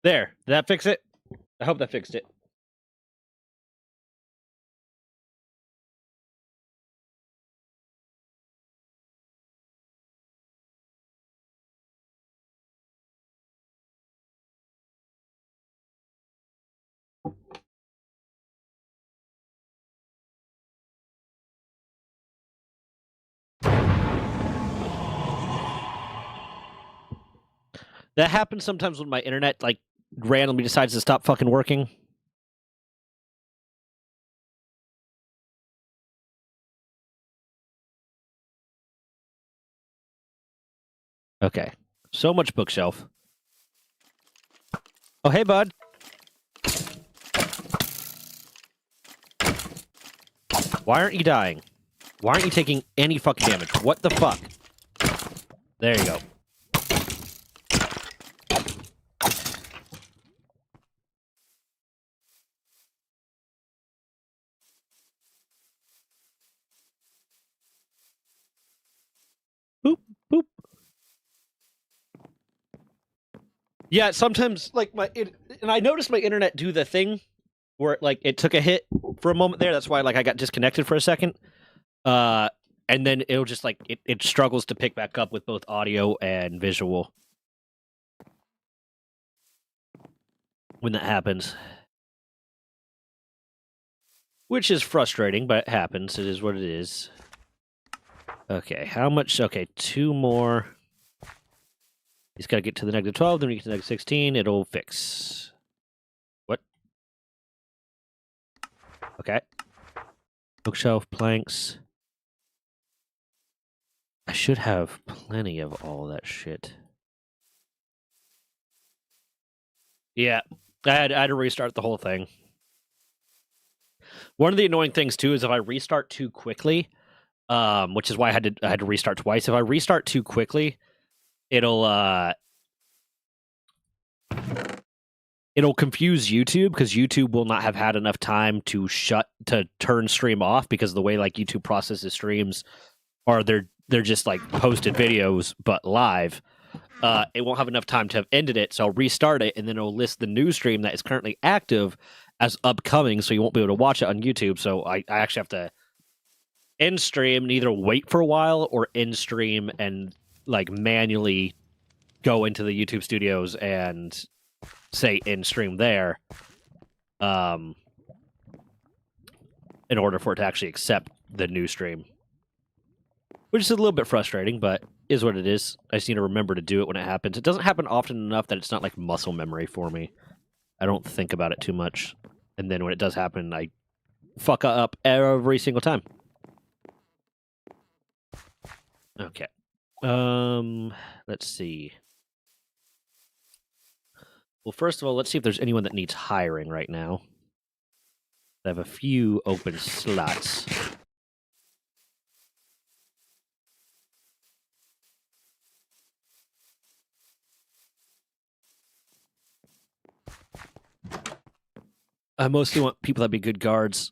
There. Did that fix it? I hope that fixed it. That happens sometimes when my internet like randomly decides to stop fucking working. Okay. So much bookshelf. Oh, hey, bud. Why aren't you dying? Why aren't you taking any fucking damage? What the fuck? There you go. Boop, boop. Yeah, sometimes, like, and I noticed my internet do the thing where, like, it took a hit for a moment there. That's why, like, I got disconnected for a second. And then it'll just, like, it struggles to pick back up with both audio and visual when that happens. Which is frustrating, but it happens. It is what it is. Okay, how much? Okay, 2 more. He's got to get to the -12, then we get to -16. It'll fix. What? Okay. Bookshelf, planks. I should have plenty of all that shit. Yeah, I had to restart the whole thing. One of the annoying things too is if I restart too quickly, which is why I had to restart twice. If I restart too quickly, it'll confuse YouTube because YouTube will not have had enough time to turn stream off because of the way like YouTube processes streams, or they're just like posted videos but live. It won't have enough time to have ended it, so I'll restart it and then it'll list the new stream that is currently active as upcoming, so you won't be able to watch it on YouTube. So I actually have to end stream and either wait for a while or end stream and like manually go into the YouTube studios and say end stream there, in order for it to actually accept the new stream, which is a little bit frustrating, but is what it is. I just need to remember to do it when it happens. It doesn't happen often enough that it's not like muscle memory for me. I don't think about it too much, and then when it does happen, I fuck up every single time. Okay. Let's see. Well, first of all, let's see if there's anyone that needs hiring right now. I have a few open slots. I mostly want people that be good guards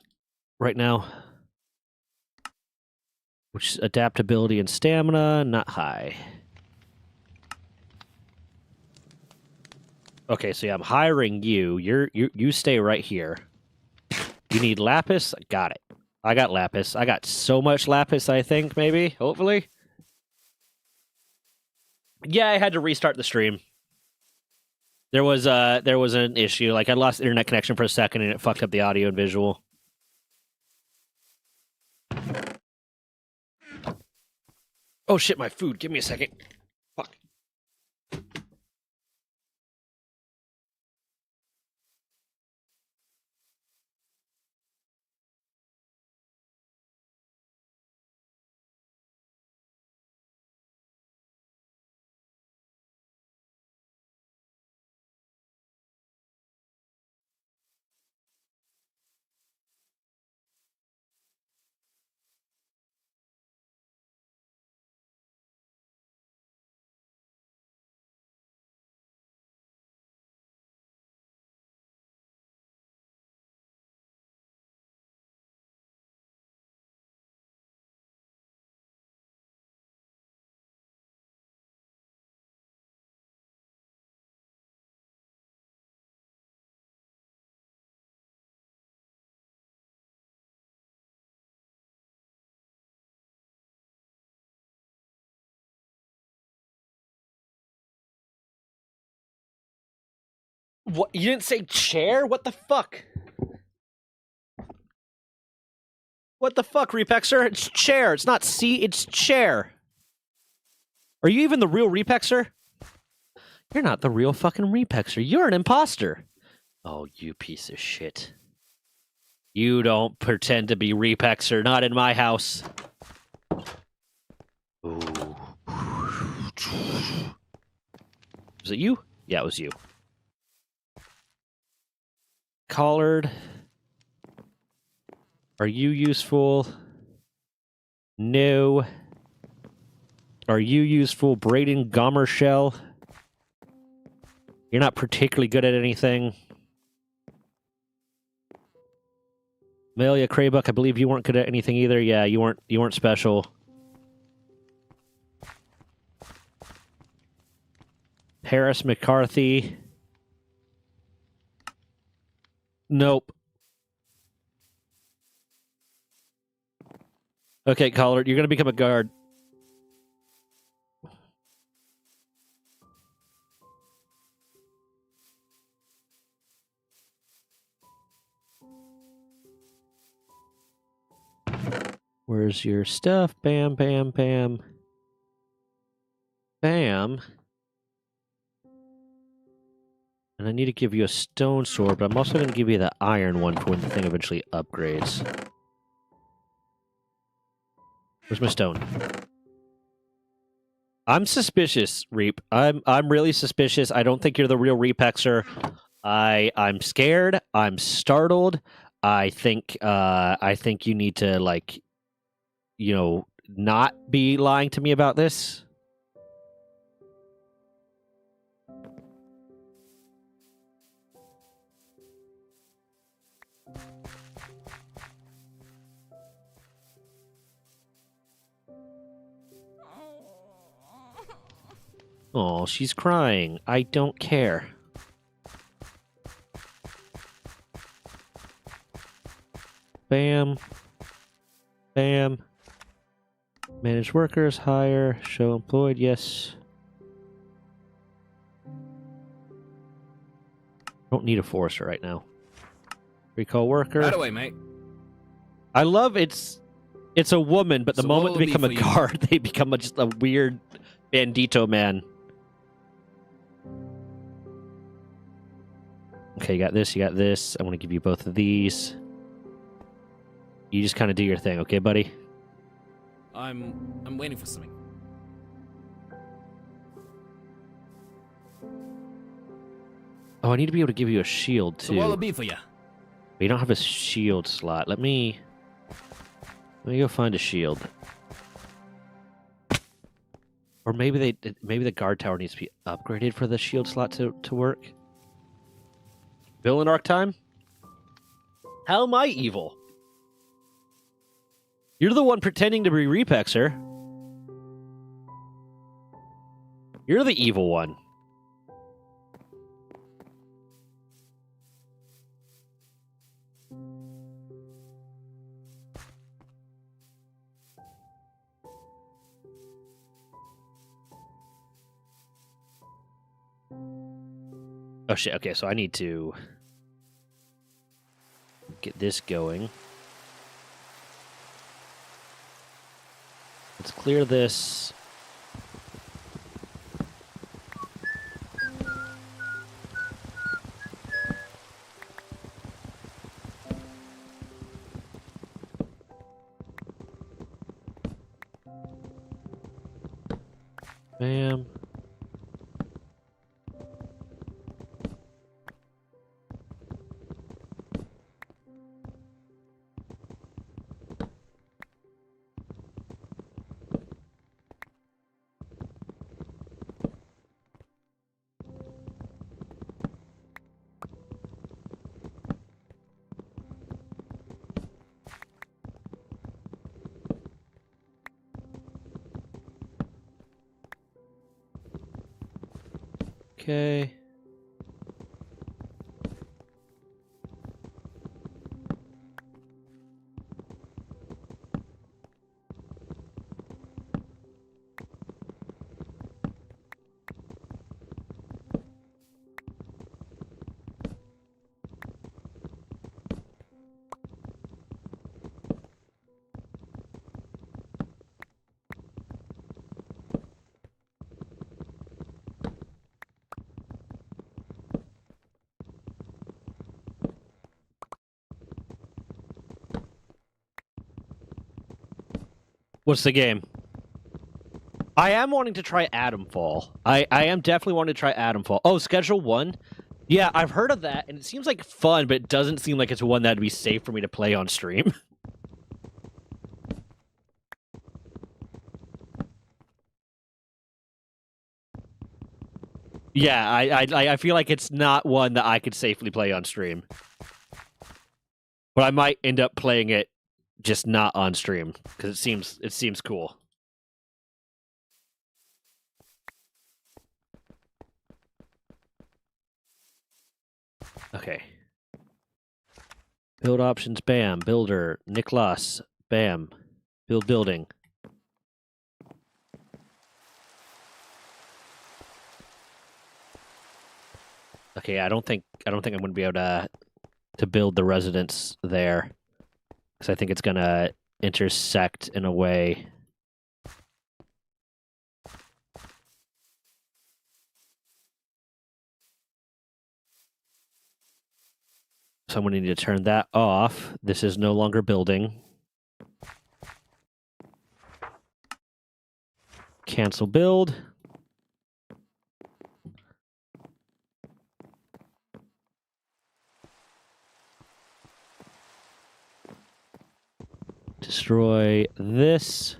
right now. Which is adaptability and stamina, not high. Okay, so yeah, I'm hiring you. You stay right here. You need lapis? Got it. I got lapis. I got so much lapis, I think, maybe, hopefully. Yeah, I had to restart the stream. There was an issue. Like I lost internet connection for a second and it fucked up the audio and visual. Oh shit, my food. Give me a second. Fuck. What? You didn't say chair? What the fuck? What the fuck, Repexer? It's chair. It's not seat, it's chair. Are you even the real Repexer? You're not the real fucking Repexer. You're an imposter. Oh, you piece of shit. You don't pretend to be Repexer. Not in my house. Ooh. Was it you? Yeah, it was you. Collard. Are you useful? No. Are you useful? Braden Gomershell? You're not particularly good at anything. Melia Craybuck, I believe you weren't good at anything either. Yeah, you weren't special. Harris McCarthy. Nope. Okay, Collard, you're going to become a guard. Where's your stuff? Bam, bam, bam. Bam. And I need to give you a stone sword, but I'm also going to give you the iron one for when the thing eventually upgrades. Where's my stone? I'm suspicious, Reap. I'm really suspicious. I don't think you're the real Repexer. I'm scared. I'm startled. I think you need to, like, you know, not be lying to me about this. Oh, she's crying. I don't care. Bam. Bam. Manage workers, hire, show employed, yes. Don't need a forester right now. Recall worker. Right away, mate. I love it's a woman, but the So moment what they will it become be a for you? guard, they become just a weird bandito man. Okay, you got this, you got this. I want to give you both of these. You just kind of do your thing, okay, buddy? I'm waiting for something. Oh, I need to be able to give you a shield, too. So what'll it be for you? But you don't have a shield slot. Let me go find a shield. Or maybe the guard tower needs to be upgraded for the shield slot to work. Villain arc time? How am I evil? You're the one pretending to be Repexer. You're the evil one. Oh shit, okay, so I need to get this going. Let's clear this. Bam. Okay. What's the game? I am wanting to try Atomfall. I am definitely wanting to try Atomfall. Oh, Schedule 1? Yeah, I've heard of that, and it seems like fun, but it doesn't seem like it's one that'd be safe for me to play on stream. Yeah, I feel like it's not one that I could safely play on stream. But I might end up playing it just not on stream because it seems cool. Okay. Build options, bam. Builder, Niklas, bam. Build building. Okay, I don't think I'm going to be able to build the residence there because I think it's going to intersect in a way. So I'm going to need to turn that off. This is no longer building. Cancel build. Destroy this.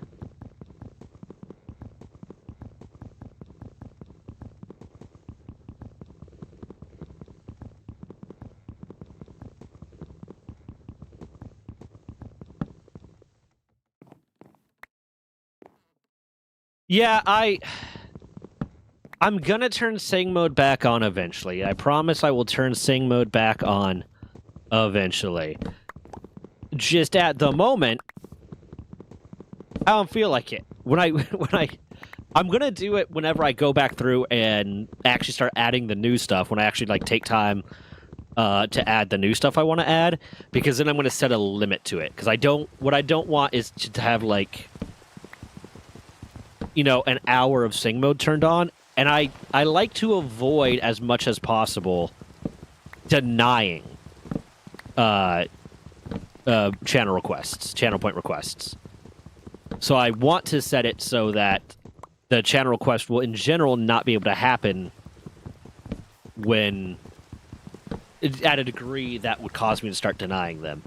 Yeah, I'm gonna turn sing mode back on eventually. I promise I will turn sing mode back on eventually. Just at the moment, I don't feel like it. I'm gonna do it whenever I go back through and actually start adding the new stuff. When I actually like take time to add the new stuff I want to add, because then I'm gonna set a limit to it. Because what I don't want is to have like, you know, an hour of sing mode turned on, and I like to avoid as much as possible denying channel point requests. So I want to set it so that the channel request will, in general, not be able to happen when at a degree that would cause me to start denying them.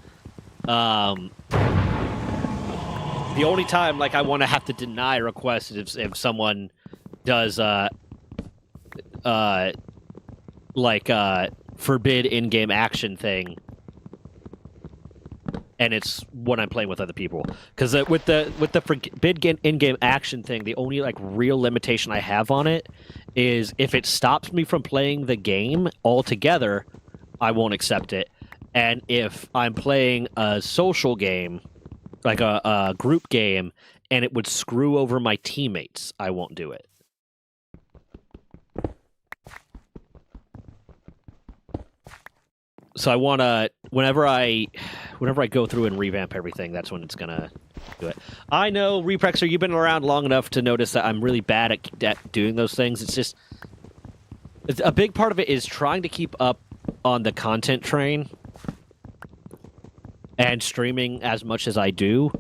The only time, like, I want to have to deny requests is if someone does, forbid in-game action thing, and it's when I'm playing with other people. Because with the forbid in-game action thing, the only, like, real limitation I have on it is if it stops me from playing the game altogether, I won't accept it. And if I'm playing a social game, like a group game, and it would screw over my teammates, I won't do it. So I want to, whenever I go through and revamp everything, that's when it's gonna do it. I know, Reprexer, you've been around long enough to notice that I'm really bad at doing those things. It's a big part of it is trying to keep up on the content train and streaming as much as I do.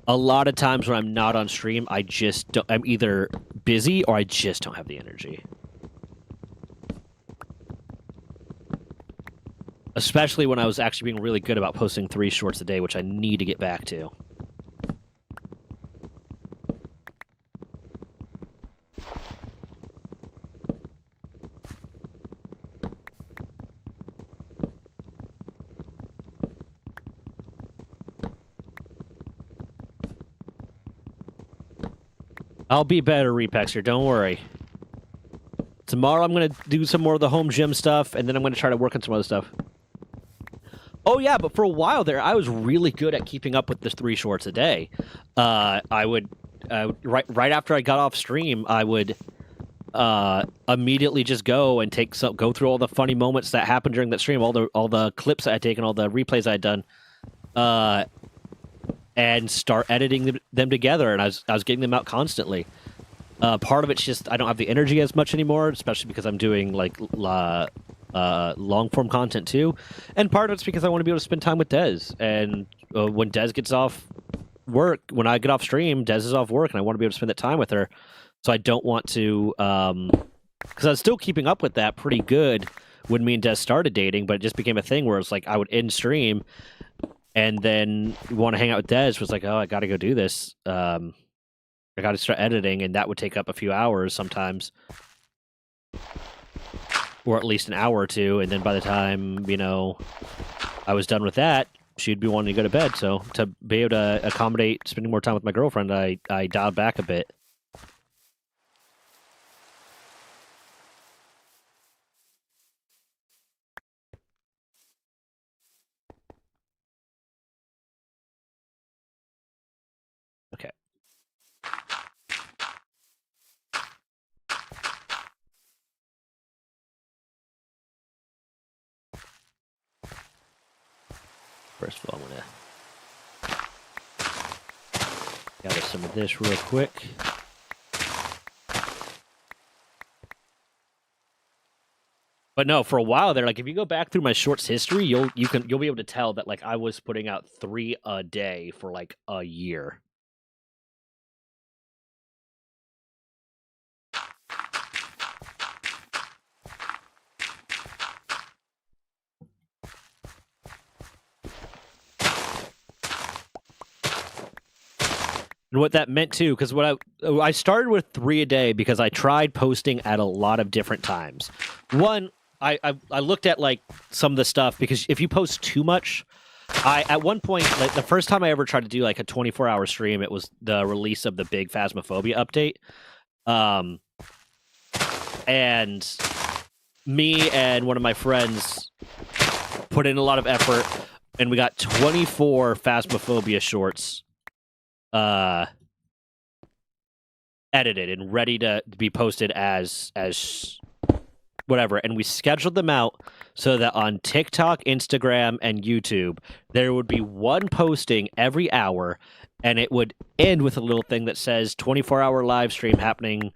A lot of times when I'm not on stream, I'm either busy or I just don't have the energy. Especially when I was actually being really good about posting 3 shorts a day, which I need to get back to. I'll be better, Repexer, don't worry. Tomorrow I'm going to do some more of the home gym stuff, and then I'm going to try to work on some other stuff. Oh yeah, but for a while there, I was really good at keeping up with the 3 shorts a day. I would, right after I got off stream, I would immediately just go and go through all the funny moments that happened during that stream, all the clips that I'd taken, all the replays I'd done, and start editing them together, and I was getting them out constantly. Part of it's just I don't have the energy as much anymore, especially because I'm doing like long-form content too, and part of it's because I want to be able to spend time with Dez, and when Dez gets off work, when I get off stream, Des is off work, and I want to be able to spend that time with her. So I don't want to, because I was still keeping up with that pretty good when me and Des started dating, but it just became a thing where it's like I would end stream and then want to hang out with Des. Was like, oh, I got to go do this. I got to start editing, and that would take up a few hours sometimes, or at least an hour or two. And then by the time I was done with that, she'd be wanting to go to bed. So to be able to accommodate spending more time with my girlfriend, I dialed back a bit. Okay. First of all, I'm gonna gather some of this real quick. But no, for a while there, like if you go back through my shorts history, you'll be able to tell that like I was putting out 3 a day for like a year. And what that meant too, because what I started with 3 a day because I tried posting at a lot of different times. One, I looked at like some of the stuff, because if you post too much, at one point, like the first time I ever tried to do like a 24-hour stream, it was the release of the big Phasmophobia update. And me and one of my friends put in a lot of effort, and we got 24 Phasmophobia shorts edited and ready to be posted as whatever. And we scheduled them out so that on TikTok, Instagram, and YouTube, there would be one posting every hour, and it would end with a little thing that says 24-hour live stream happening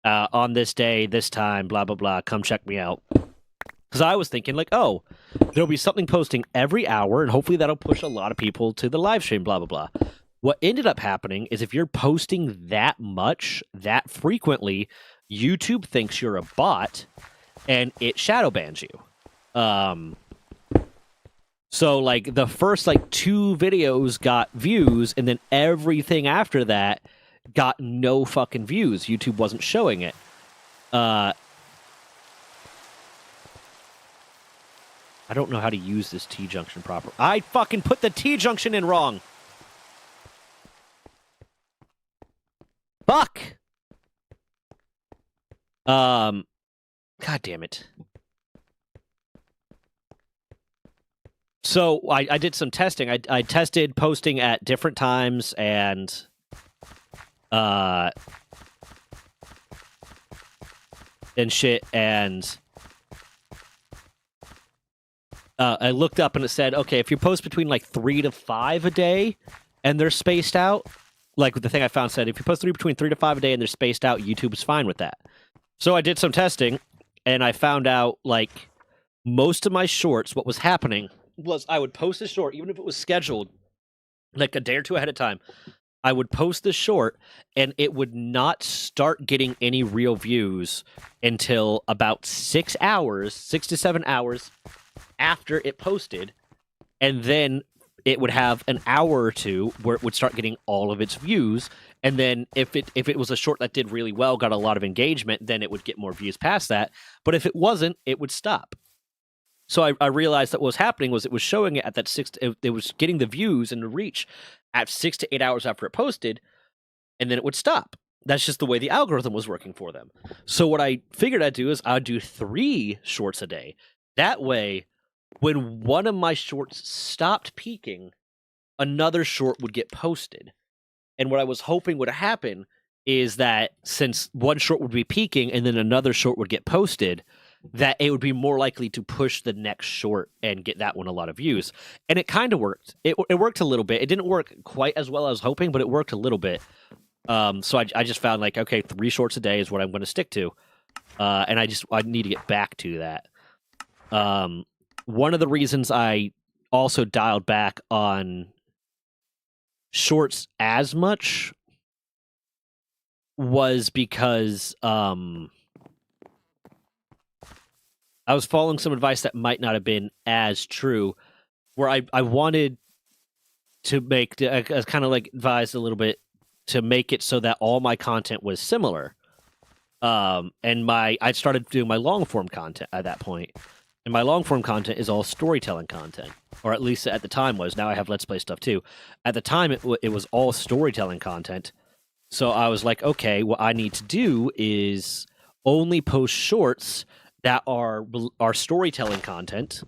on this day, this time, blah, blah, blah. Come check me out. Because I was thinking, like, oh, there'll be something posting every hour, and hopefully that'll push a lot of people to the live stream, blah, blah, blah. What ended up happening is if you're posting that much, that frequently, YouTube thinks you're a bot, and it shadow bans you. So, like, the first, like, 2 videos got views, and then everything after that got no fucking views. YouTube wasn't showing it. I don't know how to use this T-junction proper. I fucking put the T-junction in wrong! Fuck! God damn it. So, I did some testing. I tested posting at different times, and shit, and I looked up and it said, okay, if you post between like 3 to 5 a day and they're spaced out, like the thing I found said, if you post between 3 to 5 a day and they're spaced out, YouTube is fine with that. So I did some testing, and I found out, like, most of my shorts, what was happening was I would post a short, even if it was scheduled like a day or 2 ahead of time. I would post the short, and it would not start getting any real views until about 6 to 7 hours after it posted, and then it would have an hour or two where it would start getting all of its views, and then if it was a short that did really well, got a lot of engagement, then it would get more views past that. But if it wasn't, it would stop. So I realized that what was happening was it was showing it at that it was getting the views and the reach at 6 to 8 hours after it posted, and then it would stop. That's just the way the algorithm was working for them. So what I figured I'd do is I'd do 3 shorts a day. That way, when one of my shorts stopped peaking, another short would get posted. And what I was hoping would happen is that since one short would be peaking and then another short would get posted, that it would be more likely to push the next short and get that one a lot of views. And it kind of worked. It worked a little bit. It didn't work quite as well as I was hoping, but it worked a little bit. So I just found, like, okay, 3 shorts a day is what I'm going to stick to. And I need to get back to that. One of the reasons I also dialed back on shorts as much was because I was following some advice that might not have been as true, where I wanted to make, I kind of like advised a little bit to make it so that all my content was similar. And I started doing my long form content at that point, and my long form content is all storytelling content, or at least at the time was. Now I have Let's Play stuff too. At the time, it was all storytelling content. So I was like, okay, what I need to do is only post shorts that are storytelling content,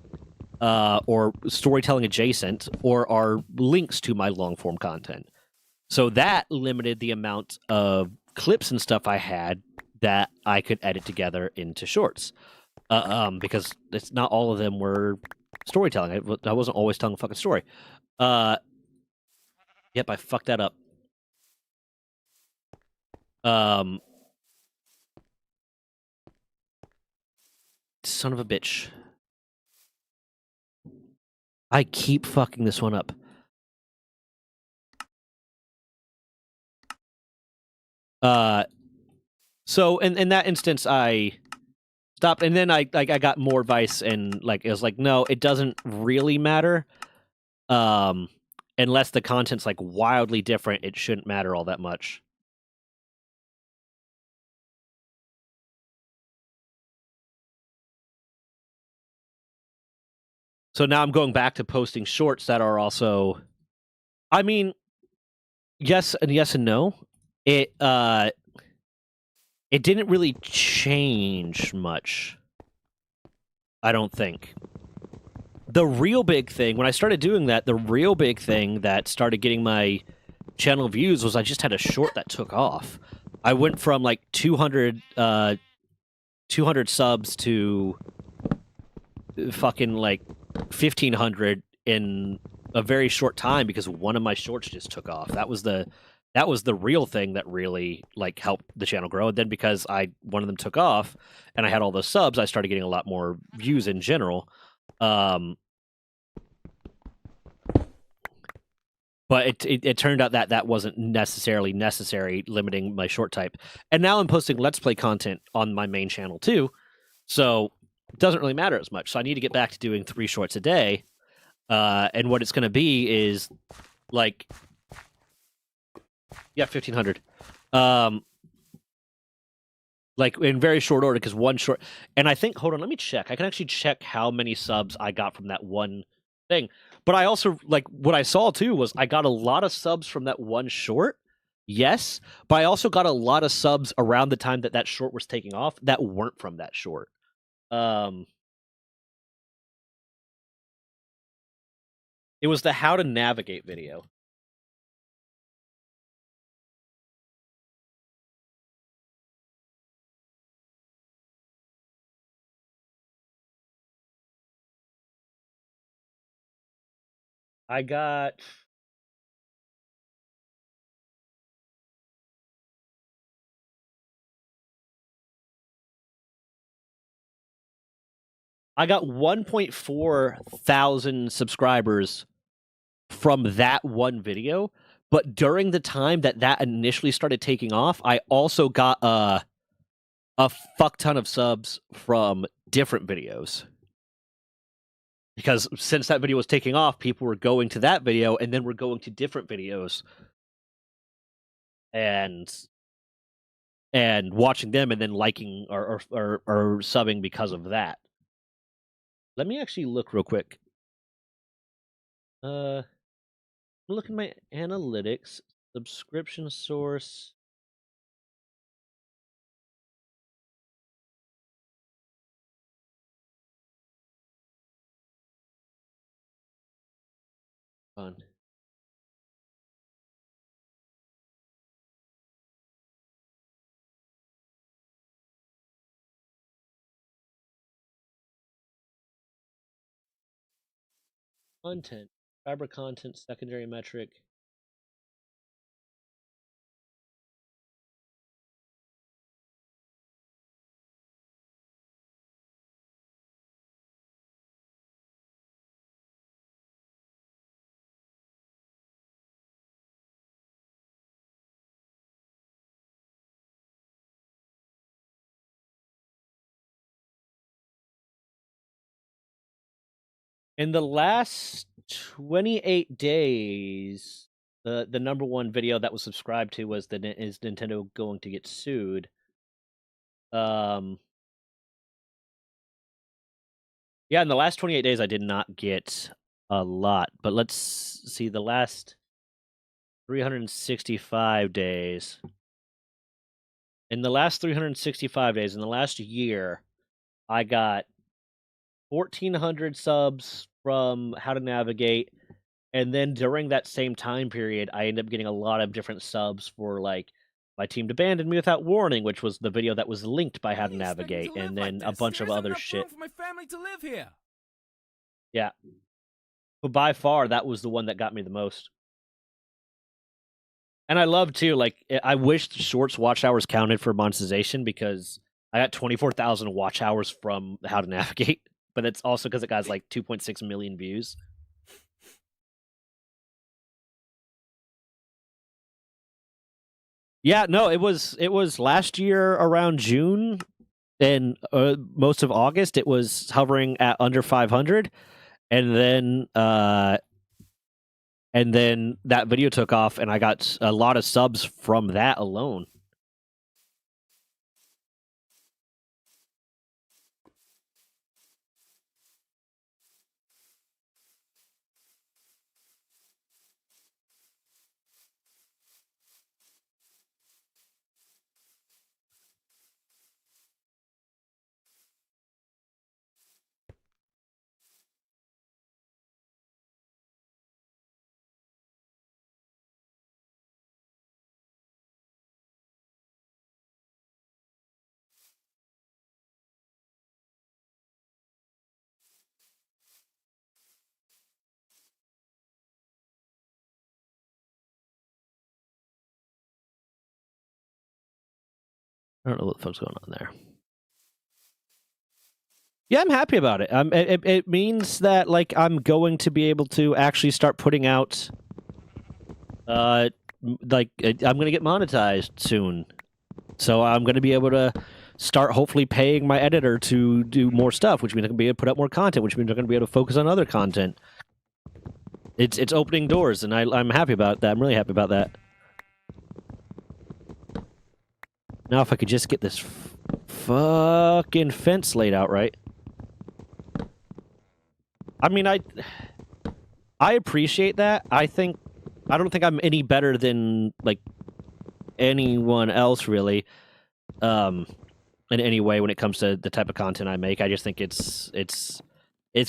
or storytelling adjacent, or are links to my long form content. So that limited the amount of clips and stuff I had that I could edit together into shorts, because it's not all of them were storytelling. I wasn't always telling a fucking story. Yep, I fucked that up. Son of a bitch. I keep fucking this one up. So in that instance, I stopped, and then I got more advice, and like it was like, no, it doesn't really matter. Unless the content's like wildly different, it shouldn't matter all that much. So now I'm going back to posting shorts that are also, I mean, yes and no. It didn't really change much, I don't think. The real big thing, when I started doing that, the real big thing that started getting my channel views was I just had a short that took off. I went from like 200 subs to fucking like 1,500 in a very short time because one of my shorts just took off. That was the real thing that really like helped the channel grow. And then because one of them took off and I had all those subs, I started getting a lot more views in general. But it turned out that wasn't necessarily necessary, limiting my short type. And now I'm posting Let's Play content on my main channel too, so it doesn't really matter as much. So I need to get back to doing 3 shorts a day. And what it's going to be is like, yeah, 1,500. Like in very short order, because one short, and I think, hold on, let me check. I can actually check how many subs I got from that one thing. But I also, like, what I saw too was I got a lot of subs from that one short. Yes, but I also got a lot of subs around the time that short was taking off that weren't from that short. It was the how to navigate video. I got I got 1.4 thousand subscribers from that one video, but during the time that initially started taking off, I also got a fuck ton of subs from different videos. Because since that video was taking off, people were going to that video and then were going to different videos and watching them and then liking or subbing because of that. Let me actually look real quick. Look at my analytics, subscription source. Fun. Content, subscriber content, secondary metric. In the last 28 days, the number one video that was subscribed to was is Nintendo going to get sued? Yeah, in the last 28 days, I did not get a lot, but let's see the last 365 days. In the last 365 days, in the last year, I got 1,400 subs from How to Navigate, and then during that same time period, I ended up getting a lot of different subs for like My Team Abandoned Me Without Warning, which was the video that was linked by How to Navigate, and then a bunch of other shit. For my family to live here. Yeah, but by far that was the one that got me the most. And I love too, like I wish Shorts watch hours counted for monetization because I got 24,000 watch hours from How to Navigate, but it's also because it got like 2.6 million views. Yeah, no, it was last year around June and most of August. It was hovering at under 500, and then that video took off, and I got a lot of subs from that alone. I don't know what the fuck's going on there. Yeah, I'm happy about it. It means that like I'm going to be able to actually start putting out, I'm going to get monetized soon, so I'm going to be able to start hopefully paying my editor to do more stuff, which means I'm going to be able to put out more content, which means I'm going to be able to focus on other content. It's opening doors, and I'm happy about that. I'm really happy about that. Now, if I could just get this fucking fence laid out right. I mean, I appreciate that. I don't think I'm any better than like anyone else really, in any way when it comes to the type of content I make. I just think it's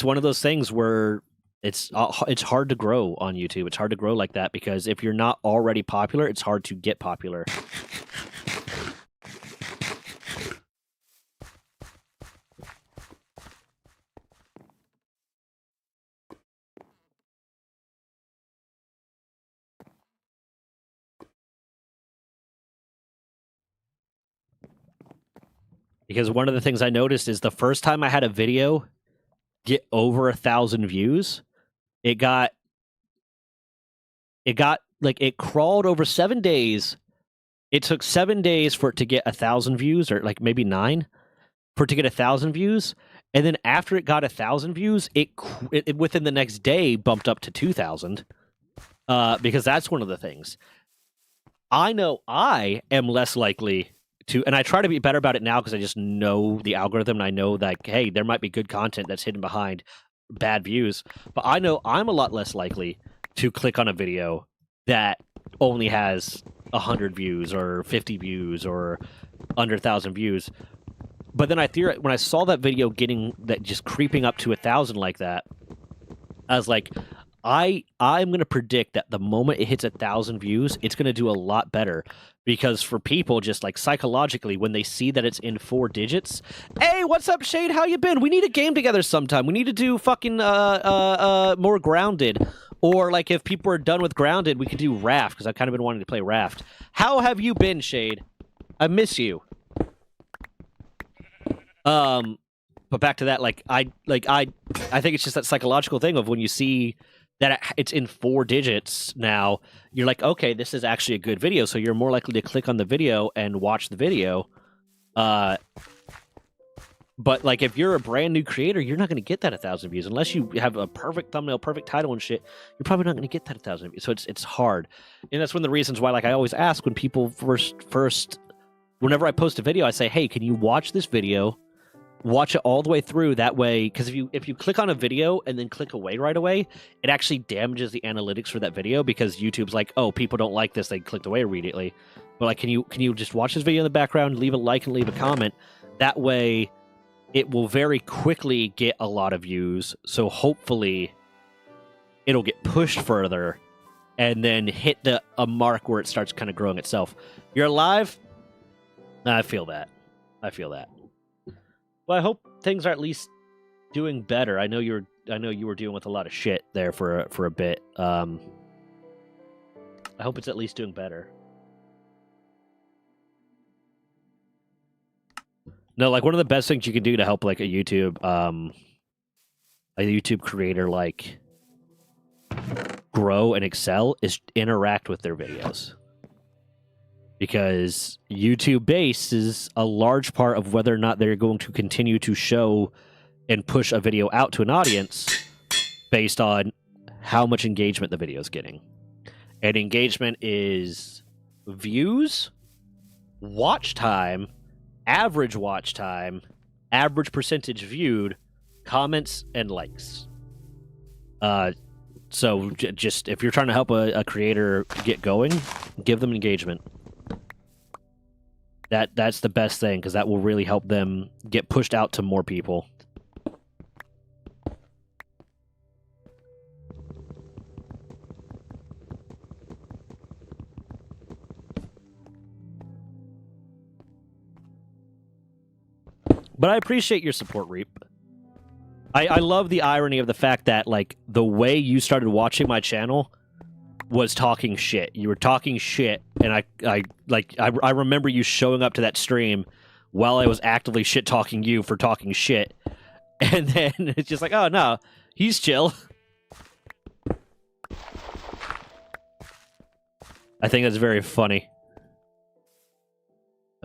one of those things where it's hard to grow on YouTube. It's hard to grow like that because if you're not already popular, it's hard to get popular. Because one of the things I noticed is the first time I had a video get over 1,000 views, it crawled over 7 days. It took 7 days for it to get 1,000 views, or like maybe 9 for it to get 1,000 views. And then after it got 1,000 views, it within the next day bumped up to 2,000. Because that's one of the things. I know I am less likely to, and I try to be better about it now because I just know the algorithm and I know that, hey, there might be good content that's hidden behind bad views. But I know I'm a lot less likely to click on a video that only has 100 views or 50 views or under 1,000 views. But then when I saw that video getting that just creeping up to 1,000 like that, I was like, I'm going to predict that the moment it hits 1,000 views, it's going to do a lot better. Because for people, just like psychologically, when they see that it's in 4 digits, hey, what's up, Shade? How you been? We need a game together sometime. We need to do fucking more Grounded. Or like if people are done with Grounded, we could do Raft, because I've kind of been wanting to play Raft. How have you been, Shade? I miss you. But back to that, I think it's just that psychological thing of when you see that it's in 4 digits now, you're like, okay, this is actually a good video, so you're more likely to click on the video and watch the video. But like, if you're a brand new creator, you're not going to get that 1,000 views unless you have a perfect thumbnail, perfect title, and shit. You're probably not going to get that 1,000 views. So it's hard, and that's one of the reasons why, like, I always ask when people first, whenever I post a video, I say, hey, can you watch this video? Watch it all the way through. That way, because if you click on a video and then click away right away, it actually damages the analytics for that video, because YouTube's like, oh, people don't like this, they clicked away immediately. But like, can you just watch this video in the background, leave a like and leave a comment? That way, it will very quickly get a lot of views. So hopefully, it'll get pushed further, and then hit a mark where it starts kind of growing itself. You're alive? I feel that. Well, I hope things are at least doing better. I know you were dealing with a lot of shit there for a bit. I hope it's at least doing better. No, like, one of the best things you can do to help, like, a YouTube creator, like, grow and excel is interact with their videos. Because YouTube base is a large part of whether or not they're going to continue to show and push a video out to an audience based on how much engagement the video is getting. And engagement is views, watch time, average percentage viewed, comments, and likes. So just, if you're trying to help a creator get going, give them engagement. That's the best thing, because that will really help them get pushed out to more people. But I appreciate your support, Reap. I love the irony of the fact that, like, the way you started watching my channel was talking shit. You were talking shit, and I remember you showing up to that stream while I was actively shit talking you for talking shit, and then it's just like, oh no, he's chill. I think that's very funny.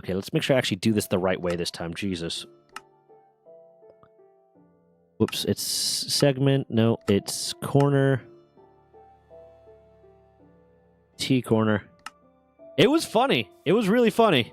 Okay, let's make sure I actually do this the right way this time. Jesus. Whoops, it's segment. No, it's corner. T corner. It was funny. It was really funny.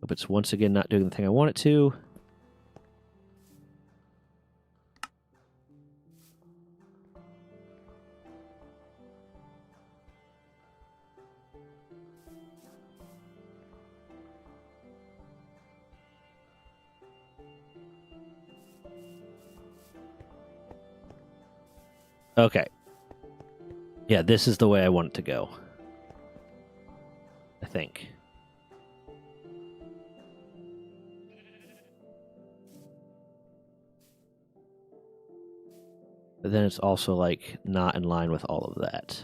Hope it's once again not doing the thing I want it to. Okay. Yeah, this is the way I want it to go. I think. But then it's also, like, not in line with all of that.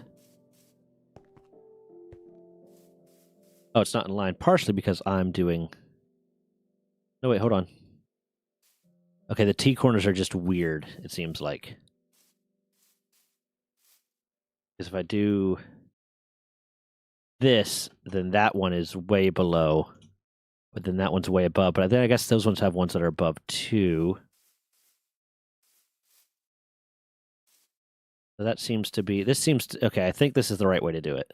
Oh, it's not in line partially because I'm doing... No, wait, hold on. Okay, the T-corners are just weird, it seems like. Because if I do this, then that one is way below. But then that one's way above. But then I guess those ones have ones that are above too. So that seems to be... This seems to... Okay, I think this is the right way to do it.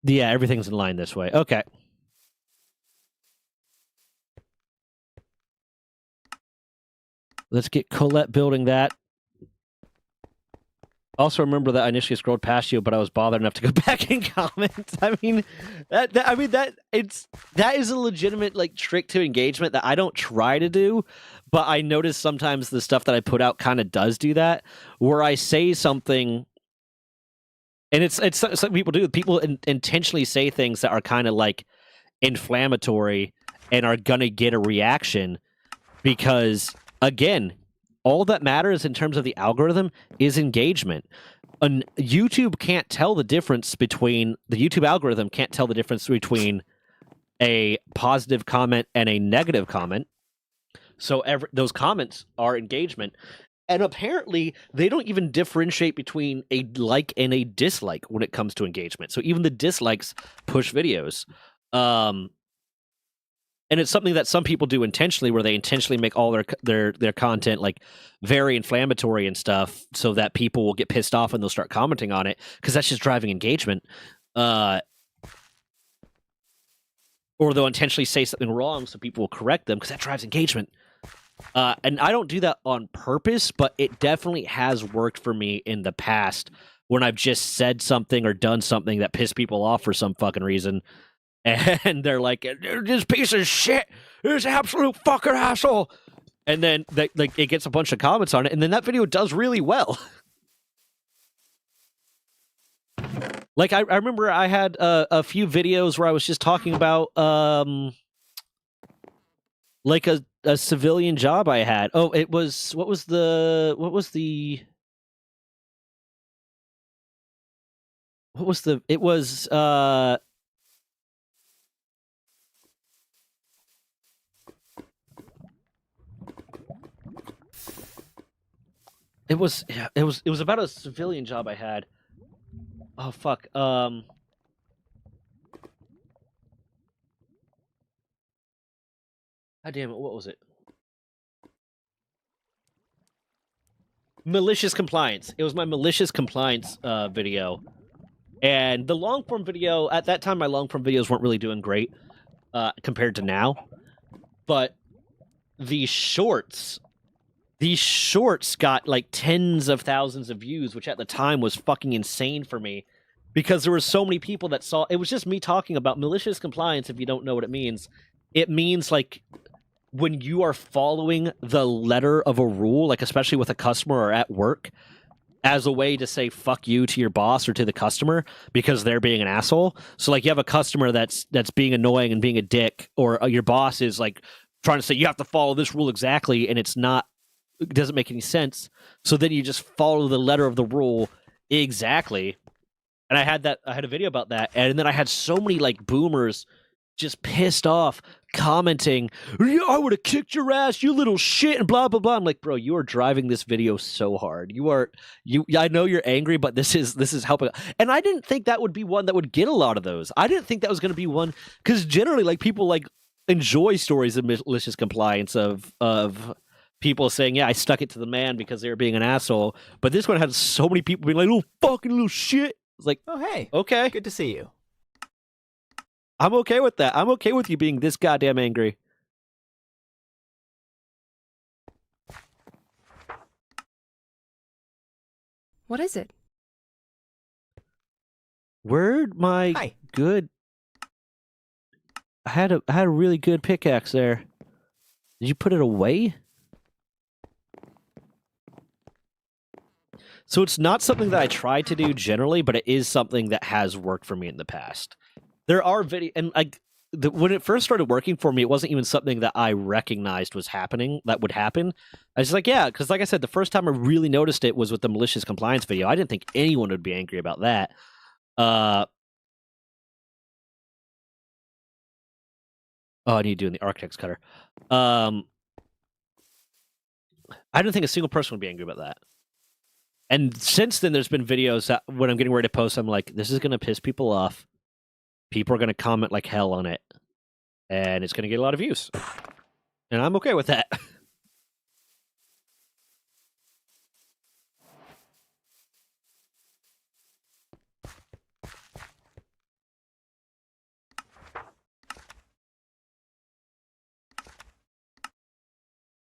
Yeah, everything's in line this way. Okay. Let's get Colette building that. Also, remember that I initially scrolled past you, but I was bothered enough to go back and comment. I mean, that is a legitimate, like, trick to engagement that I don't try to do, but I notice sometimes the stuff that I put out kind of does do that, where I say something, and it's some people do. People intentionally say things that are kind of like inflammatory, and are gonna get a reaction because, again, all that matters in terms of the algorithm is engagement. YouTube can't tell the difference between the YouTube algorithm can't tell the difference between a positive comment and a negative comment. So those comments are engagement. And apparently, they don't even differentiate between a like and a dislike when it comes to engagement. So even the dislikes push videos. And it's something that some people do intentionally, where they intentionally make all their content like very inflammatory and stuff, so that people will get pissed off and they'll start commenting on it because that's just driving engagement. Or they'll intentionally say something wrong so people will correct them because that drives engagement. And I don't do that on purpose, but it definitely has worked for me in the past when I've just said something or done something that pissed people off for some fucking reason. And they're like, this piece of shit, this absolute fucking asshole. And then it gets a bunch of comments on it, and then that video does really well. Like, I remember I had a few videos where I was just talking about like a civilian job I had. Oh, it was it was it was about a civilian job I had. Oh fuck. God damn it, what was it? Malicious compliance. It was my malicious compliance video. And the long form video, at that time my long form videos weren't really doing great compared to now. But these shorts got like tens of thousands of views, which at the time was fucking insane for me, because there were so many people that saw it. Was just me talking about malicious compliance. If you don't know what it means like when you are following the letter of a rule, like especially with a customer or at work, as a way to say fuck you to your boss or to the customer because they're being an asshole. So like you have a customer that's being annoying and being a dick, or your boss is like trying to say you have to follow this rule exactly, and it doesn't make any sense. So then you just follow the letter of the rule exactly. And I had a video about that, and then I had so many like boomers just pissed off commenting, I would have kicked your ass, you little shit, and blah blah blah. I'm like, bro, you are driving this video so hard. I know you're angry, but this is helping. And I didn't think that would be one that would get a lot of those. I didn't think that was going to be one, because generally like people like enjoy stories of malicious compliance of people saying, yeah, I stuck it to the man because they were being an asshole. But this one had so many people being like, little fucking little shit. It's like, oh hey, okay, good to see you. I'm okay with that. I'm okay with you being this goddamn angry. What is it? Where'd my Hi. good... I had a really good pickaxe there. Did you put it away? So it's not something that I try to do generally, but it is something that has worked for me in the past. There are and when it first started working for me, it wasn't even something that I recognized was happening, that would happen. I was like, yeah, because like I said, the first time I really noticed it was with the malicious compliance video. I didn't think anyone would be angry about that. Oh, I need to do in the architect's cutter. I didn't think a single person would be angry about that. And since then, there's been videos that when I'm getting ready to post, I'm like, this is going to piss people off. People are going to comment like hell on it. And it's going to get a lot of views. And I'm okay with that.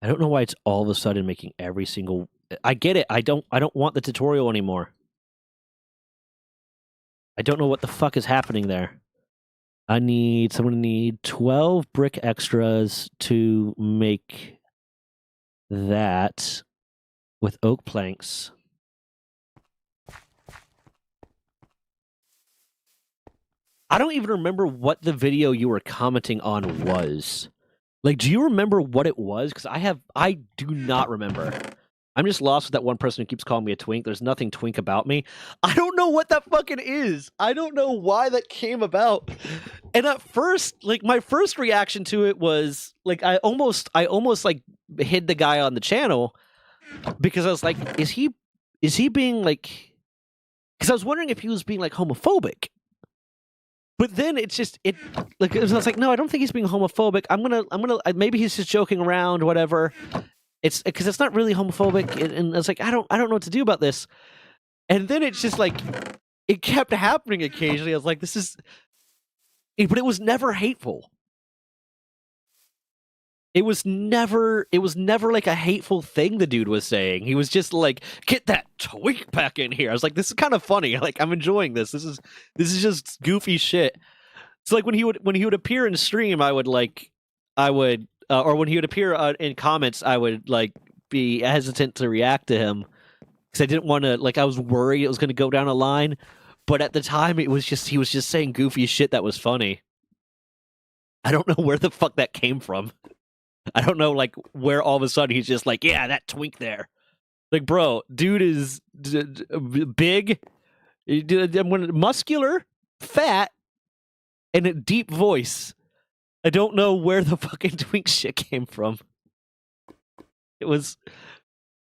I don't know why it's all of a sudden making every single... I get it. I don't want the tutorial anymore. I don't know what the fuck is happening there. Someone need 12 brick extras to make that with oak planks. I don't even remember what the video you were commenting on was. Like, do you remember what it was? Because I do not remember. I'm just lost with that one person who keeps calling me a twink. There's nothing twink about me. I don't know what that fucking is. I don't know why that came about. And at first, like, my first reaction to it was like I almost like hid the guy on the channel because I was like, is he being like? Because I was wondering if he was being like homophobic. But then it's just like I was like, no, I don't think he's being homophobic. I'm gonna maybe he's just joking around, whatever. It's because it's not really homophobic, and I was like, I don't know what to do about this. And then it's just like it kept happening occasionally. I was like, this is, but it was never hateful. It was never like a hateful thing the dude was saying. He was just like, get that twink back in here. I was like, this is kind of funny. Like, I'm enjoying this. This is just goofy shit. So like when he would appear in stream, or when he would appear in comments, I would like be hesitant to react to him because I didn't want to, like, I was worried it was going to go down a line. But at the time, he was just saying goofy shit that was funny. I don't know where the fuck that came from. I don't know, like, where all of a sudden he's just like, yeah, that twink there. Like, bro, dude is big, muscular, fat, and a deep voice. I don't know where the fucking twink shit came from. It was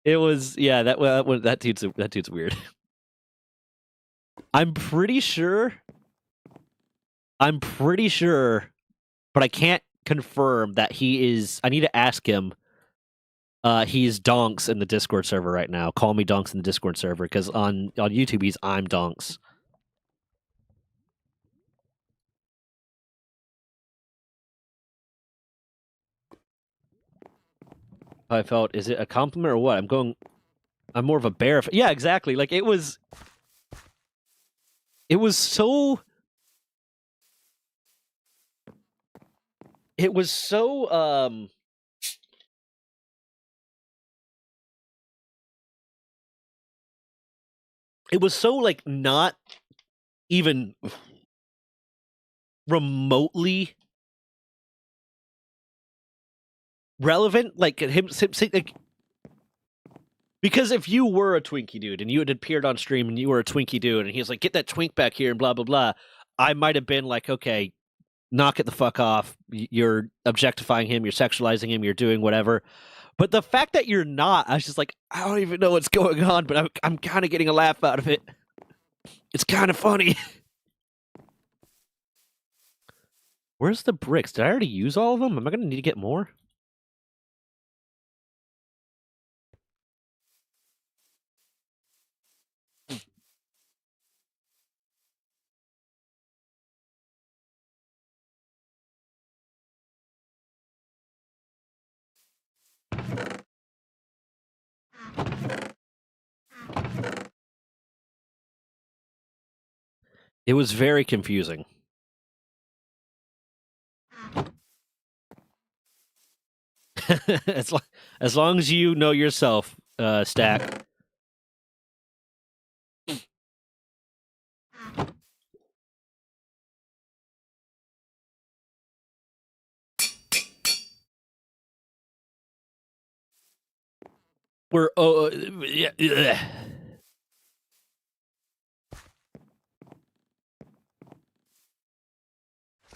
yeah, that dude's weird. I'm pretty sure, but I can't confirm that he is. I need to ask him. He's Donks in the Discord server right now. Call me Donks in the Discord server because on YouTube he's I'm Donks. I felt, is it a compliment or what? I'm more of a bear. Yeah, exactly. Like it was so. It was so. It was so like not even remotely relevant. Like him like, because if you were a Twinkie dude and you had appeared on stream and you were a Twinkie dude and he was like, get that twink back here and blah blah blah, I might have been like, okay, knock it the fuck off. You're objectifying him, you're sexualizing him, you're doing whatever. But the fact that you're not, I was just like, I don't even know what's going on, but I'm kind of getting a laugh out of it. It's kind of funny. Where's the bricks? Did I already use all of them? Am I going to need to get more? It was very confusing. as long as you know yourself, Stack. We're yeah.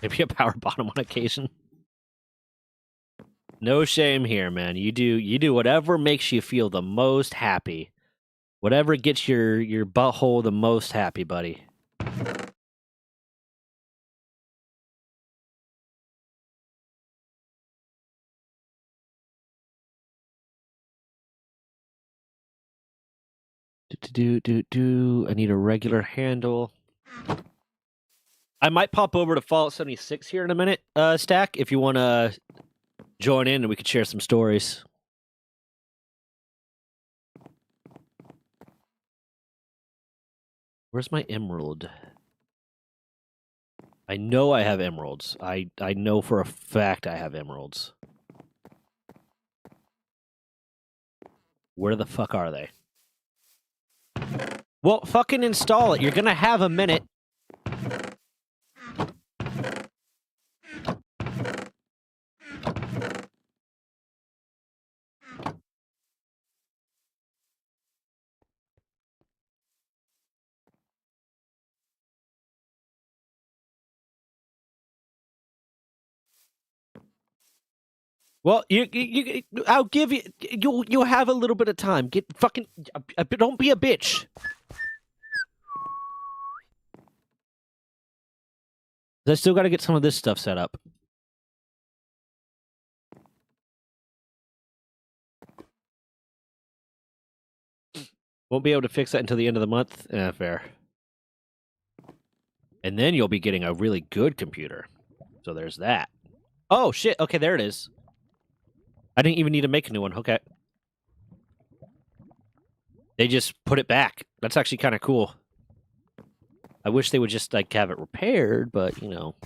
Maybe a power bottom on occasion. No shame here, man. You do whatever makes you feel the most happy. Whatever gets your butthole the most happy, buddy. I need a regular handle. I might pop over to Fallout 76 here in a minute, Stack, if you want to join in and we could share some stories. Where's my emerald? I know I have emeralds. I know for a fact I have emeralds. Where the fuck are they? Well, fucking install it. You're gonna have a minute. Well, I'll give you. You'll have a little bit of time. Get fucking. Don't be a bitch. I still got to get some of this stuff set up. Won't be able to fix that until the end of the month. Fair. And then you'll be getting a really good computer. So there's that. Oh, shit. Okay, there it is. I didn't even need to make a new one. Okay. They just put it back. That's actually kind of cool. I wish they would just, like, have it repaired, but, you know.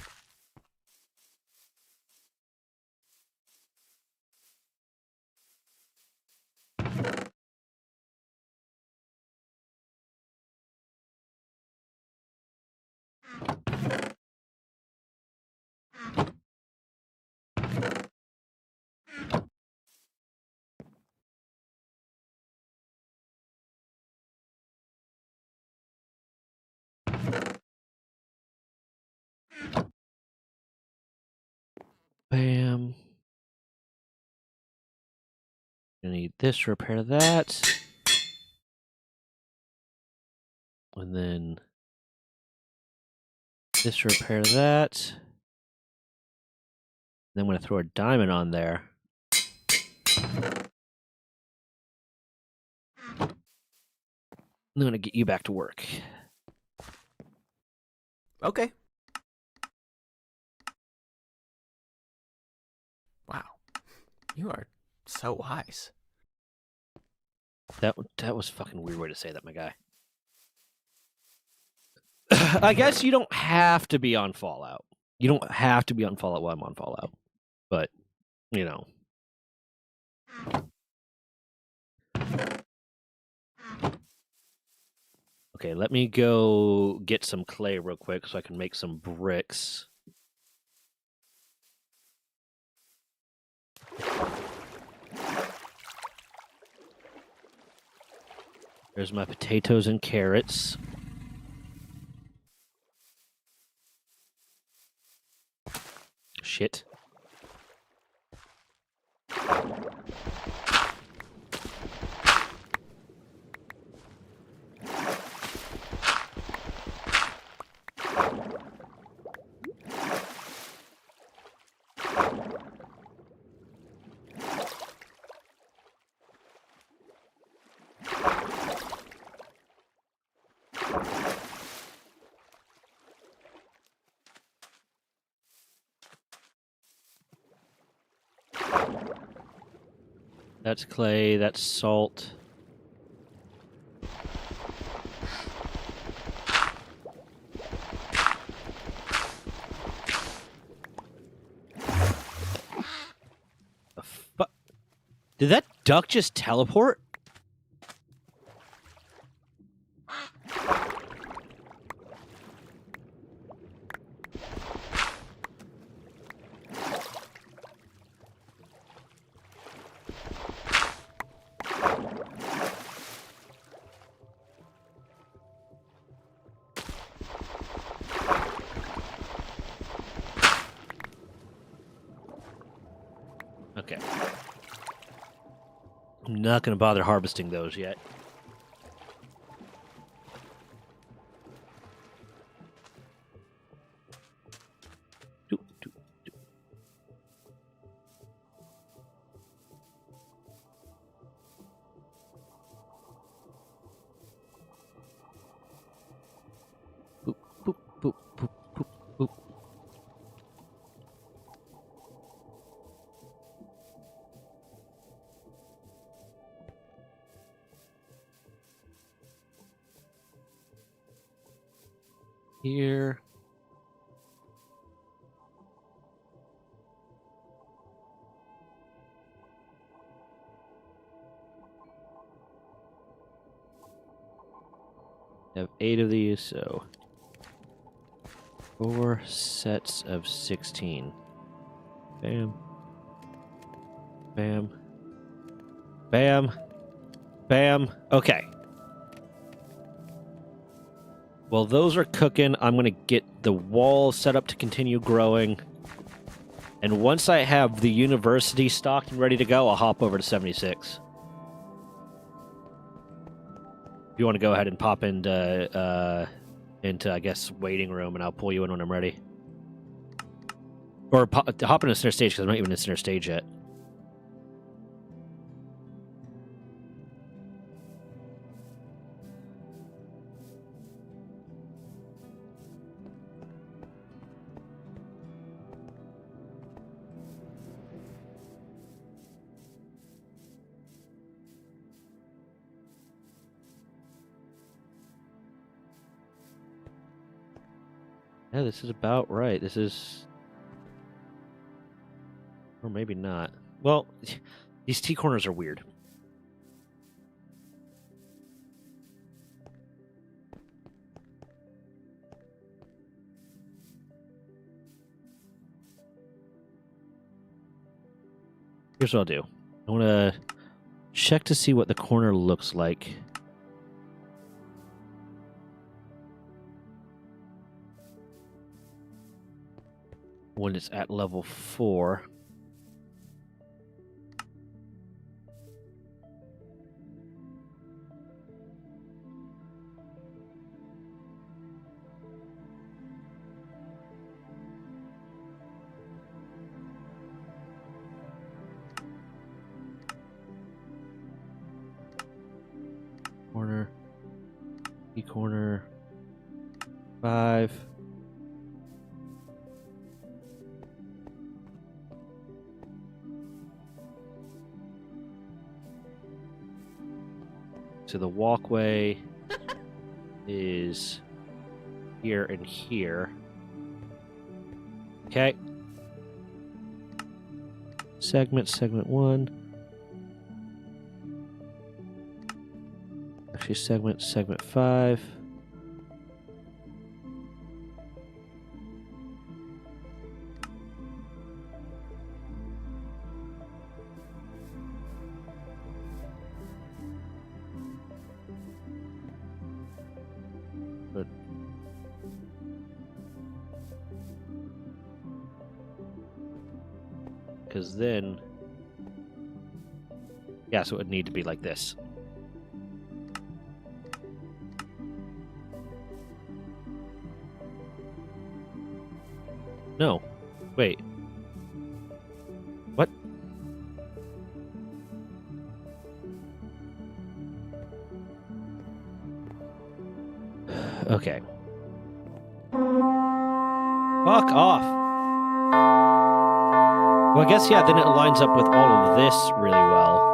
Bam. I need this to repair that. And then this to repair that. Then I'm going to throw a diamond on there. I'm going to get you back to work. Okay. Wow. You are so wise. That was a fucking weird way to say that, my guy. I guess you don't have to be on Fallout. You don't have to be on Fallout while I'm on Fallout. But, you know. Okay, let me go get some clay real quick so I can make some bricks. There's my potatoes and carrots. Shit. That's clay, that's salt. The fuck? Did that duck just teleport? Okay. I'm not going to bother harvesting those yet. Doop, doop, doop. Boop, boop, boop, boop, boop, boop. Here. I have 8 of these, so 4 sets of 16. Bam. Bam. Bam. Bam. Okay. Well, those are cooking. I'm going to get the wall set up to continue growing. And once I have the university stocked and ready to go, I'll hop over to 76. If you want to go ahead and pop into I guess, waiting room, and I'll pull you in when I'm ready. Or hop into center stage, because I'm not even in center stage yet. Yeah, this is about right. This is... Or maybe not. Well, these T-corners are weird. Here's what I'll do. I want to check to see what the corner looks like. When it's at level 4. Corner. E-corner. 5. So the walkway is here and here. Okay. Segment 1. Actually, segment 5. But because then, yeah, so it would need to be like this. No. Wait. What? Okay. Fuck off. Well, I guess, yeah, then it lines up with all of this really well.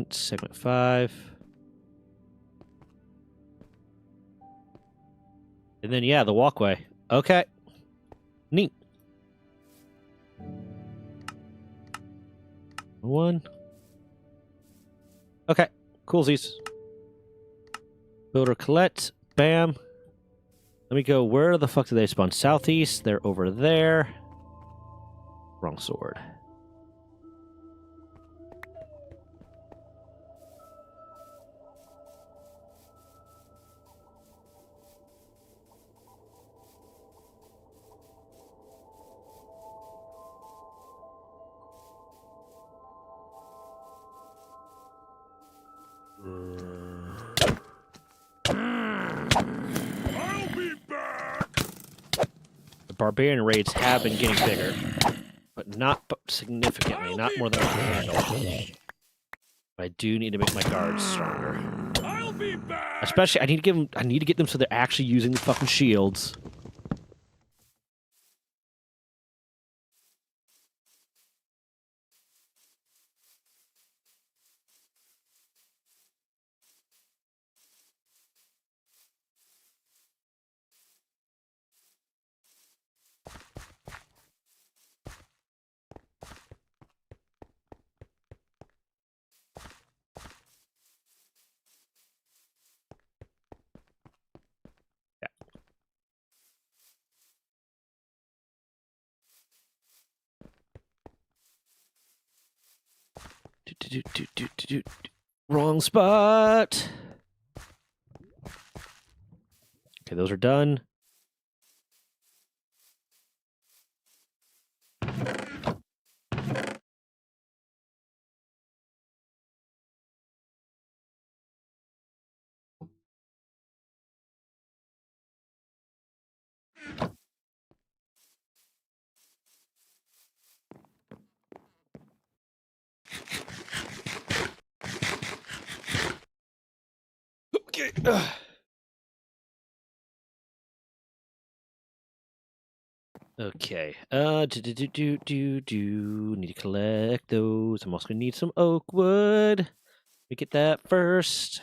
Segment 5. And then, yeah, the walkway. Okay. Neat. 1. Okay. Coolsies. Builder Colette. Bam. Let me go. Where the fuck do they spawn? Southeast. They're over there. Wrong sword. I'll be back. The barbarian raids have been getting bigger, but not significantly. Not more than I can handle. I do need to make my guards stronger. I'll be back. Especially, I need to get them so they're actually using the fucking shields. Wrong spot. Okay, those are done. Okay. Okay. Need to collect those. I'm also gonna need some oak wood. Let me get that first.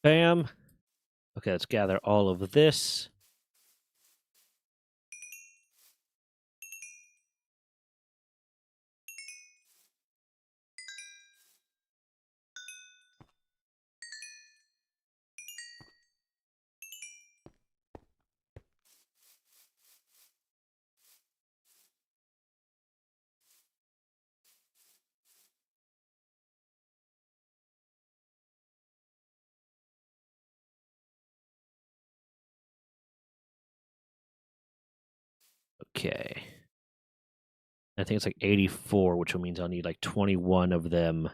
Bam. Okay, let's gather all of this. Okay. I think it's like 84, which means I'll need like 21 of them.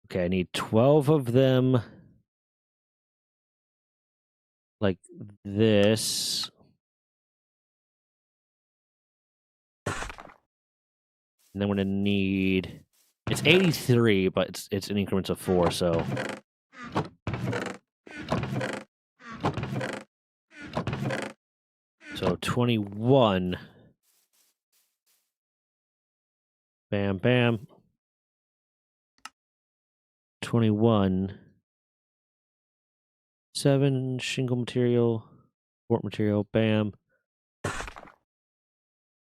Okay, I need 12 of them. Like this. And then we're gonna need. It's 83, but it's in increments of 4, so. So 21. Bam, bam. 21. 7 shingle material, fort material, bam.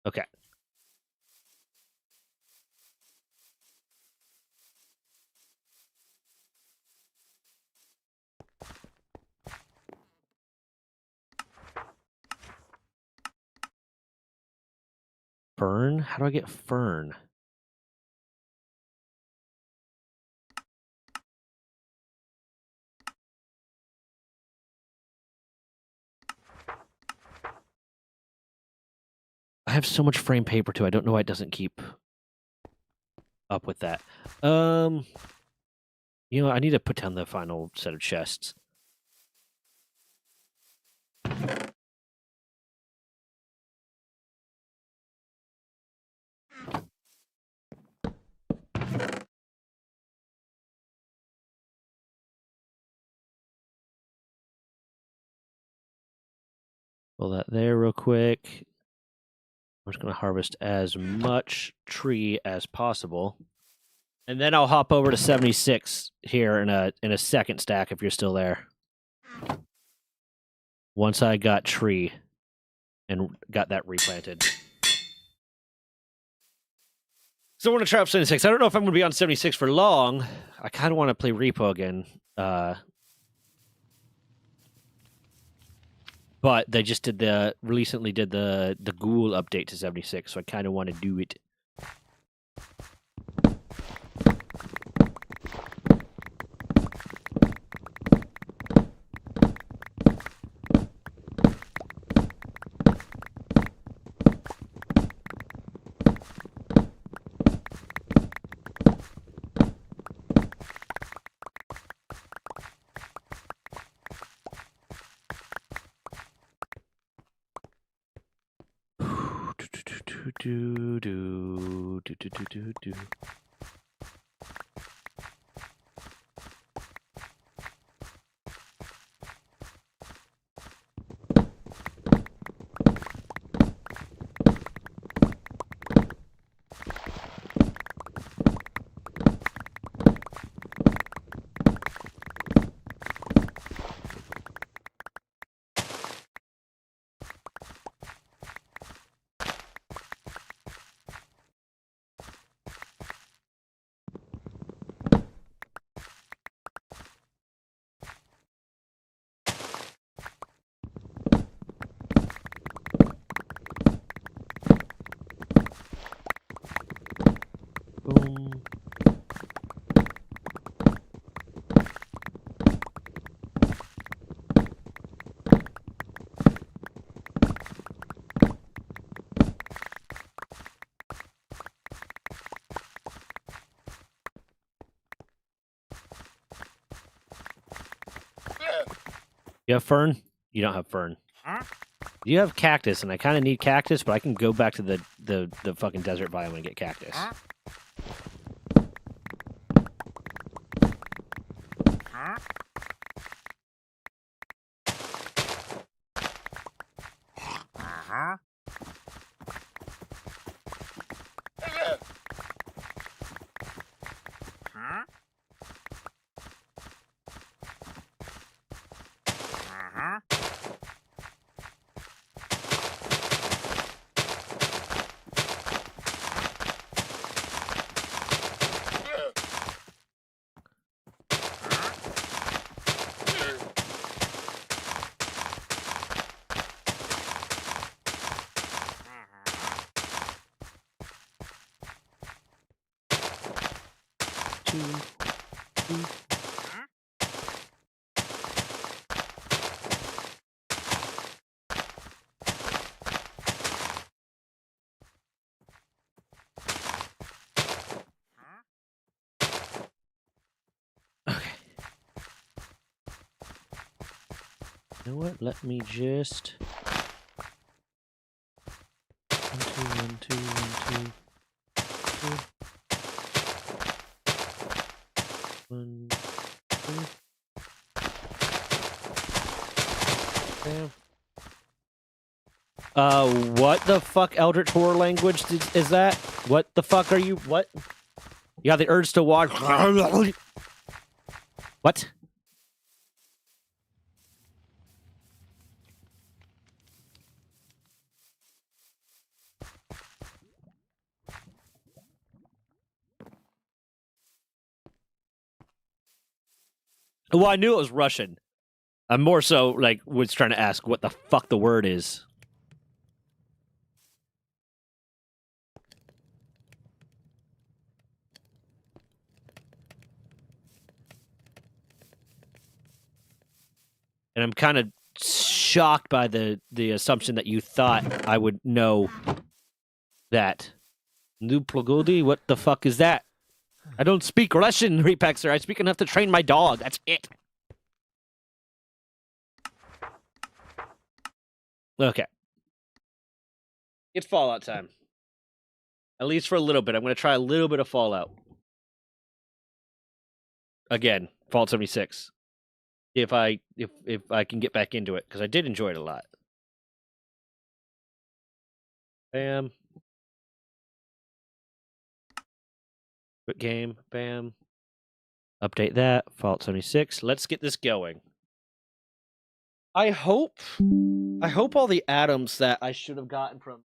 Okay. Fern? How do I get fern? I have so much frame paper too. I don't know why it doesn't keep up with that. You know, I need to put down the final set of chests. Pull that there real quick. I'm just going to harvest as much tree as possible. And then I'll hop over to 76 here in a second stack if you're still there. Once I got tree and got that replanted. So I want to try up 76. I don't know if I'm going to be on 76 for long. I kind of want to play repo again. But they just recently did the goooo update to 76, so I kind of want to do it. Do. You have fern? You don't have fern. You have cactus, and I kind of need cactus, but I can go back to the fucking desert biome and get cactus. Okay. You know what? Let me just... 1, 2, 1, 2, 1, 2, 2. 1, 2. Bam. What the fuck Eldritch Horror language is that? What the fuck are you? What? You got the urge to walk. What? Well, I knew it was Russian. I'm more so, like, was trying to ask what the fuck the word is. And I'm kind of shocked by the assumption that you thought I would know that. Nuplogodi? What the fuck is that? I don't speak Russian, Repexer. I speak enough to train my dog. That's it. Okay. It's Fallout time. At least for a little bit. I'm going to try a little bit of Fallout. Again, Fallout 76. If I can get back into it, because I did enjoy it a lot. Bam. Quit game. Bam. Update that. Fallout 76. Let's get this going. I hope all the atoms that I should have gotten from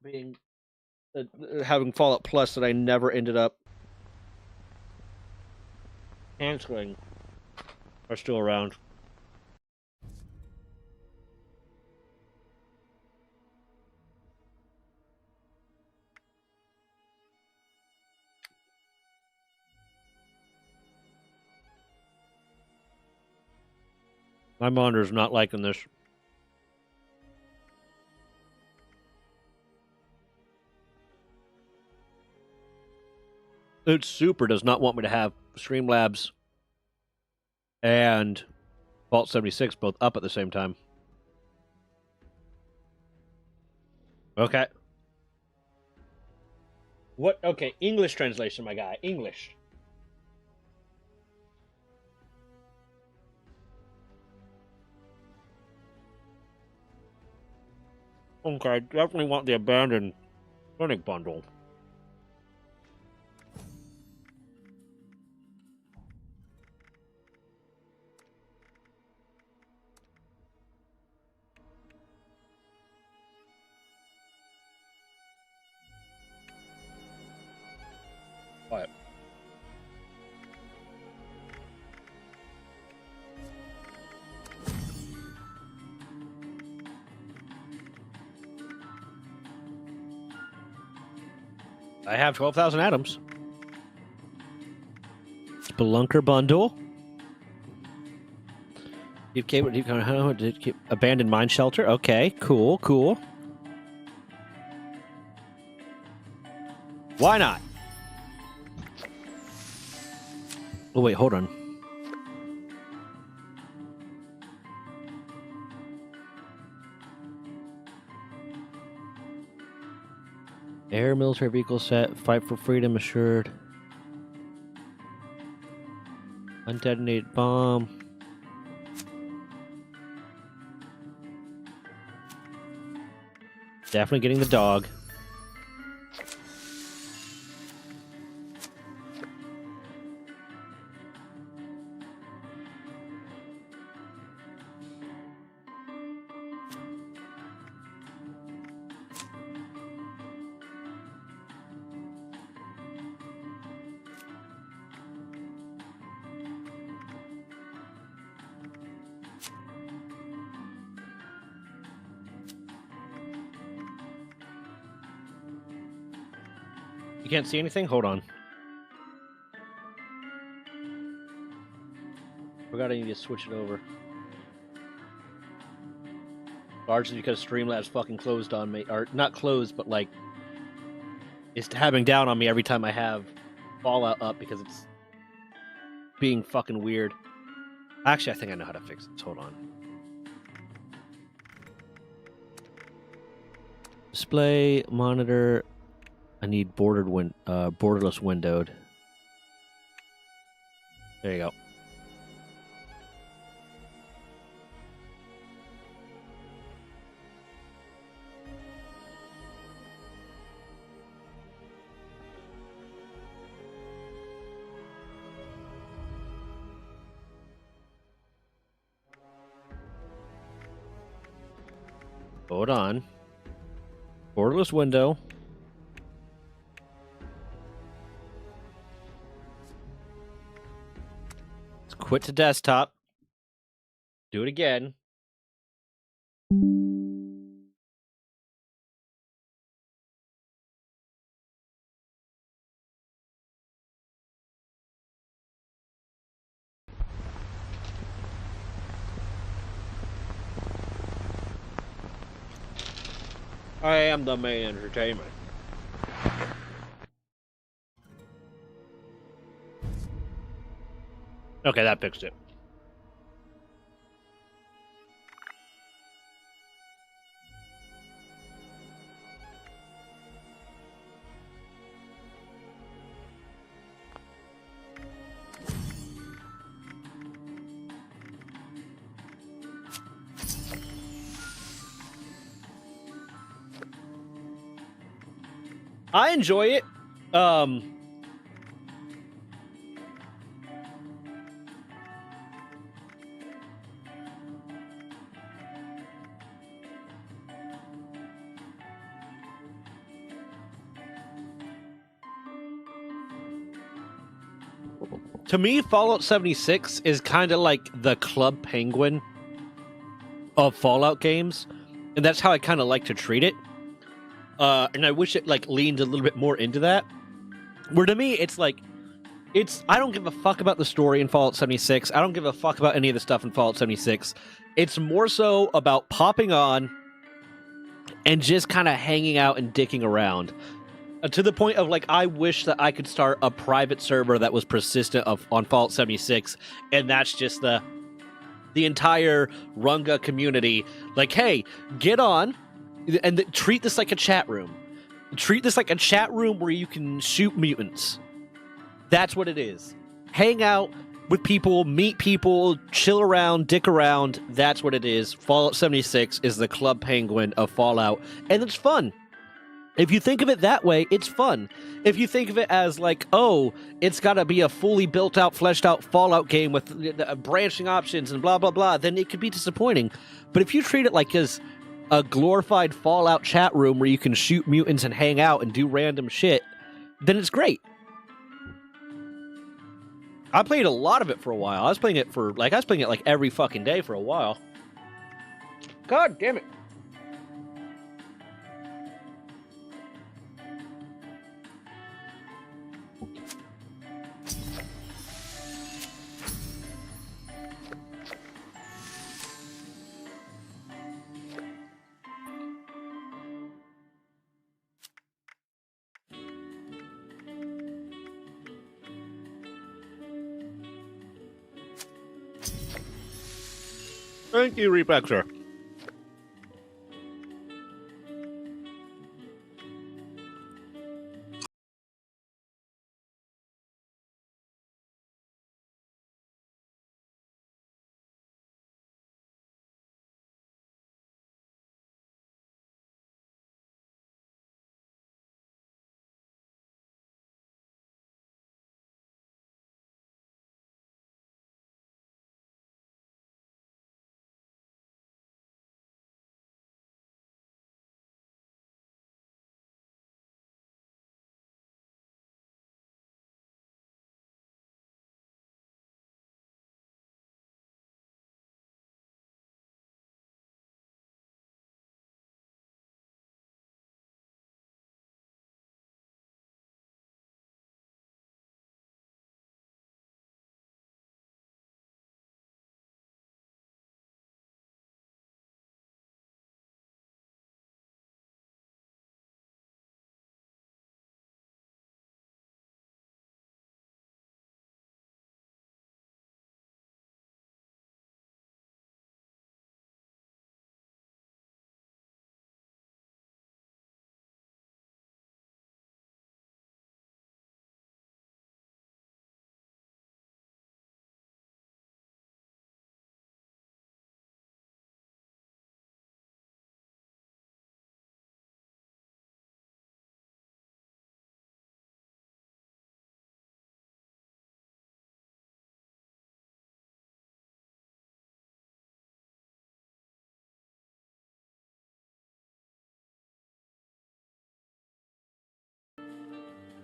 being having Fallout Plus that I never ended up answering are still around. My monitor's not liking this. It super does not want me to have Streamlabs and Vault 76 both up at the same time. Okay. What? Okay, English translation, my guy. English. Okay, I definitely want the abandoned clinic bundle. What? I have 12,000 atoms. Spelunker bundle. Abandoned mine shelter. Okay, cool, cool. Why not? Oh, wait, hold on. Air military vehicle set. Fight for freedom assured. Undetonated bomb. Definitely getting the dog. You can't see anything? Hold on. Forgot I need to switch it over. Largely because Streamlabs fucking closed on me. Or, not closed, but like... It's tabbing down on me every time I have Fallout up because it's being fucking weird. Actually, I think I know how to fix this. Hold on. Display, monitor... I need borderless windowed. There you go. Hold on. Borderless window. Quit to desktop. Do it again. I am the main entertainment. Okay, that fixed it. I enjoy it. To me, Fallout 76 is kind of like the Club Penguin of Fallout games, and that's how I kind of like to treat it. And I wish it like leaned a little bit more into that. Where to me, it's like, I don't give a fuck about the story in Fallout 76. I don't give a fuck about any of the stuff in Fallout 76. It's more so about popping on and just kind of hanging out and dicking around. To the point of, like, I wish that I could start a private server that was persistent on Fallout 76, and that's just the entire Runga community. Like, hey, get on, and treat this like a chat room. Treat this like a chat room where you can shoot mutants. That's what it is. Hang out with people, meet people, chill around, dick around. That's what it is. Fallout 76 is the Club Penguin of Fallout, and it's fun. If you think of it that way, it's fun. If you think of it as like, oh, it's got to be a fully built-out, fleshed-out Fallout game with branching options and blah, blah, blah, then it could be disappointing. But if you treat it like as a glorified Fallout chat room where you can shoot mutants and hang out and do random shit, then it's great. I played a lot of it for a while. I was playing it like every fucking day for a while. God damn it. Thank you, Repexer.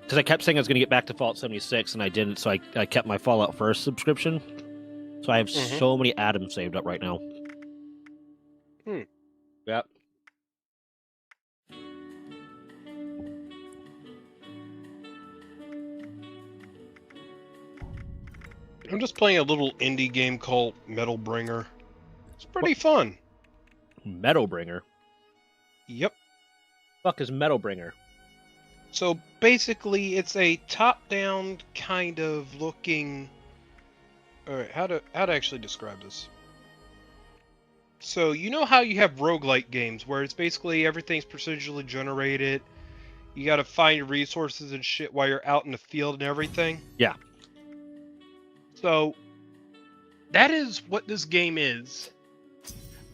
Because I kept saying I was going to get back to Fallout 76, and I didn't, so I kept my Fallout First subscription. So I have so many atoms saved up right now. Yep. I'm just playing a little indie game called Metal Bringer. It's pretty fun. Metal Bringer? Yep. Fuck is Metal Bringer? So basically, it's a top-down kind of looking. All right, how to actually describe this? So you know how you have roguelike games where it's basically everything's procedurally generated. You got to find your resources and shit while you're out in the field and everything. Yeah. So that is what this game is,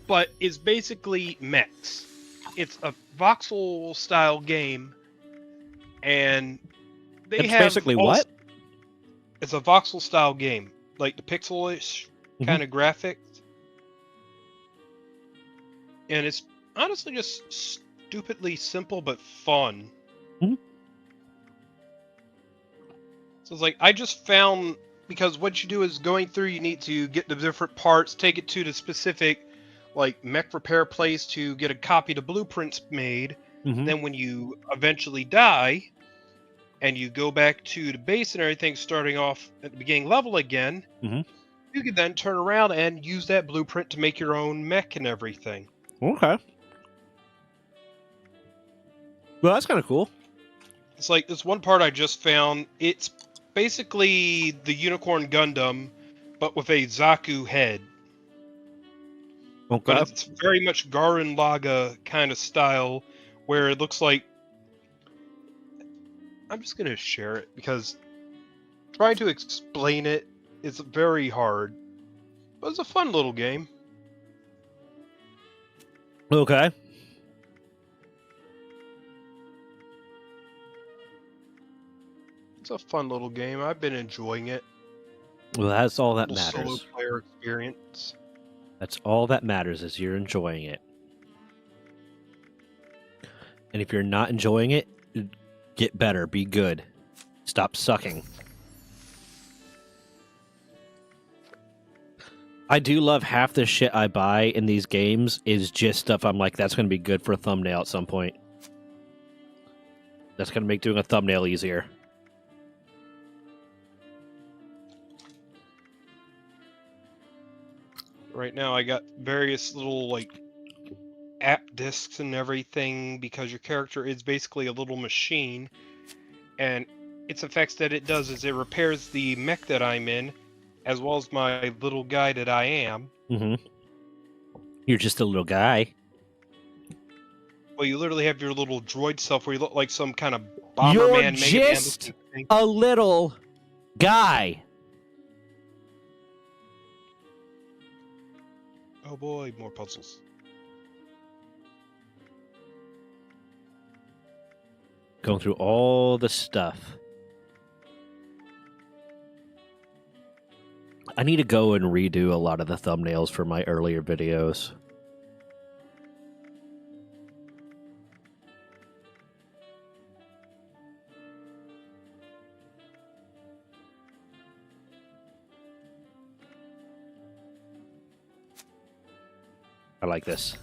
but it's basically mechs. It's a voxel style game, and they It's have basically what? It's a voxel style game, like the pixelish kind of graphics, and it's honestly just stupidly simple but fun. Mhm. So it's like I just found. Because what you do is going through, you need to get the different parts, take it to the specific, like, mech repair place to get a copy of the blueprints made. Then when you eventually die, and you go back to the base and everything, starting off at the beginning level again, you can then turn around and use that blueprint to make your own mech and everything. Okay. Well, that's kind of cool. It's like this one part I just found. It's basically the Unicorn Gundam, but with a Zaku head. Okay. But it's very much Garen Laga kind of style, where it looks like... I'm just going to share it, because trying to explain it is very hard. But it's a fun little game. Okay. It's a fun little game. I've been enjoying it. Well, that's all that Little solo matters. player experience. That's all that matters is you're enjoying it. And if you're not enjoying it, get better. Be good. Stop sucking. I do love half the shit I buy in these games is just stuff I'm like, that's going to be good for a thumbnail at some point. That's going to make doing a thumbnail easier. Right now I got various little, like, app discs and everything, because your character is basically a little machine, and its effects that it does is it repairs the mech that I'm in, as well as my little guy that I am. You're just a little guy. Well, you literally have your little droid self where you look like some kind of You're Bomberman, Mega Man just looking thing. a little guy. Oh boy, more puzzles. Going through all the stuff. I need to go and redo a lot of the thumbnails for my earlier videos. I like this.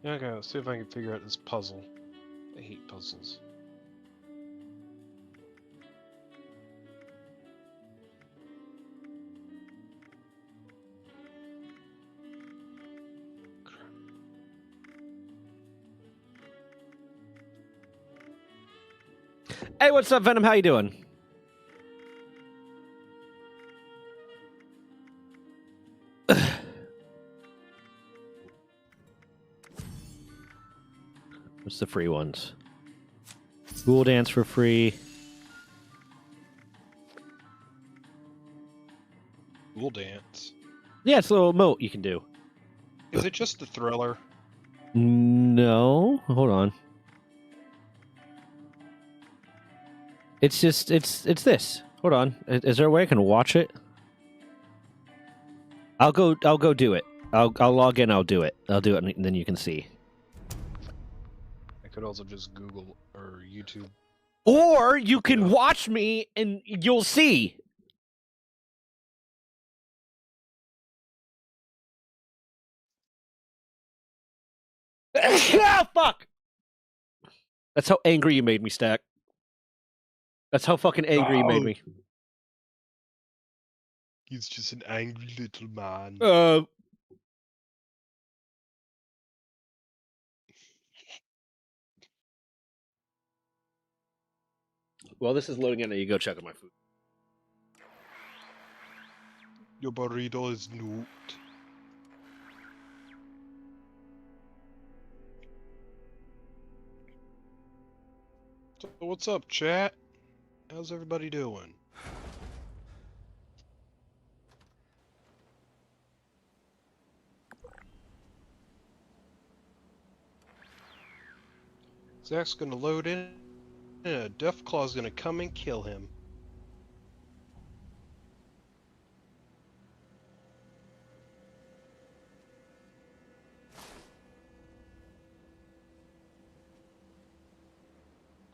Okay, let's see if I can figure out this puzzle. I hate puzzles. Hey, what's up, Venom? How you doing? What's the free ones? Goooo Dance for free. We'll dance. Yeah, it's a little emote you can do. Is it just the thriller? No, hold on. It's just it's this. Hold on. Is there a way I can watch it? I'll go do it. I'll log in. I'll do it. I'll do it, and then you can see. I could also just Google or YouTube. Or you can watch me, and you'll see. Ah, fuck! That's how angry you made me, Stack. That's how fucking angry you made me. He's just an angry little man. Well, this is loading in, and you go check on my food. Your burrito is nuked. So what's up, chat? How's everybody doing? Zach's gonna load in, and a Deathclaw's gonna come and kill him.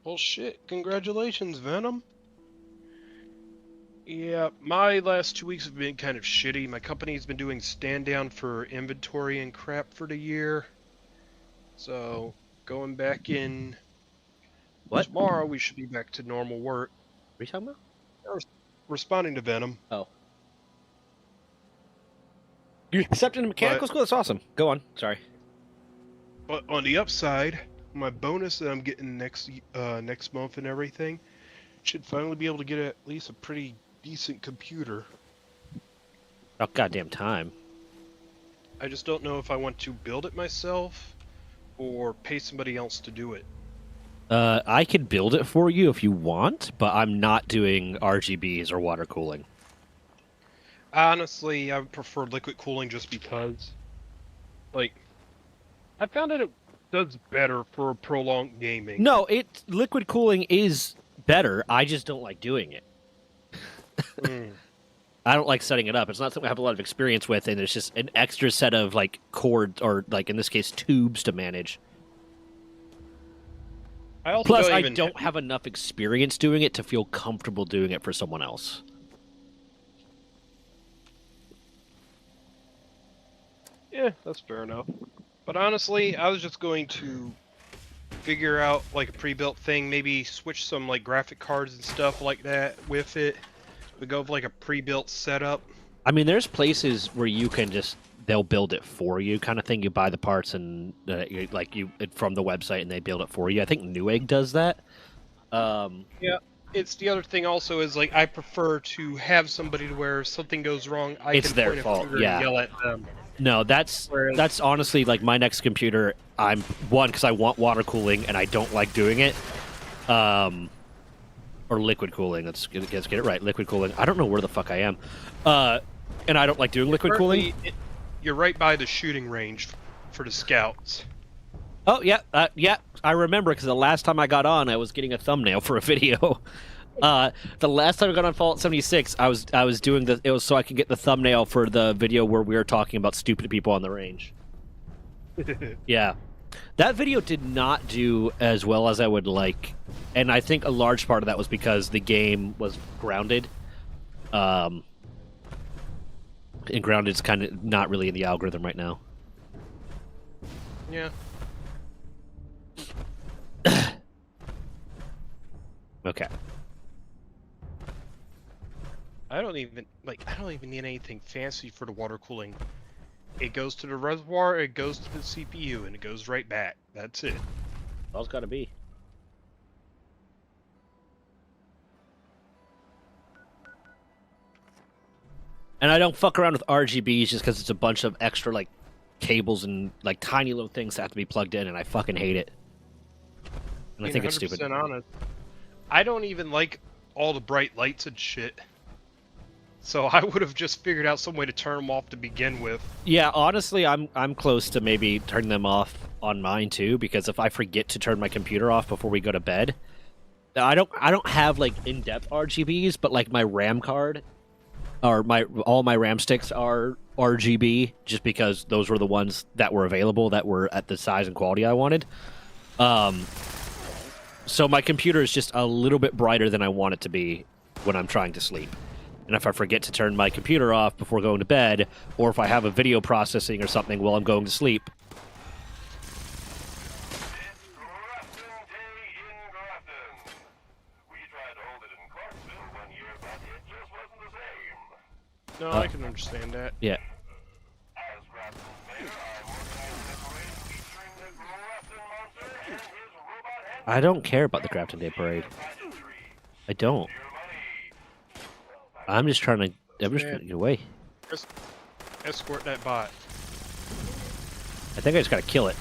Well, shit. Congratulations, Venom. Yeah, my last 2 weeks have been kind of shitty. My company's been doing stand down for inventory and crap for the year. So, going back in tomorrow, we should be back to normal work. What are you talking about? Responding to Venom. Oh. You accepted a mechanical school? That's awesome. Go on. Sorry. But on the upside, my bonus that I'm getting next month and everything should finally be able to get at least a pretty decent computer. About goddamn time. I just don't know if I want to build it myself or pay somebody else to do it. I can build it for you if you want, but I'm not doing RGBs or water cooling. Honestly, I would prefer liquid cooling just because, like, I found that it does better for prolonged gaming. No, liquid cooling is better. I just don't like doing it. I don't like setting it up. It's not something I have a lot of experience with, and it's just an extra set of like cords or, like in this case, tubes to manage. Plus, I don't have enough experience doing it to feel comfortable doing it for someone else. Yeah, that's fair enough. But honestly, I was just going to figure out like a pre-built thing, maybe switch some like graphic cards and stuff like that with it. We go with like a pre-built setup. I mean, there's places where you can they'll build it for you, kind of thing. You buy the parts and from the website, and they build it for you. I think Newegg does that. Yeah, it's the other thing. Also, is like I prefer to have somebody to where if something goes wrong, It's can their point a fault, finger yeah. and yell at them. No, that's honestly like my next computer. I'm because I want water cooling and I don't like doing it. Or liquid cooling. Let's get it right. Liquid cooling. I don't know where the fuck I am. And I don't like doing liquid cooling. You're right by the shooting range for the scouts. Oh yeah, yeah. I remember because the last time I got on, I was getting a thumbnail for a video. The last time I got on Fallout 76, I was doing it was so I could get the thumbnail for the video where we were talking about stupid people on the range. Yeah. That video did not do as well as I would like, and I think a large part of that was because the game was grounded. And grounded's kind of not really in the algorithm right now. Yeah. Okay. I don't even need anything fancy for the water cooling. It goes to the reservoir, it goes to the CPU, and it goes right back. That's it. All's got to be. And I don't fuck around with RGBs just because it's a bunch of extra like cables and like tiny little things that have to be plugged in, and I fucking hate it. And I think it's stupid. Honest, I don't even like all the bright lights and shit. So I would have just figured out some way to turn them off to begin with. Yeah, honestly, I'm close to maybe turning them off on mine too, because if I forget to turn my computer off before we go to bed, I don't have like in-depth RGBs, but like my RAM card or all my RAM sticks are RGB, just because those were the ones that were available that were at the size and quality I wanted. So my computer is just a little bit brighter than I want it to be when I'm trying to sleep. And if I forget to turn my computer off before going to bed, or if I have a video processing or something while I'm going to sleep, No, I can understand that. yeah. I don't care about the Crafting Day Parade. I don't. I'm just trying to get away. Escort that bot. I think I just gotta kill it.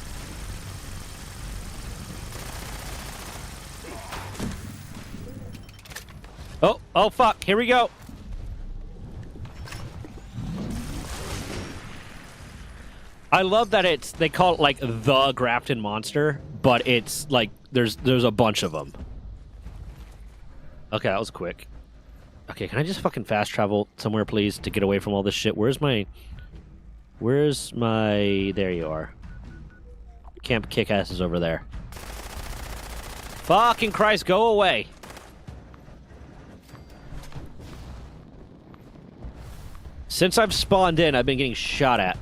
Oh fuck, here we go. I love that they call it like the Grafton monster, but it's like there's a bunch of them. Okay, that was quick. Okay, can I just fucking fast travel somewhere, please, to get away from all this shit? Where's my... There you are. Camp Kick-Ass is over there. Fucking Christ, go away! Since I've spawned in, I've been getting shot at.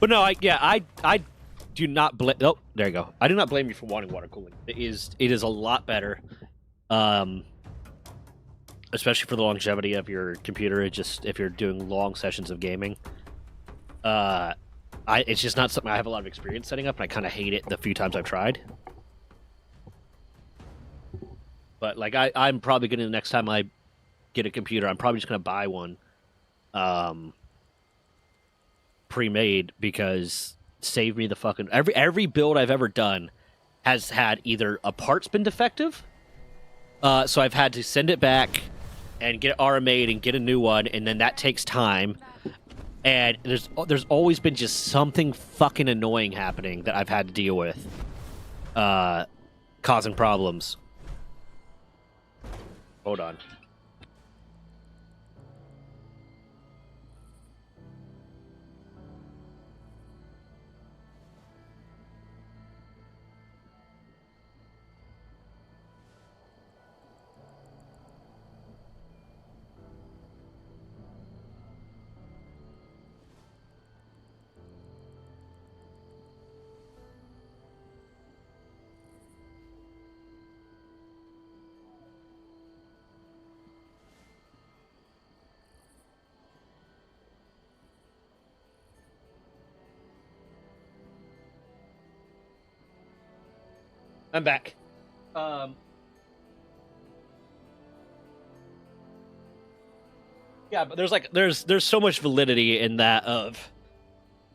But no, I do not blame... Oh, there you go. I do not blame you for wanting water cooling. It is a lot better. Especially for the longevity of your computer. If you're doing long sessions of gaming. It's just not something I have a lot of experience setting up, and I kind of hate it the few times I've tried. But, like, I'm probably going to, the next time I get a computer, I'm probably just going to buy one. Pre-made, because save me the fucking every build I've ever done has had either a part's been defective, so I've had to send it back and get it RMA'd and get a new one, and then that takes time, and there's always been just something fucking annoying happening that I've had to deal with, causing problems. Hold on. I'm back. Yeah, but there's so much validity in that of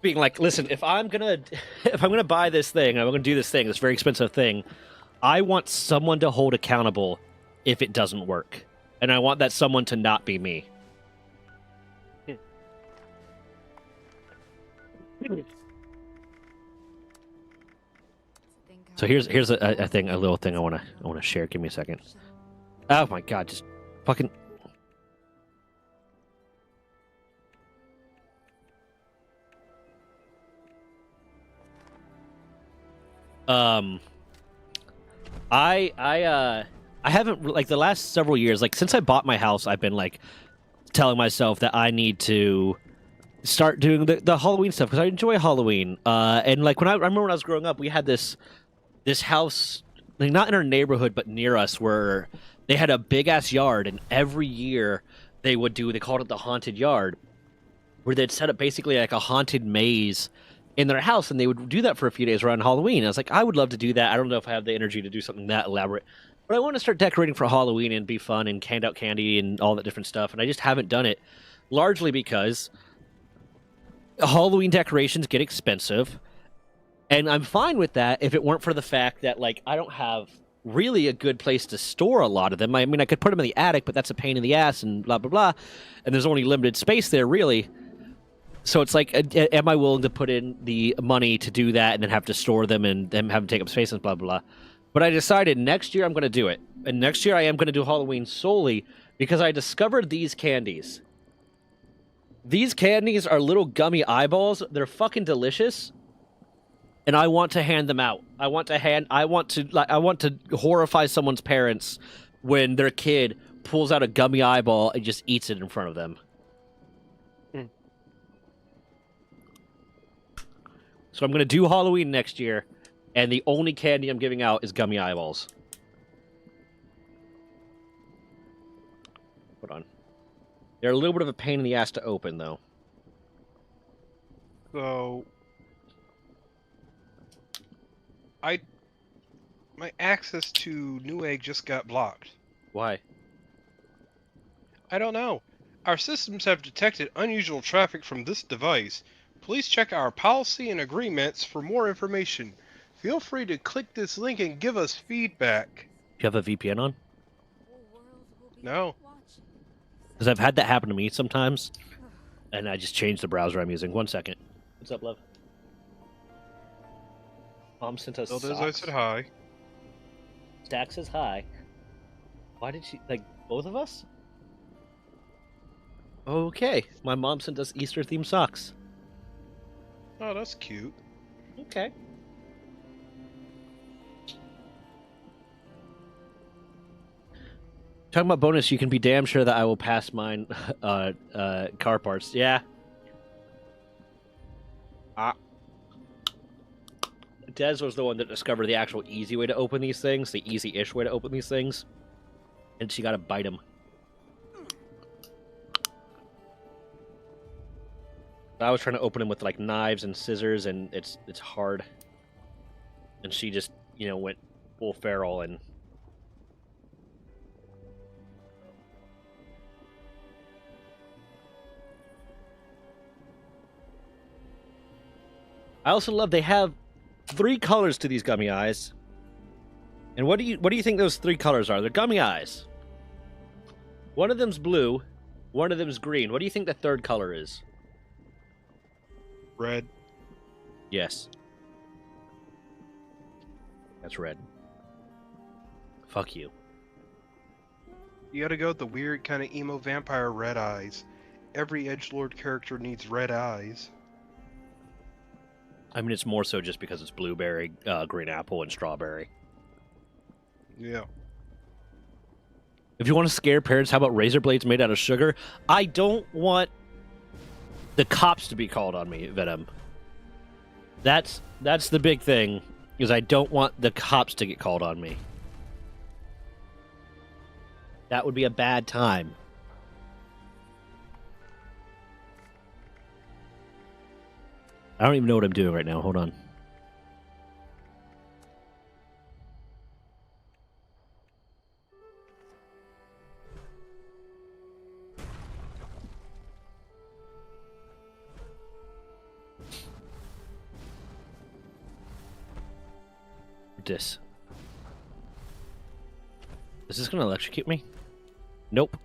being like, listen, if I'm gonna buy this thing, I'm gonna do this thing, this very expensive thing, I want someone to hold accountable if it doesn't work, and I want that someone to not be me. So here's a thing, a little thing I wanna share. Give me a second. Oh my god, just fucking. I haven't, like, the last several years, like, since I bought my house, I've been, like, telling myself that I need to start doing the Halloween stuff, because I enjoy Halloween. And, like, I remember when I was growing up, we had this house, like, not in our neighborhood, but near us, where they had a big-ass yard, and every year they called it the Haunted Yard, where they'd set up basically, like, a haunted maze in their house, and they would do that for a few days around Halloween. I was like, I would love to do that. I don't know if I have the energy to do something that elaborate, but I want to start decorating for Halloween and be fun and hand out candy and all that different stuff, and I just haven't done it, largely because Halloween decorations get expensive, and I'm fine with that if it weren't for the fact that, like, I don't have really a good place to store a lot of them. I mean, I could put them in the attic, but that's a pain in the ass and blah, blah, blah, and there's only limited space there, really. So it's like, am I willing to put in the money to do that and then have to store them and then have them take up space and blah, blah, blah. But I decided next year I'm going to do it. And next year I am going to do Halloween solely because I discovered these candies. These candies are little gummy eyeballs. They're fucking delicious. And I want to hand them out. I want to horrify someone's parents when their kid pulls out a gummy eyeball and just eats it in front of them. Mm. So I'm going to do Halloween next year, and the only candy I'm giving out is gummy eyeballs. Hold on. They're a little bit of a pain in the ass to open, though. So, my access to Newegg just got blocked. Why? I don't know. Our systems have detected unusual traffic from this device. Please check our policy and agreements for more information. Feel free to click this link and give us feedback. You have a VPN on? No. Because I've had that happen to me sometimes, and I just changed the browser I'm using. 1 second. What's up, love? Mom sent us So socks. I said hi. Stack says hi. Why did she, like, both of us? Okay. My mom sent us Easter-themed socks. Oh, that's cute. Okay. Talking about bonus, you can be damn sure that I will pass mine car parts. Yeah. Des was the one that discovered the actual easy way to open these things, the easy-ish way to open these things. And she got to bite him. I was trying to open them with like knives and scissors, and it's hard. And she just, went full feral and. I also love they have 3 colors to these gummy eyes. And what do you think those 3 colors are? They're gummy eyes. One of them's blue, one of them's green. What do you think the third color is? Red. Yes. That's red. Fuck you. You gotta go with the weird kind of emo vampire red eyes. Every edgelord character needs red eyes. I mean, it's more so just because it's blueberry, green apple, and strawberry. Yeah. If you want to scare parents, how about razor blades made out of sugar? I don't want the cops to be called on me, Venom. That's the big thing, is I don't want the cops to get called on me. That would be a bad time. I don't even know what I'm doing right now. Hold on. This. Is this going to electrocute me? Nope.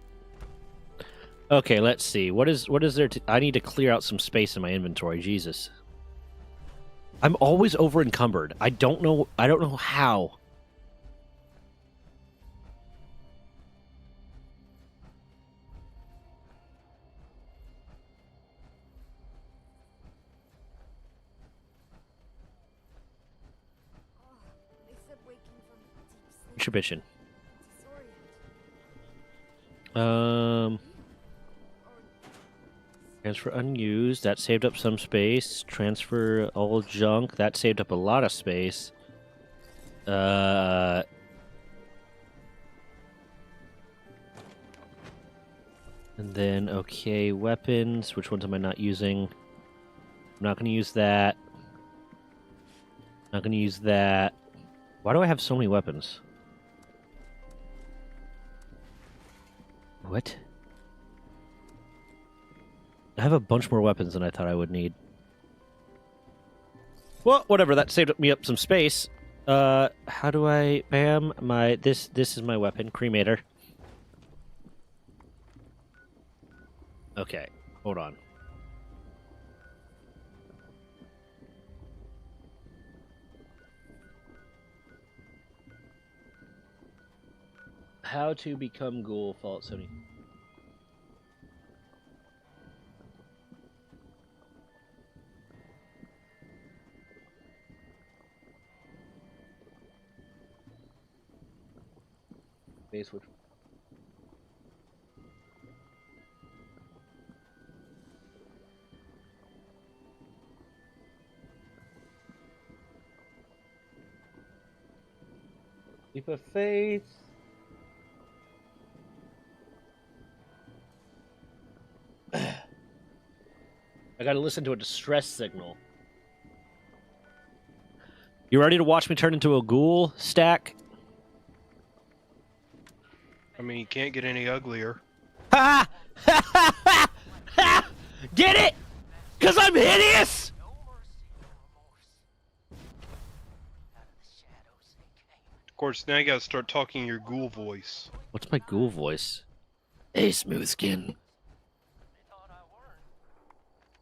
Okay, let's see. What is there to... I need to clear out some space in my inventory. Jesus. I'm always over encumbered. I don't know how. Exhibition. Transfer unused. That saved up some space. Transfer all junk. That saved up a lot of space. And then, okay, weapons. Which ones am I not using? I'm not going to use that. Not going to use that. Why do I have so many weapons? What? I have a bunch more weapons than I thought I would need. Well, whatever. That saved me up some space. How do I... Bam. This is my weapon. Cremator. Okay. Hold on. How to become ghoul Fallout 70. Base which leap of faith. I gotta listen to a distress signal. You ready to watch me turn into a ghoul, Stack? I mean, you can't get any uglier. Ha! Get it? Cause I'm hideous! Of course, now you gotta start talking your ghoul voice. What's my ghoul voice? Hey, smooth skin.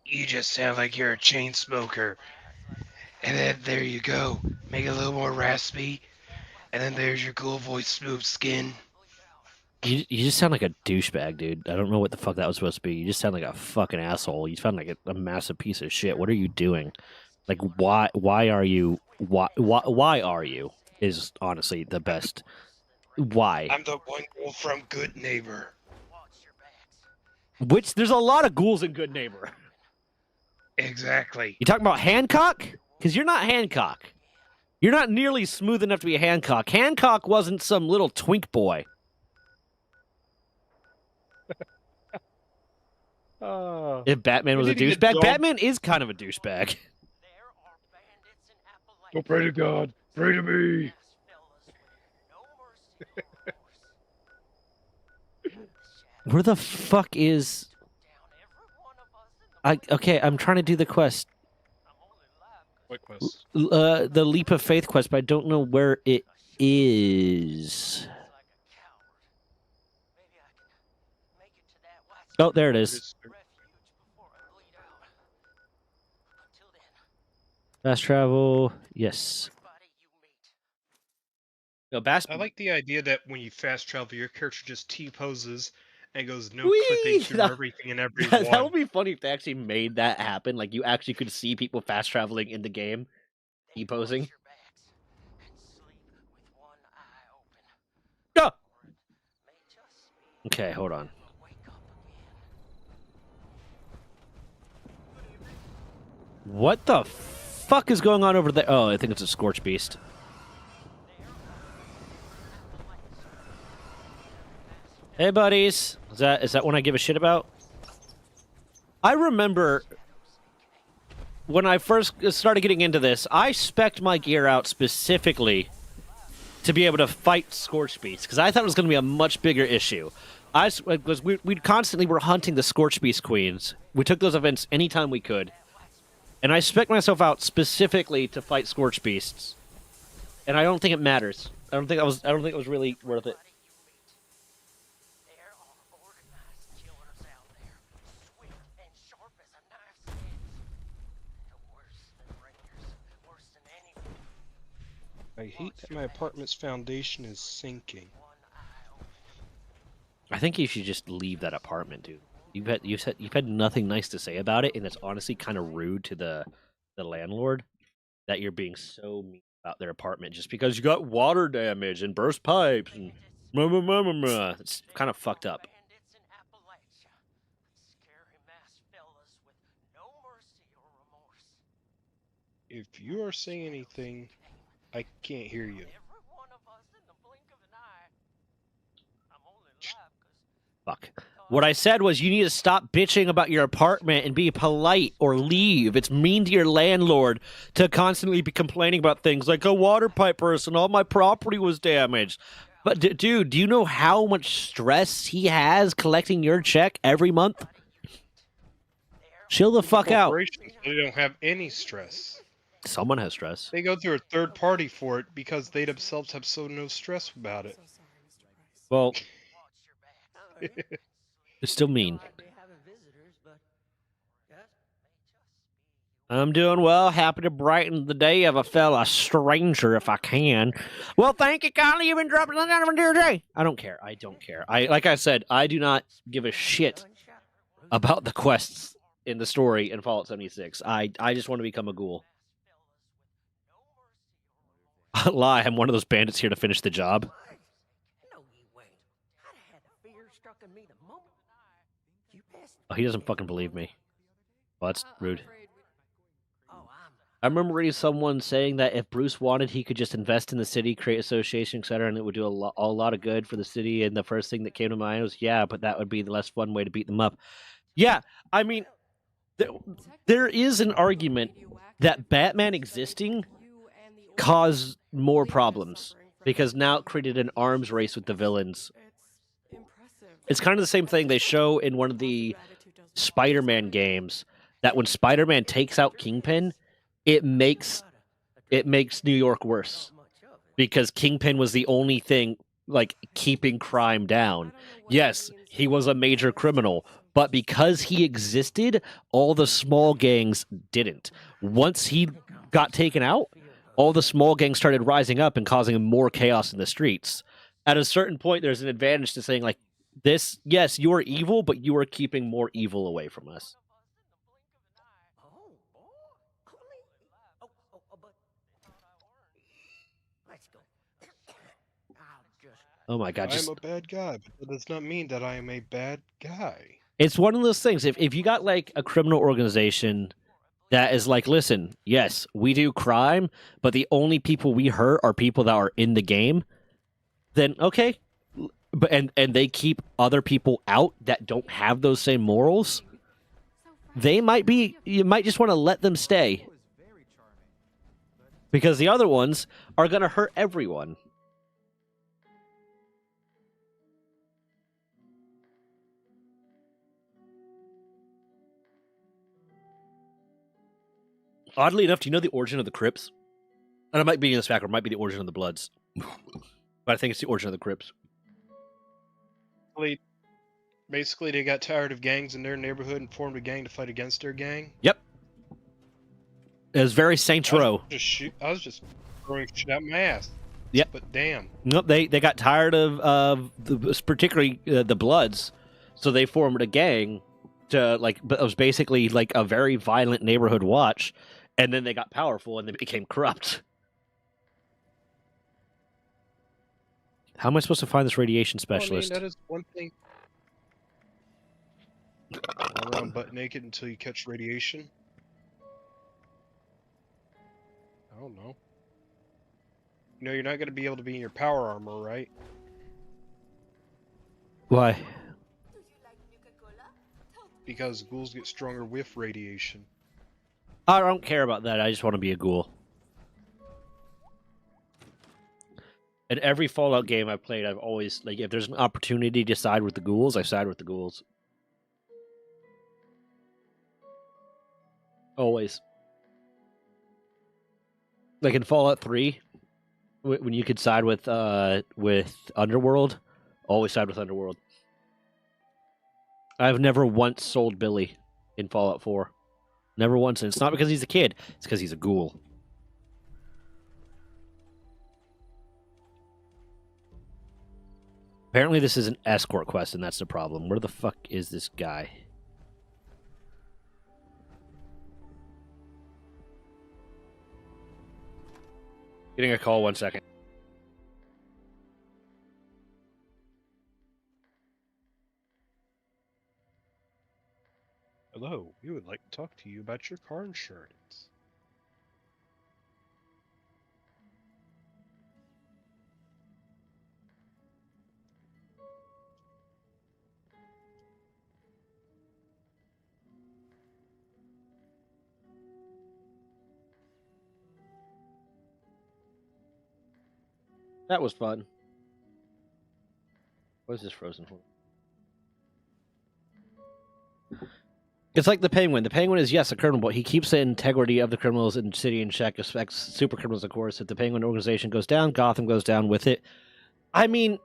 You just sound like you're a chain smoker. And then there you go. Make it a little more raspy. And then there's your ghoul voice, smooth skin. You just sound like a douchebag, dude. I don't know what the fuck that was supposed to be. You just sound like a fucking asshole. You sound like a massive piece of shit. What are you doing? Like, why are you? Why are you? Is honestly the best. Why? I'm the one ghoul from Good Neighbor. Which there's a lot of ghouls in Good Neighbor. Exactly. You talking about Hancock? Because you're not Hancock. You're not nearly smooth enough to be Hancock. Hancock wasn't some little twink boy. If Batman was a douchebag, Batman is kind of a douchebag. Don't pray to God. Pray to me. Where the fuck is... Okay, I'm trying to do the quest. What quest? The Leap of Faith quest, but I don't know where it is. Oh, there it is. Fast travel, yes. No, I like the idea that when you fast travel, your character just T-poses and goes no Whee! clipping through everything and everyone. That would be funny if they actually made that happen. Like, you actually could see people fast traveling in the game, T-posing. Go! Okay, hold on. What the fuck is going on over there? Oh, I think it's a Scorch Beast. Hey, buddies. Is that one I give a shit about? I remember when I first started getting into this, I spec'd my gear out specifically to be able to fight Scorch Beasts, because I thought it was going to be a much bigger issue. We constantly were hunting the Scorch Beast Queens. We took those events anytime we could. And I spec'd myself out specifically to fight Scorch Beasts. And I don't think it matters. I don't think it was really worth it. I hate that my apartment's foundation is sinking. I think you should just leave that apartment, dude. You've had nothing nice to say about it, and it's honestly kind of rude to the landlord that you're being so mean about their apartment just because you got water damage and burst pipes and it's kind of fucked up. If you are saying anything, I can't hear you. Fuck. What I said was you need to stop bitching about your apartment and be polite or leave. It's mean to your landlord to constantly be complaining about things like a water pipe burst and all my property was damaged. But dude, do you know how much stress he has collecting your check every month? Chill the fuck out. They don't have any stress. Someone has stress. They go through a third party for it because they themselves have no stress about it. Well, it's still mean. I'm doing well. Happy to brighten the day of a fellow stranger if I can. Well, thank you kindly. You've been dropping the down dear day. I don't care. I don't care. Like I said, I do not give a shit about the quests in the story in Fallout 76. I just want to become a ghoul. Lie, I'm one of those bandits here to finish the job. Oh, he doesn't fucking believe me. Well, that's rude. I remember reading someone saying that if Bruce wanted, he could just invest in the city, create association, etc., and it would do a lot of good for the city. And the first thing that came to mind was, yeah, but that would be the less fun way to beat them up. Yeah, I mean, there is an argument that Batman existing caused more problems because now it created an arms race with the villains. It's kind of the same thing they show in one of the Spider-Man games, that when Spider-Man takes out Kingpin, it makes New York worse because Kingpin was the only thing like keeping crime down. Yes, he was a major criminal, but because he existed, all the small gangs didn't. Once he got taken out, all the small gangs started rising up and causing more chaos in the streets. At a certain point, there's an advantage to saying like, this, yes, you are evil, but you are keeping more evil away from us. Oh my god! I'm a bad guy, but that does not mean that I am a bad guy. It's one of those things. If you got like a criminal organization that is like, listen, yes, we do crime, but the only people we hurt are people that are in the game, then okay. But and they keep other people out that don't have those same morals. You might just want to let them stay. Because the other ones are going to hurt everyone. Oddly enough, do you know the origin of the Crips? And I might be in this fact, or it might be the origin of the Bloods. But I think it's the origin of the Crips. Basically, they got tired of gangs in their neighborhood and formed a gang to fight against their gang. Yep. It was very Saints Row. I was just throwing shit out my ass. Yep. But damn. Nope, they got tired of particularly the Bloods, so they formed a gang to but it was basically like a very violent neighborhood watch, and then they got powerful and they became corrupt. How am I supposed to find this radiation specialist? Well, I mean, that is one thing. Run around butt naked until you catch radiation. I don't know. You know, you're not going to be able to be in your power armor, right? Why? Because ghouls get stronger with radiation. I don't care about that. I just want to be a ghoul. In every Fallout game I've played, I've always, like, if there's an opportunity to side with the ghouls, I side with the ghouls. Always. Like in Fallout 3, when you could side with Underworld, always side with Underworld. I've never once sold Billy in Fallout 4. Never once, and it's not because he's a kid, it's because he's a ghoul. Apparently this is an escort quest, and that's the problem. Where the fuck is this guy? Getting a call, 1 second. Hello, we would like to talk to you about your car insurance. That was fun. What is this frozen for? It's like the Penguin. The Penguin is, yes, a criminal, but he keeps the integrity of the criminals in city in check, expects super criminals, of course. If the Penguin organization goes down, Gotham goes down with it. I mean,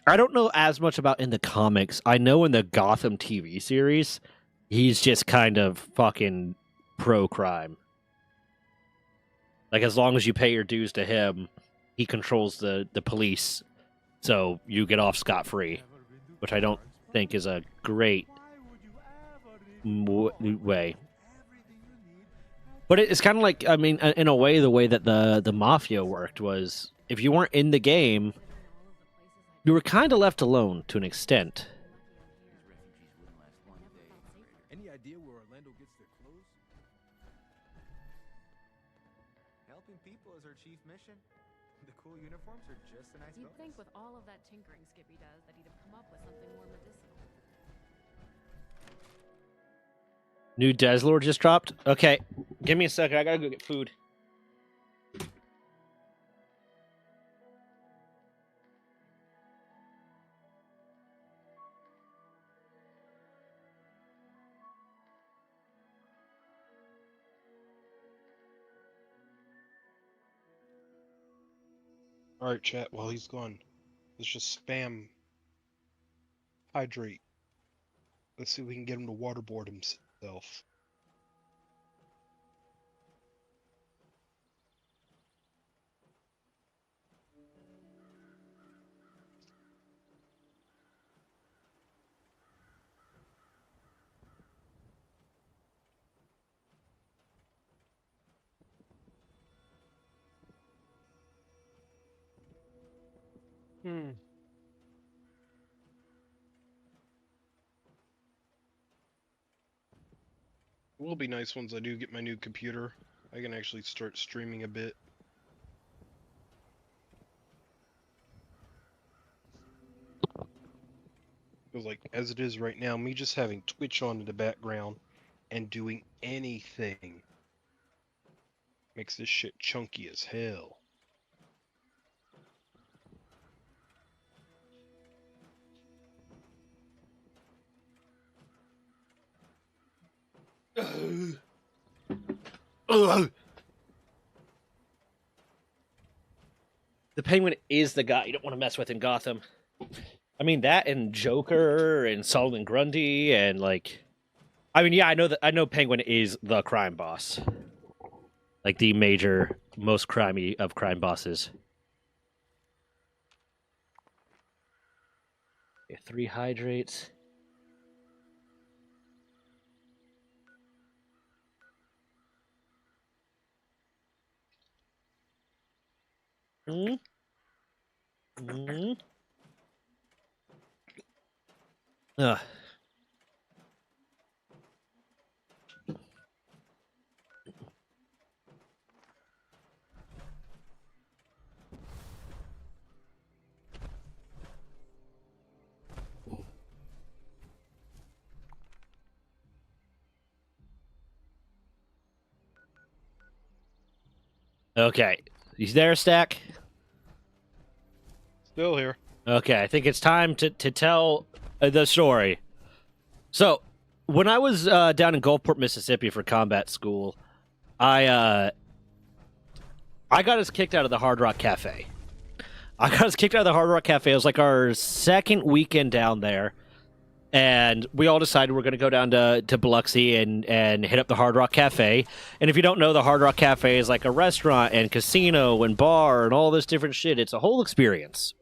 I don't know as much about in the comics. I know in the Gotham TV series, he's just kind of fucking pro crime. Like, as long as you pay your dues to him, he controls the police, so you get off scot-free, which I don't think is a great way. But it's kind of like, I mean, in a way, the way that the Mafia worked was, if you weren't in the game, you were kind of left alone to an extent. Any idea where Orlando gets their clothes? Helping people is our chief mission. The cool uniforms are just a nice You'd bonus. think with all of that tinkering Skippy does that he'd have come up with something more medicinal. New Deslord just dropped? Okay, give me a second. I gotta go get food. Alright, chat, while he's gone, let's just spam hydrate. Let's see if we can get him to waterboard himself. It will be nice once I do get my new computer. I can actually start streaming a bit. Because, like, as it is right now, me just having Twitch on in the background and doing anything makes this shit chunky as hell. The Penguin is the guy you don't want to mess with in Gotham. I mean, that and Joker and Solomon Grundy and, like... I mean, yeah, I know Penguin is the crime boss. Like, the major, most crimey of crime bosses. Okay, 3 hydrates. Ugh. Okay. You there, Stack? Still here. Okay, I think it's time to tell the story. So, when I was down in Gulfport, Mississippi for combat school, I got us kicked out of the Hard Rock Cafe. It was like our second weekend down there, and we all decided we're going to go down to Biloxi and hit up the Hard Rock Cafe. And if you don't know, the Hard Rock Cafe is like a restaurant and casino and bar and all this different shit. It's a whole experience.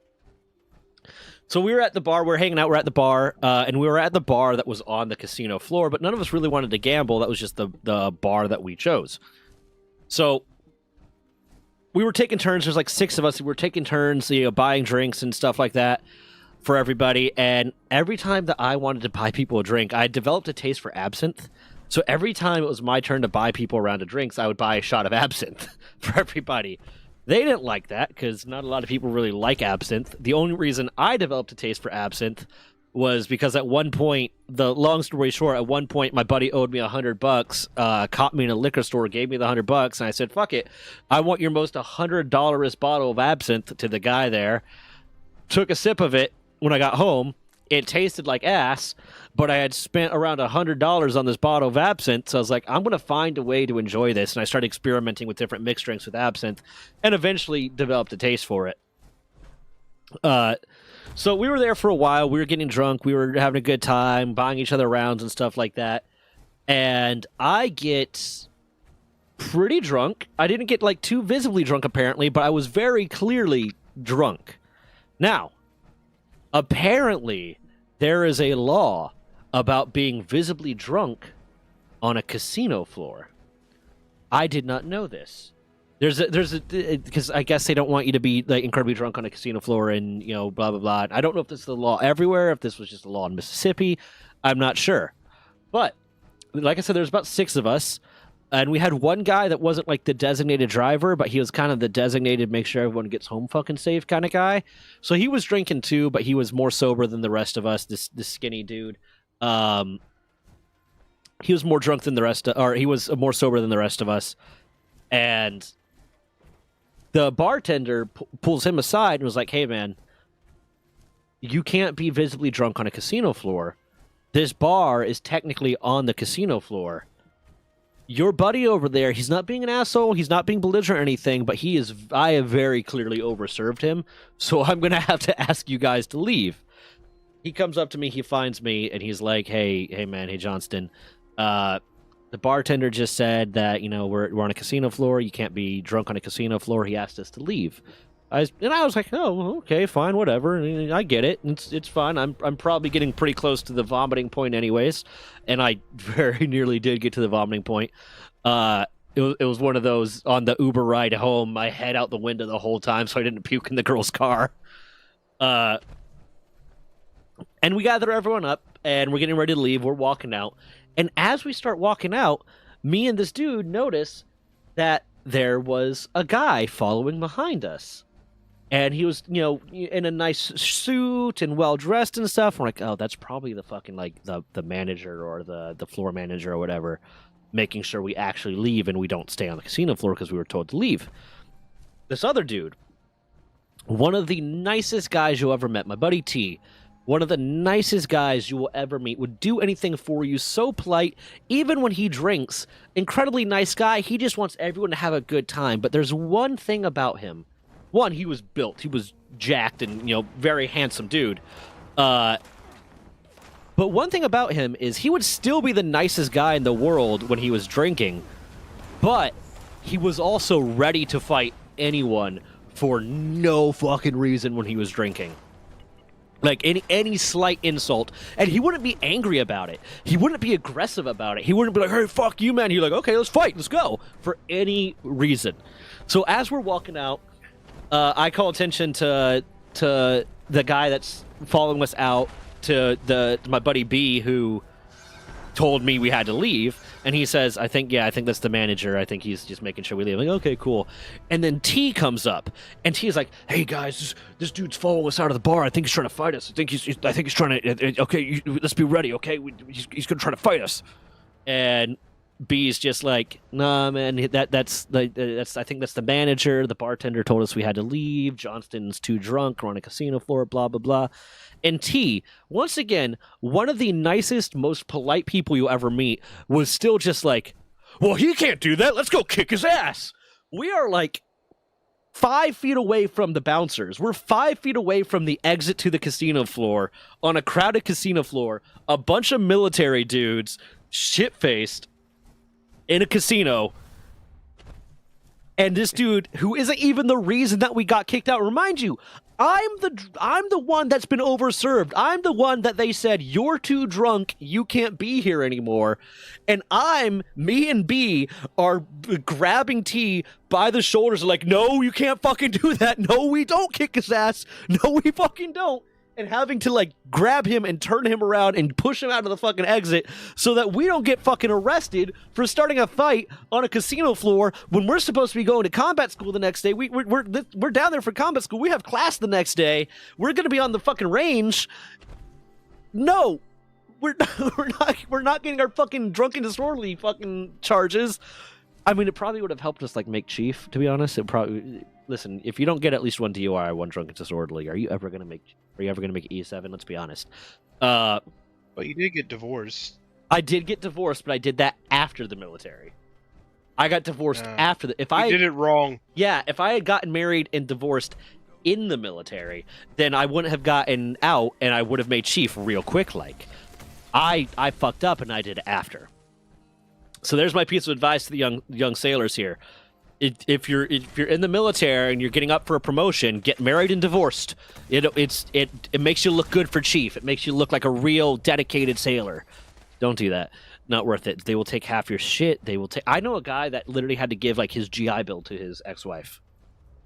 So we were at the bar, we're hanging out, we're at the bar, and we were at the bar that was on the casino floor, but none of us really wanted to gamble. That was just the bar that we chose. So we were taking turns. There's like 6 of us. We were taking turns, buying drinks and stuff like that for everybody. And every time that I wanted to buy people a drink, I developed a taste for absinthe. So every time it was my turn to buy people a round of drinks, I would buy a shot of absinthe for everybody. They didn't like that because not a lot of people really like absinthe. The only reason I developed a taste for absinthe was because at one point, the long story short, at one point my buddy owed me $100, caught me in a liquor store, gave me the $100, and I said, "Fuck it, I want your most $100 bottle of absinthe." To the guy there, took a sip of it. When I got home, it tasted like ass, but I had spent around $100 on this bottle of absinthe, so I was like, I'm going to find a way to enjoy this, and I started experimenting with different mixed drinks with absinthe, and eventually developed a taste for it. So we were there for a while, we were getting drunk, we were having a good time, buying each other rounds and stuff like that, and I get pretty drunk. I didn't get like too visibly drunk apparently, but I was very clearly drunk. Now, apparently there is a law about being visibly drunk on a casino floor. I did not know this. There's a because I guess they don't want you to be like incredibly drunk on a casino floor and blah blah blah. I don't know if this is the law everywhere, if this was just a law in Mississippi. I'm not sure. But like I said, there's about 6 of us, and we had one guy that wasn't like the designated driver, but he was kind of the designated make sure everyone gets home fucking safe kind of guy. So he was drinking too, but he was more sober than the rest of us. This skinny dude. He was more drunk than the rest, or he was more sober than the rest of us, and the bartender pulls him aside and was like, "Hey, man, you can't be visibly drunk on a casino floor. This bar is technically on the casino floor. Your buddy over there, he's not being an asshole, he's not being belligerent or anything, but I have very clearly overserved him, so I'm going to have to ask you guys to leave." He comes up to me, he finds me, and he's like, hey, man, hey, Johnston, the bartender just said that, we're on a casino floor. You can't be drunk on a casino floor. He asked us to leave. I was like, oh, okay, fine, whatever. I get it. It's fine. I'm probably getting pretty close to the vomiting point anyways. And I very nearly did get to the vomiting point. It was one of those on the Uber ride home, my head out the window the whole time so I didn't puke in the girl's car. And we gather everyone up, and we're getting ready to leave. We're walking out. And as we start walking out, me and this dude notice that there was a guy following behind us. And he was, in a nice suit and well-dressed and stuff. We're like, oh, that's probably the fucking, the manager or the floor manager or whatever, making sure we actually leave and we don't stay on the casino floor because we were told to leave. This other dude, one of the nicest guys you ever met, my buddy T, one of the nicest guys you will ever meet, would do anything for you, so polite, even when he drinks. Incredibly nice guy, he just wants everyone to have a good time. But there's one thing about him. One, he was built, he was jacked and, very handsome dude. But one thing about him is he would still be the nicest guy in the world when he was drinking, but he was also ready to fight anyone for no fucking reason when he was drinking. Like, any slight insult. And he wouldn't be angry about it. He wouldn't be aggressive about it. He wouldn't be like, hey, fuck you, man. He'd be like, okay, let's fight. Let's go. For any reason. So as we're walking out, I call attention to the guy that's following us out, to my buddy B, who told me we had to leave. And he says, I think that's the manager. I think he's just making sure we leave. I'm like, okay, cool. And then T comes up, and T is like, hey guys, this dude's following us out of the bar. I think he's trying to fight us. I think he's trying to. Okay, let's be ready. Okay, he's gonna try to fight us. And B's just like, nah, man. That's I think that's the manager. The bartender told us we had to leave. Johnston's too drunk. We're on a casino floor. Blah blah blah. And T, once again, one of the nicest, most polite people you'll ever meet, was still just like, well, he can't do that. Let's go kick his ass. We are like 5 feet away from the bouncers. We're 5 feet away from the exit to the casino floor, on a crowded casino floor, a bunch of military dudes, shit-faced, in a casino. And this dude, who isn't even the reason that we got kicked out, remind you, I'm the one that's been overserved. I'm the one that they said, you're too drunk, you can't be here anymore. And me and B are grabbing T by the shoulders like, no, you can't fucking do that. No, we don't kick his ass. No, we fucking don't. And having to grab him and turn him around and push him out of the fucking exit so that we don't get fucking arrested for starting a fight on a casino floor when we're supposed to be going to combat school the next day. We're down there for combat school. We have class the next day. We're gonna be on the fucking range. No, we're not getting our fucking drunken disorderly fucking charges. I mean, it probably would have helped us make chief. To be honest, it probably. Listen, if you don't get at least one DUI, one drunken disorderly, are you ever gonna make E7? Let's be honest. But you did get divorced. I did get divorced, but I did that after the military. I got divorced after the. You did it wrong. Yeah, if I had gotten married and divorced in the military, then I wouldn't have gotten out, and I would have made chief real quick. I fucked up, and I did it after. So there's my piece of advice to the young sailors here. If you're in the military and you're getting up for a promotion, get married and divorced. It makes you look good for chief. It makes you look like a real dedicated sailor. Don't do that. Not worth it. They will take half your shit. They will take. I know a guy that literally had to give like his GI Bill to his ex-wife,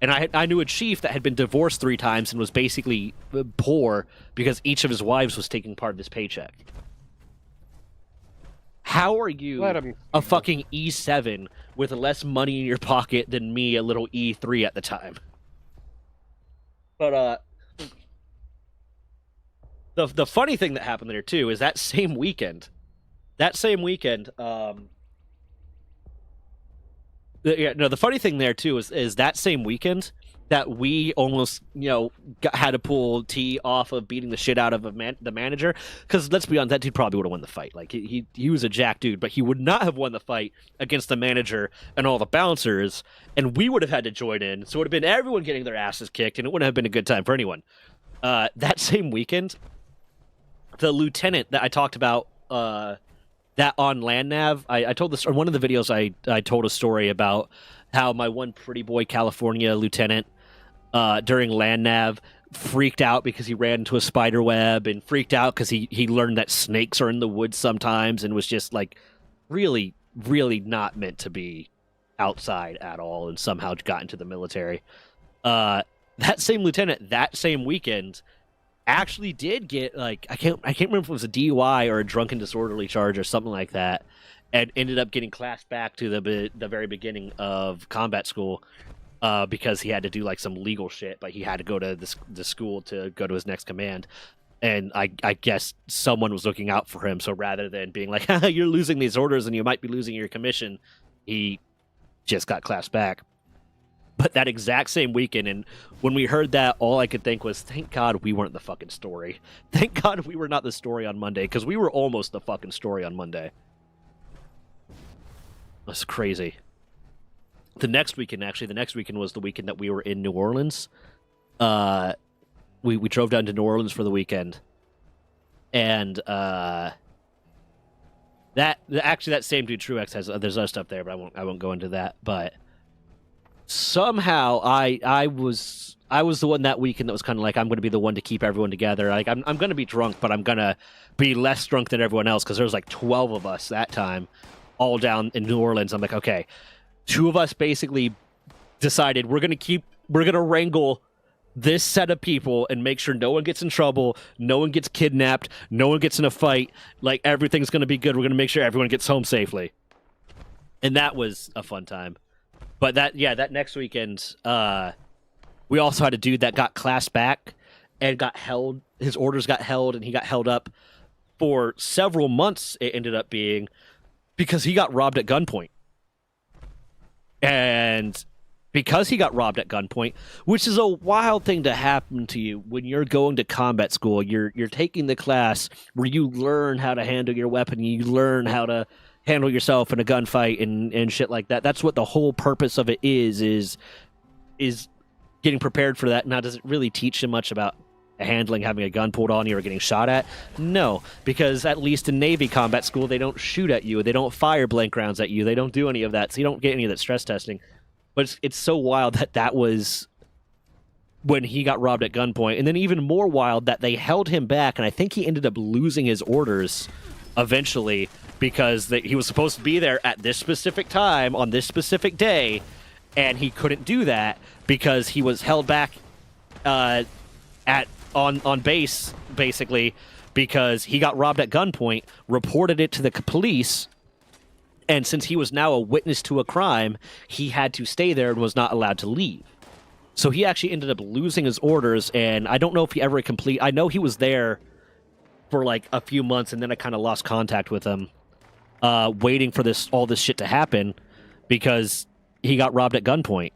and I knew a chief that had been divorced 3 times and was basically poor because each of his wives was taking part of his paycheck. How are you a fucking E7 with less money in your pocket than me, a little E3 at the time? But the funny thing that happened there too is that same weekend, the funny thing there too is that same weekend that we almost, had to pull T off of beating the shit out of the manager. Because let's be honest, that dude probably would have won the fight. Like he was a jack dude, but he would not have won the fight against the manager and all the bouncers, and we would have had to join in. So it would have been everyone getting their asses kicked, and it wouldn't have been a good time for anyone. That same weekend, the lieutenant that I talked about, that on land nav, I told this on one of the videos. I told a story about how my one pretty boy California lieutenant during land nav freaked out because he ran into a spider web, and freaked out because he learned that snakes are in the woods sometimes, and was just like really, really not meant to be outside at all, and somehow got into the military. That same lieutenant that same weekend actually did get like I can't remember if it was a DUI or a drunken disorderly charge or something like that, and ended up getting classed back to the very beginning of combat school because he had to do like some legal shit, but he had to go to the school to go to his next command. And I guess someone was looking out for him, so rather than being like, you're losing these orders and you might be losing your commission, he just got classed back. But that exact same weekend, and when we heard that, all I could think was, thank God we weren't the fucking story. Thank God we were not the story on Monday, because we were almost the fucking story on Monday. That's crazy. The next weekend was the weekend that we were in New Orleans. We drove down to New Orleans for the weekend. And that same dude, Truex, has there's other stuff there, but I won't go into that. But somehow I was the one that weekend that was kind of like, I'm going to be the one to keep everyone together. Like I'm going to be drunk, but I'm going to be less drunk than everyone else, because there was like 12 of us that time, all down in New Orleans. I'm like, okay, 2 of us basically decided we're going to wrangle this set of people and make sure no one gets in trouble, no one gets kidnapped, no one gets in a fight. Like, everything's going to be good. We're going to make sure everyone gets home safely. And that was a fun time. But that next weekend, we also had a dude that got classed back and got held. His orders got held, and he got held up for several months, it ended up being, because he got robbed at gunpoint. And because he got robbed at gunpoint, which is a wild thing to happen to you when you're going to combat school, you're taking the class where you learn how to handle your weapon, you learn how to handle yourself in a gunfight and shit like that. That's what the whole purpose of it is getting prepared for that. Now, does it really teach you much about handling having a gun pulled on you or getting shot at? No, because at least in Navy combat school, they don't shoot at you, they don't fire blank rounds at you, they don't do any of that, so you don't get any of that stress testing. But it's so wild that was when he got robbed at gunpoint, and then even more wild that they held him back, and I think he ended up losing his orders eventually, because he was supposed to be there at this specific time on this specific day, and he couldn't do that because he was held back on base, basically, because he got robbed at gunpoint, reported it to the police, and since he was now a witness to a crime, he had to stay there and was not allowed to leave. So he actually ended up losing his orders, and I don't know if he ever I know he was there for like a few months, and then I kind of lost contact with him, waiting for all this shit to happen, because he got robbed at gunpoint.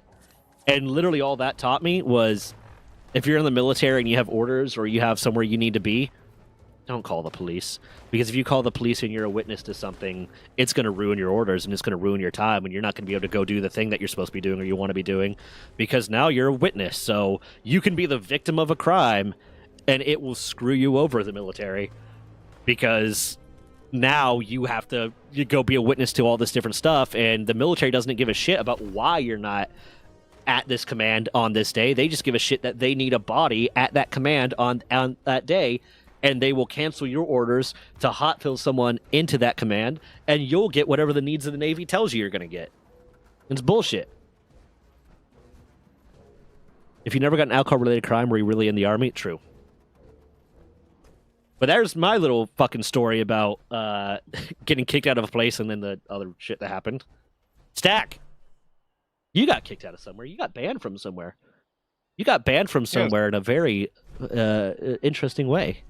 And literally all that taught me was, if you're in the military and you have orders or you have somewhere you need to be, don't call the police. Because if you call the police and you're a witness to something, it's going to ruin your orders and it's going to ruin your time, and you're not going to be able to go do the thing that you're supposed to be doing or you want to be doing, because now you're a witness. So you can be the victim of a crime and it will screw you over, the military, because now you have to go be a witness to all this different stuff, and the military doesn't give a shit about why you're not at this command on this day. They just give a shit that they need a body at that command on that day, and they will cancel your orders to hot fill someone into that command, and you'll get whatever the needs of the Navy tells you you're going to get. It's bullshit. If you never got an alcohol-related crime, were you really in the Army? True. But there's my little fucking story about getting kicked out of a place and then the other shit that happened. Stack! You got kicked out of somewhere. You got banned from somewhere. You got banned from somewhere in a very interesting way.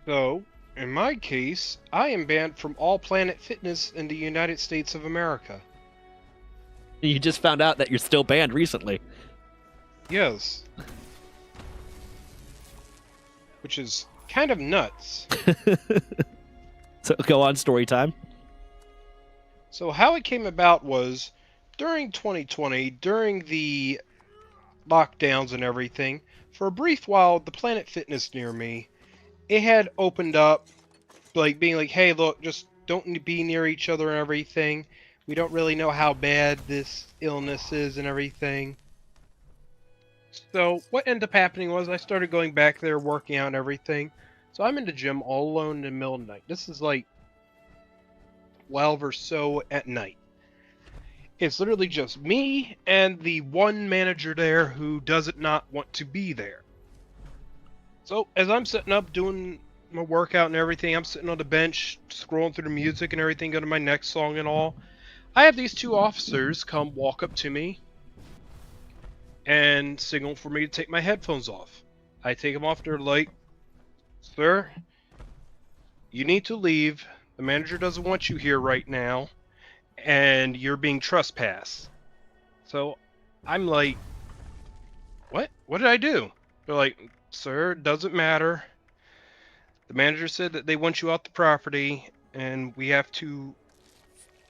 So, in my case, I am banned from all Planet Fitness in the United States of America. You just found out that you're still banned recently. Yes. Which is kind of nuts. So go on, story time. So how it came about was, during 2020, during the lockdowns and everything, for a brief while, the Planet Fitness near me, it had opened up, like being like, hey, look, just don't be near each other and everything. We don't really know how bad this illness is and everything. So what ended up happening was I started going back there, working out and everything. So I'm in the gym all alone in the middle of the night. This is like 12 or so at night. It's literally just me and the one manager there who doesn't not want to be there. So as I'm sitting up doing my workout and everything, I'm sitting on the bench, scrolling through the music and everything, going to my next song and all. I have these two officers come walk up to me and signal for me to take my headphones off. I take them off. They're like, sir, you need to leave. The manager doesn't want you here right now, and you're being trespassed. So I'm like, what? What did I do? They're like, sir, it doesn't matter. The manager said that they want you off the property, and we have to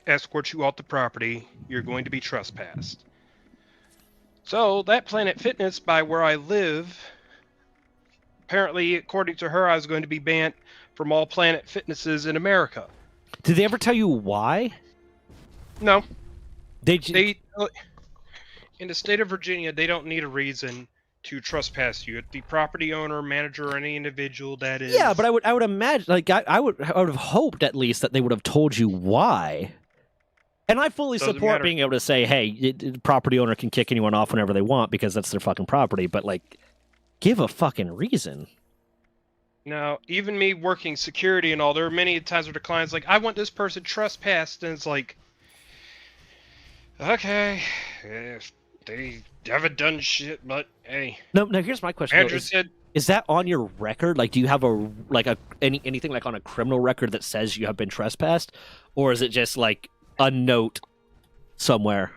escort you off the property. You're going to be trespassed. So that Planet Fitness by where I live, apparently, according to her, I was going to be banned from all Planet Fitnesses in America. Did they ever tell you why? No. They in the state of Virginia, they don't need a reason to trespass you. The property owner, manager, or any individual that is. Yeah, but I would imagine, like, I would have hoped at least that they would have told you why. And I fully Doesn't support matter. being able to say, hey, property owner can kick anyone off whenever they want because that's their fucking property. But, like, give a fucking reason. Now, even me working security and all, there are many times where the client's like, I want this person trespassed, and it's like, okay, if they haven't done shit, but hey. No, here's my question. Andrew said, Is that on your record? Like, do you have anything like on a criminal record that says you have been trespassed, or is it just like a note somewhere?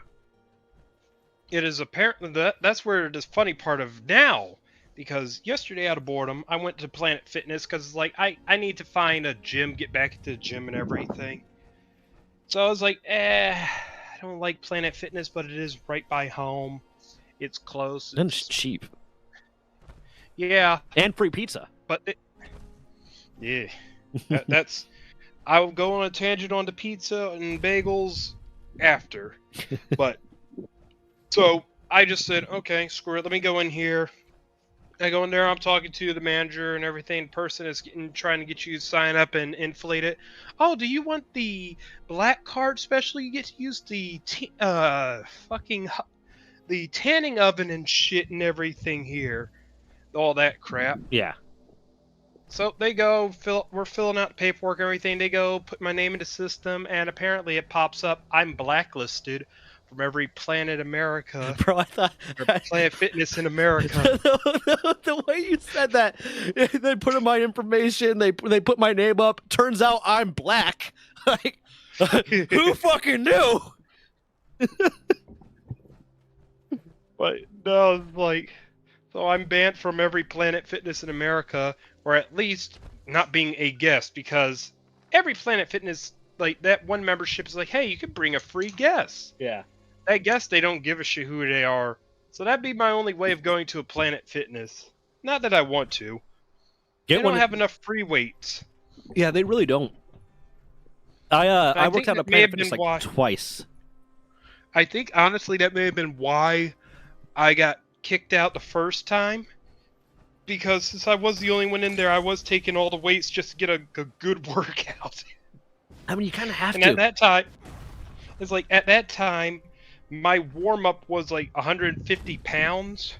it is apparent that's where the funny part of now, because yesterday out of boredom, I went to Planet Fitness because it's like I need to find a gym, get back into the gym and everything. So I was like, I don't like Planet Fitness, but it is right by home. It's close. And it's cheap. Yeah, And free pizza. but yeah, that's. I'll go on a tangent on the pizza and bagels after, but so I just said, okay, screw it. Let me go in here. I go in there. I'm talking to the manager and everything. The person is trying to get you to sign up and inflate it. Oh, do you want the black card special? You get to use the the tanning oven and shit and everything here. All that crap. Yeah. So they go, we're filling out the paperwork and everything. They go, put my name in the system, and apparently it pops up, I'm blacklisted from every Planet America, Bro, I thought or Planet Fitness in America. the way you said that, they put in my information, they put my name up. Turns out I'm black. Like, who fucking knew? But no, like, so I'm banned from every Planet Fitness in America, or at least not being a guest, because every Planet Fitness, like, that one membership is like, hey, you could bring a free guest. Yeah. I guess they don't give a shit who they are. So that'd be my only way of going to a Planet Fitness. Not that I want to. They Get don't one. have enough free weights. Yeah, they really don't. I I worked think out a that may Planet have been Fitness why. like twice. I think honestly that may have been why I got kicked out the first time. Because since I was the only one in there, I was taking all the weights just to get a good workout. I mean, you kind of have And to. at that time, it's like at that time, my warm up was like 150 pounds.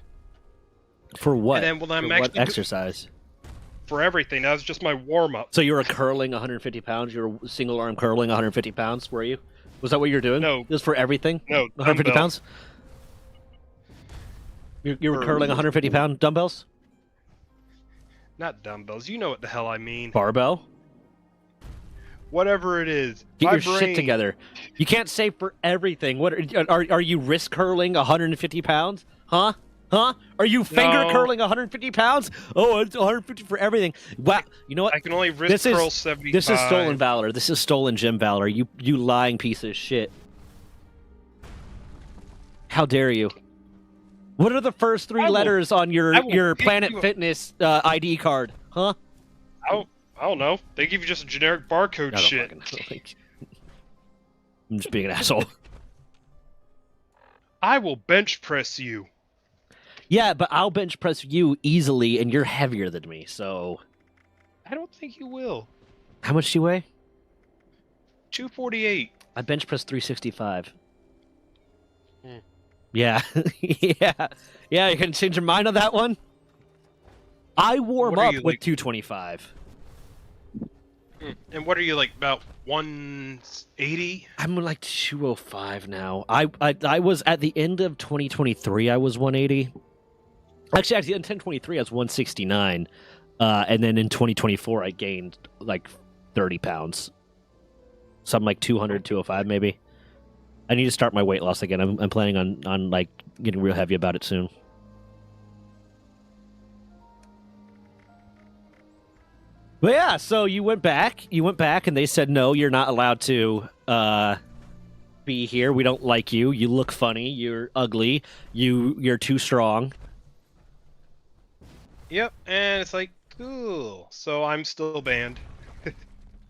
For what? And then when I'm For actually what exercise? for everything, that was just my warm up. So you were curling 150 pounds. You were single arm curling 150 pounds. Were you? Was that what you were doing? No. It was for everything. No, 150 dumbbell. pounds. You were For- curling 150 pound dumbbells. Not dumbbells. You know what the hell I mean. Barbell. Whatever it is. Get my your brain, shit together. You can't say for everything. What are you wrist curling 150 pounds? Huh? Huh? Are you finger No. curling 150 pounds? Oh, it's 150 for everything. Wow. You know what? I can only wrist This is- curl 75. This is stolen valor. This is stolen gym valor. You lying piece of shit. How dare you? What are the first three I will- letters on I your will pick Planet you- Fitness ID card? Huh? I don't know. They give you just a generic barcode I don't shit. fucking know. Like, I'm just being an asshole. I will bench press you. Yeah, but I'll bench press you easily, and you're heavier than me. So, I don't think you will. how much do you weigh? 248. I bench press 365. Hmm. Yeah, yeah. You can change your mind on that one. I warm What are up you, with like- 225. And what are you like about 180? I'm like 205 now. I was at the end of 2023. I was 180. Actually, in 2023 I was 169, and then in 2024 I gained like 30 pounds. Something like 200, 205 maybe. I need to start my weight loss again. I'm planning on like getting real heavy about it soon. But yeah, so you went back, and they said no, you're not allowed to be here. We don't like you. You look funny. You're ugly. You're too strong. Yep, and it's like, cool. So I'm still banned.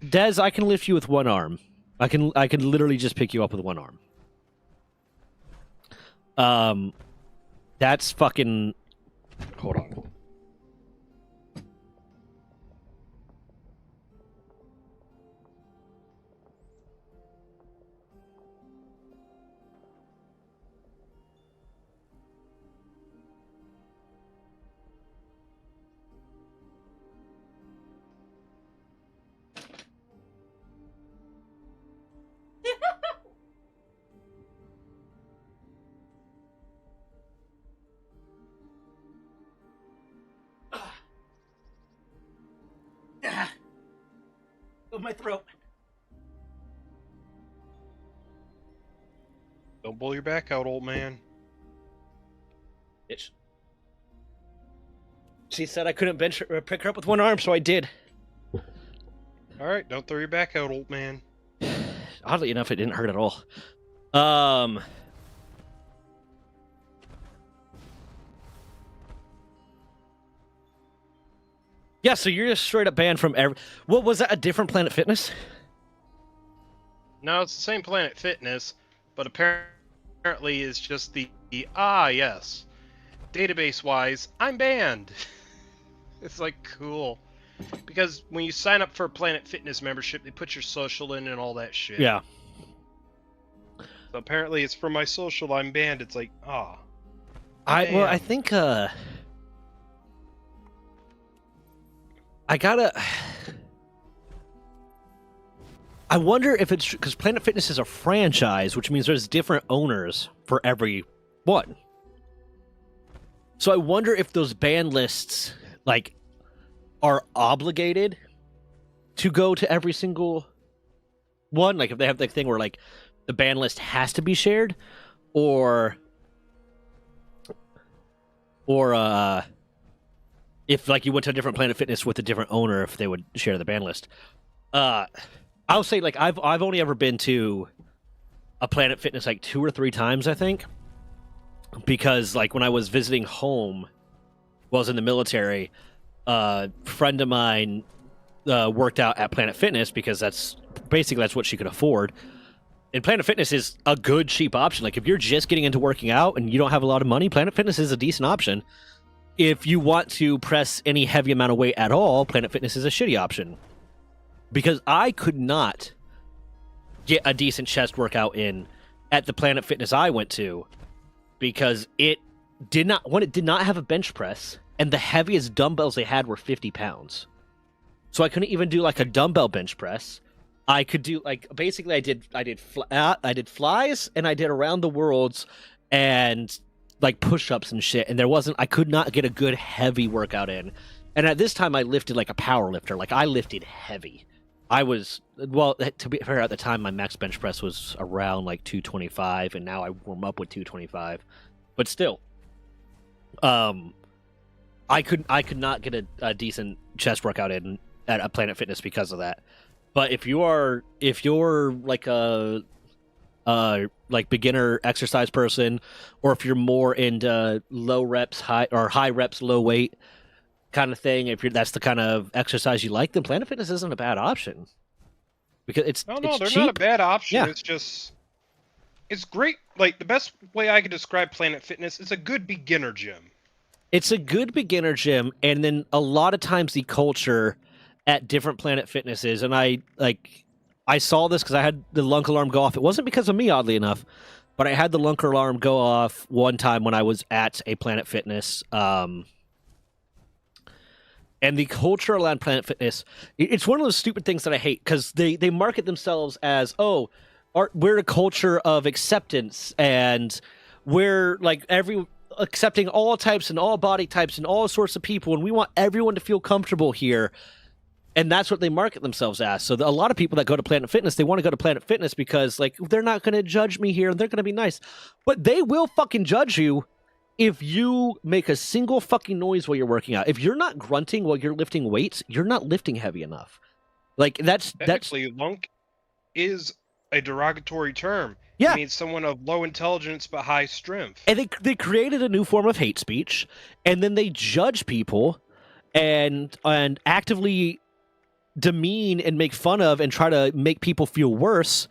Dez, I can lift you with one arm. I can literally just pick you up with one arm. That's fucking. Hold on. Of my throat. Don't blow your back out, old man. Bitch. She said I couldn't pick her up with one arm, so I did. Alright, don't throw your back out, old man. Oddly enough, it didn't hurt at all. Yeah, so you're just straight up banned from every. What was that? A different Planet Fitness? No, it's the same Planet Fitness, but apparently it's just yes. Database-wise, I'm banned. It's like, cool. Because when you sign up for a Planet Fitness membership, they put your social in and all that shit. Yeah. So apparently it's for my social, I'm banned. It's like, I Damn. think I gotta. I wonder if it's because Planet Fitness is a franchise, which means there's different owners for every one. So I wonder if those ban lists like are obligated to go to every single one. Like if they have the thing where like the ban list has to be shared, or if like you went to a different Planet Fitness with a different owner, if they would share the ban list. I'll say like I've only ever been to a Planet Fitness like 2 or 3 times, I think, because like when I was visiting home, while I was in the military, friend of mine worked out at Planet Fitness because that's what she could afford. And Planet Fitness is a good, cheap option. Like, if you're just getting into working out and you don't have a lot of money, Planet Fitness is a decent option. If you want to press any heavy amount of weight at all, Planet Fitness is a shitty option. Because I could not get a decent chest workout in at the Planet Fitness I went to because it did not have a bench press, and the heaviest dumbbells they had were 50 pounds. So I couldn't even do like a dumbbell bench press. I could do like basically I did flies and I did around the worlds and like push-ups and shit, and I could not get a good heavy workout in. And at this time I lifted like a power lifter. Like, I lifted heavy. To be fair, at the time my max bench press was around like 225, and now I warm up with 225. But still, I could not get a decent chest workout in at a Planet Fitness because of that. But if you're like a beginner exercise person, or if you're more into low reps, high reps, low weight kind of thing, that's the kind of exercise you like, then Planet Fitness isn't a bad option. Because it's they're cheap. not a bad option. Yeah. It's great. Like, the best way I could describe Planet Fitness is a good beginner gym. It's a good beginner gym, and then a lot of times the culture at different Planet Fitnesses, and I saw this because I had the lunk alarm go off. It wasn't because of me, oddly enough, but I had the lunk alarm go off one time when I was at a Planet Fitness. And the culture around Planet Fitness, it's one of those stupid things that I hate, because they market themselves as, we're a culture of acceptance, and we're like accepting all types and all body types and all sorts of people, and we want everyone to feel comfortable here. And that's what they market themselves as. So a lot of people that go to Planet Fitness, they want to go to Planet Fitness because, like, they're not going to judge me here, and they're going to be nice. But they will fucking judge you if you make a single fucking noise while you're working out. If you're not grunting while you're lifting weights, you're not lifting heavy enough. Like, that's Technically, lunk is a derogatory term. Yeah. It means someone of low intelligence but high strength. And they created a new form of hate speech, and then they judge people and actively demean and make fun of and try to make people feel worse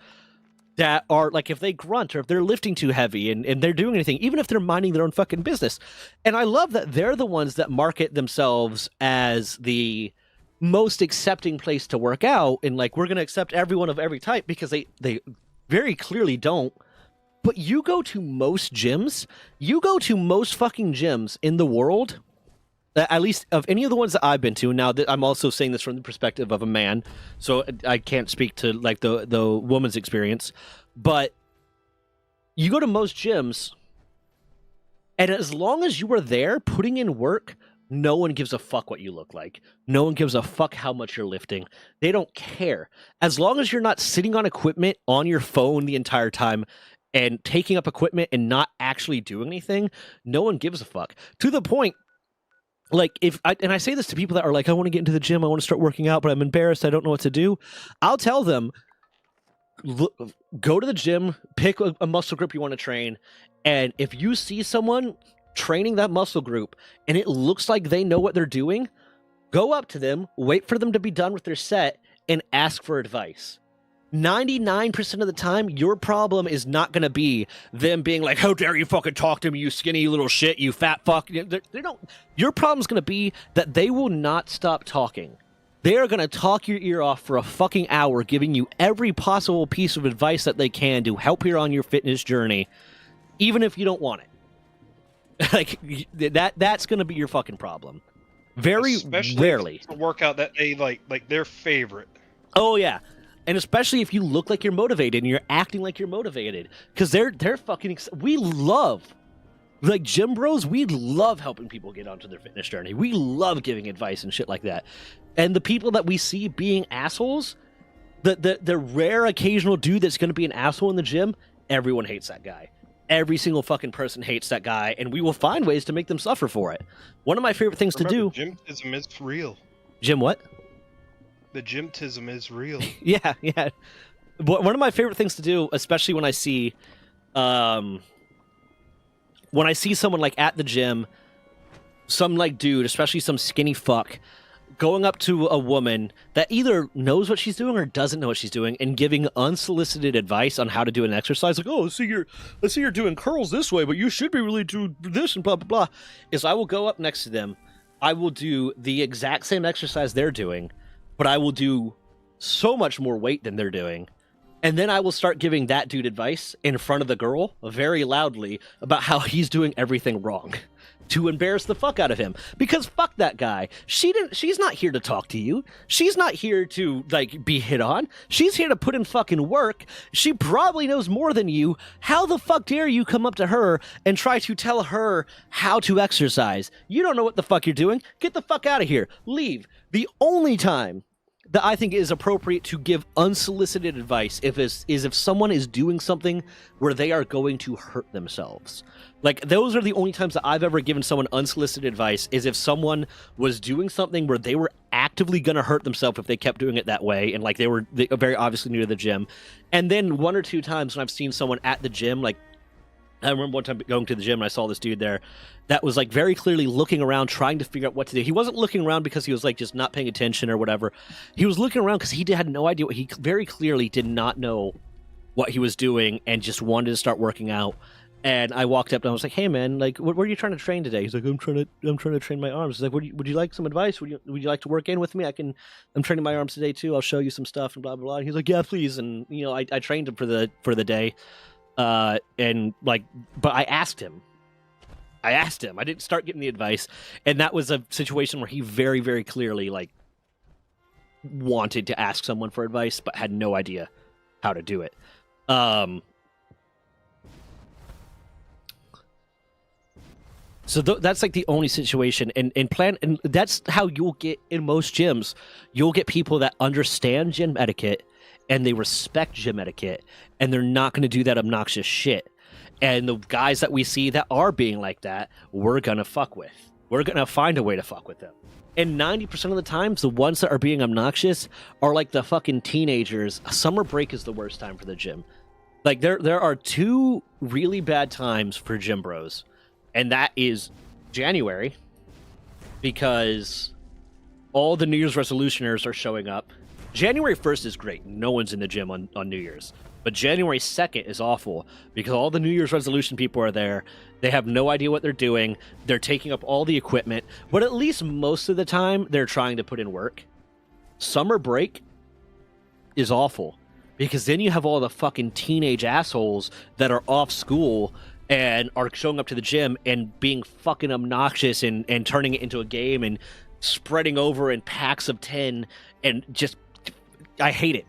that are, like, if they grunt or if they're lifting too heavy and they're doing anything, even if they're minding their own fucking business. And I love that they're the ones that market themselves as the most accepting place to work out, and like, we're going to accept everyone of every type, because they very clearly don't. But you go to most fucking gyms in the world, at least of any of the ones that I've been to. Now, I'm also saying this from the perspective of a man, so I can't speak to like the woman's experience. But you go to most gyms, and as long as you are there putting in work, no one gives a fuck what you look like. No one gives a fuck how much you're lifting. They don't care. As long as you're not sitting on equipment on your phone the entire time and taking up equipment and not actually doing anything, no one gives a fuck. To the point, like, I say this to people that are like, I want to get into the gym, I want to start working out, but I'm embarrassed, I don't know what to do. I'll tell them, go to the gym, pick a muscle group you want to train, and if you see someone training that muscle group and it looks like they know what they're doing, go up to them, wait for them to be done with their set, and ask for advice. 99% of the time, your problem is not going to be them being like, how dare you fucking talk to me, you skinny little shit, you fat fuck. They don't. Your problem's going to be that they will not stop talking. They are going to talk your ear off for a fucking hour, giving you every possible piece of advice that they can to help you on your fitness journey, even if you don't want it. Like, that's going to be your fucking problem. Very Especially rarely. If it's a workout that they like their favorite. Oh yeah. And especially if you look like you're motivated and you're acting like you're motivated, because they're fucking. We love, like, gym bros. We love helping people get onto their fitness journey. We love giving advice and shit like that. And the people that we see being assholes, the rare occasional dude that's going to be an asshole in the gym, everyone hates that guy. Every single fucking person hates that guy, and we will find ways to make them suffer for it. One of my favorite things to do. Gymtism is real. Gym what? The gymtism is real. Yeah. But one of my favorite things to do, especially when I see someone like at the gym some like dude, especially some skinny fuck, going up to a woman that either knows what she's doing or doesn't know what she's doing and giving unsolicited advice on how to do an exercise, like, oh, let's see you're doing curls this way, but you should be really doing this and blah blah blah, is I will go up next to them, I will do the exact same exercise they're doing, but I will do so much more weight than they're doing. And then I will start giving that dude advice in front of the girl very loudly about how he's doing everything wrong to embarrass the fuck out of him. Because fuck that guy. She's not here to talk to you. She's not here to, like, be hit on. She's here to put in fucking work. She probably knows more than you. How the fuck dare you come up to her and try to tell her how to exercise? You don't know what the fuck you're doing. Get the fuck out of here. Leave. The only time that I think is appropriate to give unsolicited advice is if someone is doing something where they are going to hurt themselves. Like, those are the only times that I've ever given someone unsolicited advice, is if someone was doing something where they were actively going to hurt themselves if they kept doing it that way, and like they were very obviously new to the gym. And then 1 or 2 times when I've seen someone at the gym, like, I remember one time going to the gym and I saw this dude there that was like very clearly looking around trying to figure out what to do. He wasn't looking around because he was like just not paying attention or whatever. He was looking around because he had no idea he very clearly did not know what he was doing and just wanted to start working out. And I walked up and I was like, "Hey man, like, what are you trying to train today?" He's like, "I'm trying to train my arms." He's like, "Would you like some advice? Would you like to work in with me? I'm training my arms today too. I'll show you some stuff and blah blah blah." And he's like, "Yeah, please." And I trained him for the day. And like, but I asked him. I didn't start getting the advice, and that was a situation where he very, very clearly like wanted to ask someone for advice, but had no idea how to do it. So that's like the only situation, and that's how you'll get in most gyms. You'll get people that understand gym etiquette and they respect gym etiquette, and they're not going to do that obnoxious shit. And the guys that we see that are being like that, we're going to fuck with. We're going to find a way to fuck with them. And 90% of the times, the ones that are being obnoxious are like the fucking teenagers. Summer break is the worst time for the gym. Like, there are 2 really bad times for gym bros. And that is January, because all the New Year's resolutioners are showing up. January 1st is great. No one's in the gym on New Year's. But January 2nd is awful because all the New Year's resolution people are there. They have no idea what they're doing. They're taking up all the equipment. But at least most of the time, they're trying to put in work. Summer break is awful because then you have all the fucking teenage assholes that are off school and are showing up to the gym and being fucking obnoxious and turning it into a game and spreading over in packs of 10 and just... I hate it.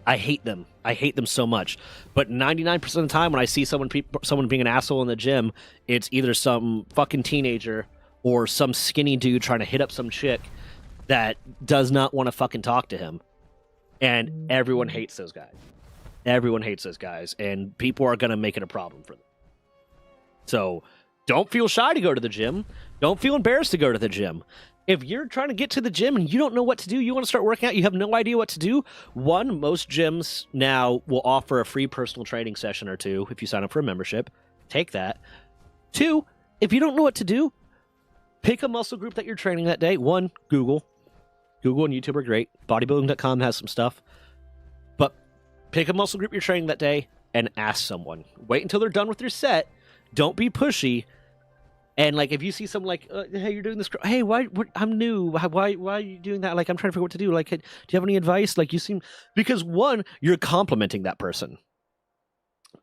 I hate them. I hate them so much. But 99% of the time when I see someone being an asshole in the gym, it's either some fucking teenager or some skinny dude trying to hit up some chick that does not want to fucking talk to him. And everyone hates those guys. Everyone hates those guys. And people are going to make it a problem for them. So don't feel shy to go to the gym. Don't feel embarrassed to go to the gym. If you're trying to get to the gym and you don't know what to do, you want to start working out, you have no idea what to do, most gyms now will offer a free personal training session or 2 if you sign up for a membership. Take that. 2, if you don't know what to do, pick a muscle group that you're training that day. 1, Google. Google and YouTube are great. Bodybuilding.com has some stuff. But pick a muscle group you're training that day and ask someone. Wait until they're done with their set. Don't be pushy. And like, if you see someone like, "Hey, you're doing this. Hey, I'm new. Why are you doing that? Like, I'm trying to figure out what to do. Like, do you have any advice? Like, you seem..." Because 1, you're complimenting that person.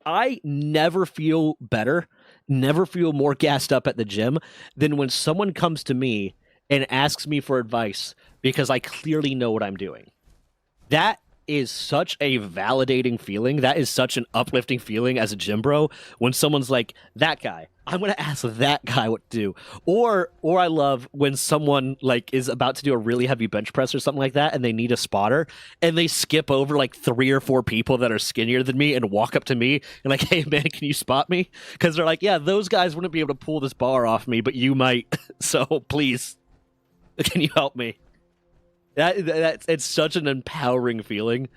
I never feel better, never feel more gassed up at the gym than when someone comes to me and asks me for advice because I clearly know what I'm doing. That is such a validating feeling. That is such an uplifting feeling as a gym bro when someone's like, "That guy, I'm going to ask that guy what to do." Or I love when someone like is about to do a really heavy bench press or something like that and they need a spotter and they skip over like 3 or 4 people that are skinnier than me and walk up to me and like, "Hey man, can you spot me?" Because they're like, "Yeah, those guys wouldn't be able to pull this bar off me, but you might. So please, can you help me?" It's such an empowering feeling.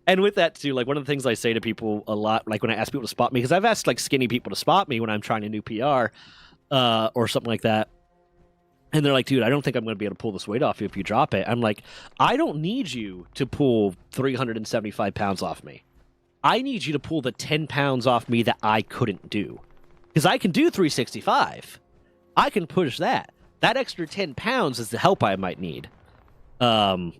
And with that too, like, one of the things I say to people a lot, like when I ask people to spot me, because I've asked like skinny people to spot me when I'm trying a new PR or something like that, And they're like, dude, I don't think I'm going to be able to pull this weight off you if you drop it. I'm like, I don't need you to pull 375 pounds off me. I need you to pull the 10 pounds off me that I couldn't do. Because I can do 365. I can push that. That extra 10 pounds is the help I might need. But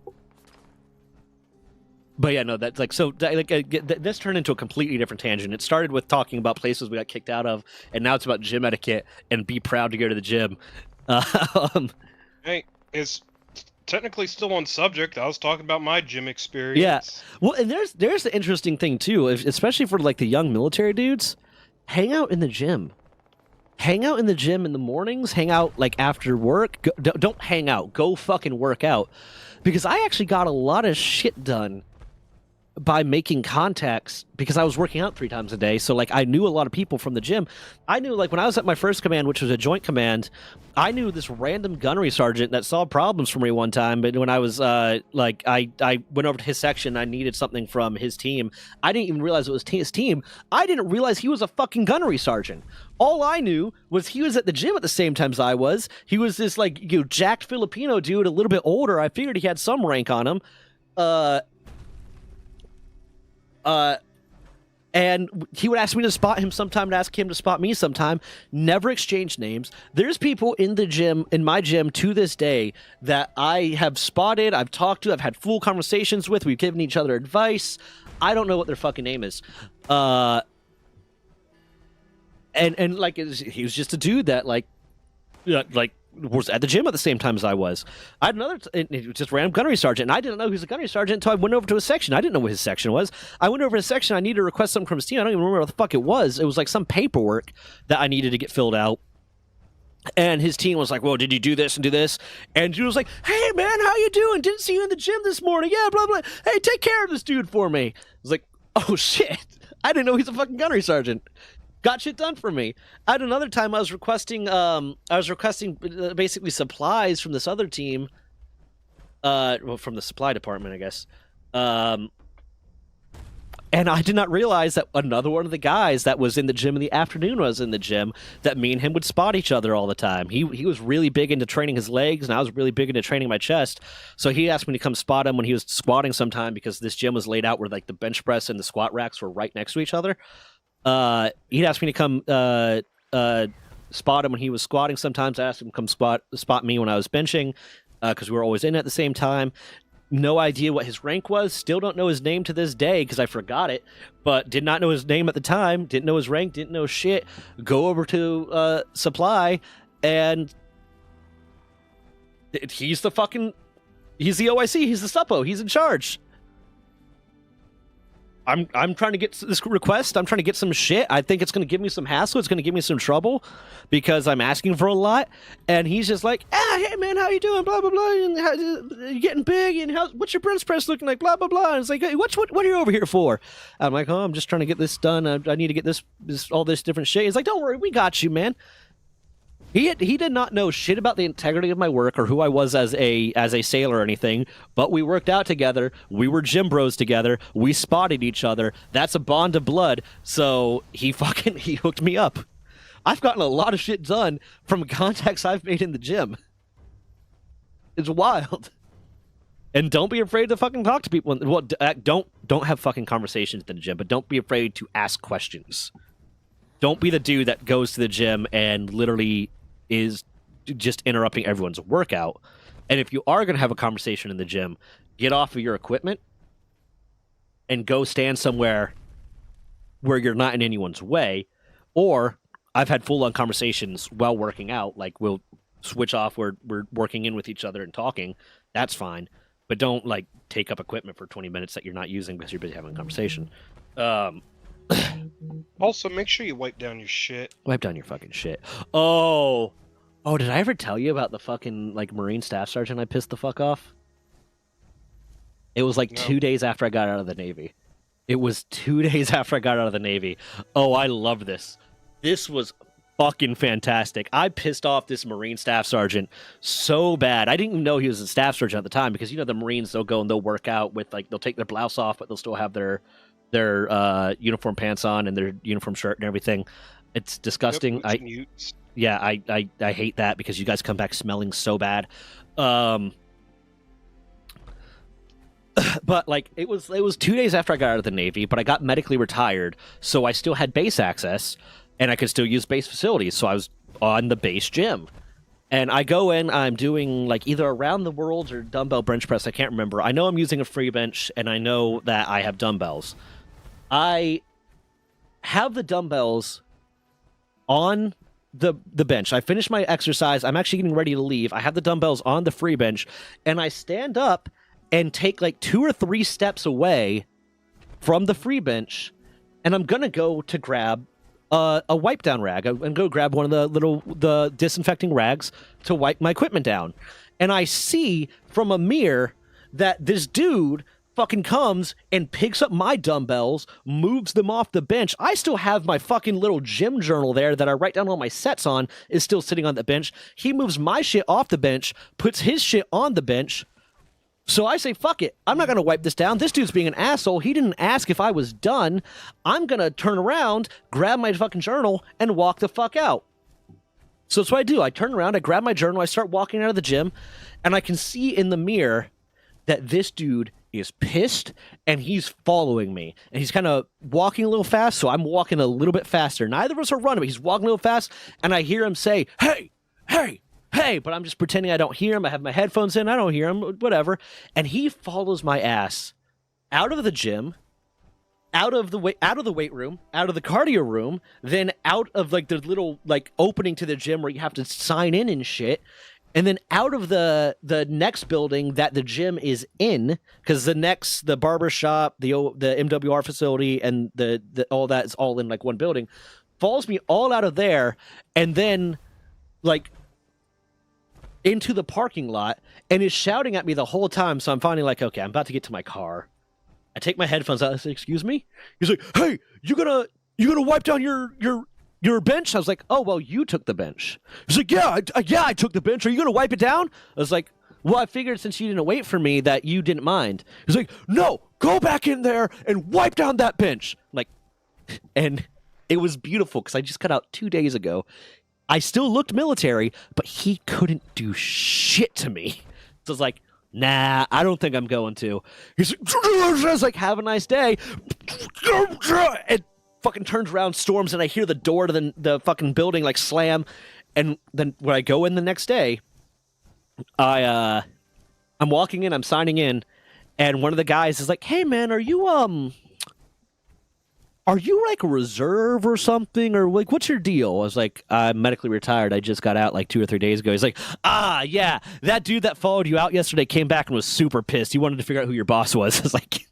yeah, no, that's like, so this turned into a completely different tangent. It started with talking about places we got kicked out of, and now it's about gym etiquette and be proud to go to the gym. Hey, it's technically still on subject. I was talking about my gym experience. Yeah. Well, and there's the interesting thing too, especially for like the young military dudes. Hang out in the gym. Hang out in the gym in the mornings. Hang out like after work. Don't hang out. Go fucking work out. Because I actually got a lot of shit done by making contacts because I was working out 3 times a day. So like I knew a lot of people from the gym. I knew like when I was at my first command, which was a joint command, I knew this random gunnery sergeant that solved problems for me one time. But when I was I went over to his section, I needed something from his team. I didn't even realize it was his team. I didn't realize he was a fucking gunnery sergeant. All I knew was he was at the gym at the same time as I was. He was this like jacked Filipino dude, a little bit older. I figured he had some rank on him. And he would ask me to spot him sometime and ask him to spot me sometime. Never exchanged names. There's people in the gym, in my gym to this day, that I have spotted, I've talked to, I've had full conversations with, we've given each other advice. I don't know what their fucking name is. And like, he was just a dude that like was at the gym at the same time as I was. I had another, just random gunnery sergeant, and I didn't know he was a gunnery sergeant until I went over to his section. I didn't know what his section was. I went over to his section. I needed to request something from his team. I don't even remember what the fuck it was. It was like some paperwork that I needed to get filled out. And his team was like, well, did you do this and do this? And he was like, hey, man, how you doing? Didn't see you in the gym this morning. Yeah, blah, blah. Hey, take care of this dude for me. I was like, oh, shit. I didn't know he's a fucking gunnery sergeant. Got shit done for me. I had another time I was requesting basically supplies from this other team, from the supply department, I guess. And I did not realize that another one of the guys that was in the gym in the afternoon was in the gym, that me and him would spot each other all the time. He was really big into training his legs, and I was really big into training my chest. So he asked me to come spot him when he was squatting sometime, because this gym was laid out where like the bench press and the squat racks were right next to each other. He'd ask me to come spot him when he was squatting. Sometimes I asked him to come spot me when I was benching, because we were always in at the same time. No idea what his rank was. Still don't know his name to this day because I forgot it, but did not know his name at the time. Didn't know his rank. Didn't know shit. Go over to supply, and he's the OIC. He's the suppo. He's in charge. I'm trying to get this request. I'm trying to get some shit. I think it's going to give me some hassle. It's going to give me some trouble because I'm asking for a lot. And he's just like, hey man, how you doing? Blah blah blah. And you getting big? And what's your bench press looking like? Blah blah blah. And it's like, hey, what are you over here for? I'm like, oh, I'm just trying to get this done. I need to get this all this different shit. He's like, don't worry, we got you, man. He did not know shit about the integrity of my work or who I was as a sailor or anything, but we worked out together. We were gym bros together. We spotted each other. That's a bond of blood. So he hooked me up. I've gotten a lot of shit done from contacts I've made in the gym. It's wild. And don't be afraid to fucking talk to people. Well, don't have fucking conversations in the gym, but don't be afraid to ask questions. Don't be the dude that goes to the gym and literally is just interrupting everyone's workout. And if you are going to have a conversation in the gym, get off of your equipment and go stand somewhere where you're not in anyone's way. Or I've had full-on conversations while working out. Like, we'll switch off where we're working in with each other and talking. That's fine. But don't, like, take up equipment for 20 minutes that you're not using because you're busy having a conversation. Also, make sure you wipe down your shit. Wipe down your fucking shit. Oh, did I ever tell you about the fucking, like, Marine Staff Sergeant I pissed the fuck off? It was, like, 2 days after I got out of the Navy. It was 2 days after I got out of the Navy. Oh, I love this. This was fucking fantastic. I pissed off this Marine Staff Sergeant so bad. I didn't even know he was a Staff Sergeant at the time because, you know, the Marines, they'll go and they'll work out with, like, they'll take their blouse off, but they'll still have their uniform pants on and their uniform shirt and everything. It's disgusting. Yep, Yeah, I hate that because you guys come back smelling so bad. But like it was 2 days after I got out of the Navy, but I got medically retired, so I still had base access and I could still use base facilities. So I was on the base gym. And I go in, I'm doing like either around the world or dumbbell bench press, I can't remember. I know I'm using a free bench and I know that I have dumbbells. I have the dumbbells on the bench. I finish my exercise. I'm actually getting ready to leave. I have the dumbbells on the free bench, and I stand up and take like 2 or 3 steps away from the free bench, and I'm gonna go to grab a wipe down rag and go grab one of the disinfecting rags to wipe my equipment down. And I see from a mirror that this dude fucking comes and picks up my dumbbells, moves them off the bench. I still have my fucking little gym journal there that I write down all my sets on, is still sitting on the bench. He moves my shit off the bench, puts his shit on the bench. So I say, fuck it. I'm not going to wipe this down. This dude's being an asshole. He didn't ask if I was done. I'm going to turn around, grab my fucking journal, and walk the fuck out. So that's what I do. I turn around, I grab my journal, I start walking out of the gym, and I can see in the mirror that this dude is pissed and he's following me. And he's kind of walking a little fast, so I'm walking a little bit faster. Neither of us are running, but he's walking a little fast, and I hear him say, hey, hey, hey, but I'm just pretending I don't hear him. I have my headphones in, I don't hear him, whatever. And he follows my ass out of the gym, out of the weight room, out of the cardio room, then out of like the little like opening to the gym where you have to sign in and shit. And then out of the next building that the gym is in, because the barber shop, the MWR facility, and the all that is all in like one building, follows me all out of there, and then like into the parking lot, and is shouting at me the whole time. So I'm finally like, okay, I'm about to get to my car. I take my headphones out. I say, excuse me? He's like, hey, you gonna wipe down your bench? I was like, oh, well, you took the bench. He's like, yeah, I took the bench. Are you going to wipe it down? I was like, well, I figured since you didn't wait for me that you didn't mind. He's like, no, go back in there and wipe down that bench. Like, and it was beautiful because I just cut out 2 days ago. I still looked military, but he couldn't do shit to me. So I was like, nah, I don't think I'm going to. He's like, I was like, have a nice day. And fucking turns around, storms, and I hear the door to the fucking building like slam. And then when I go in the next day, I'm walking in, I'm signing in, and one of the guys is like, hey man, are you like a reserve or something, or like what's your deal? I was like, I'm medically retired, I just got out like 2 or 3 days ago. He's like, yeah, that dude that followed you out yesterday came back and was super pissed. He wanted to figure out who your boss was. I was like,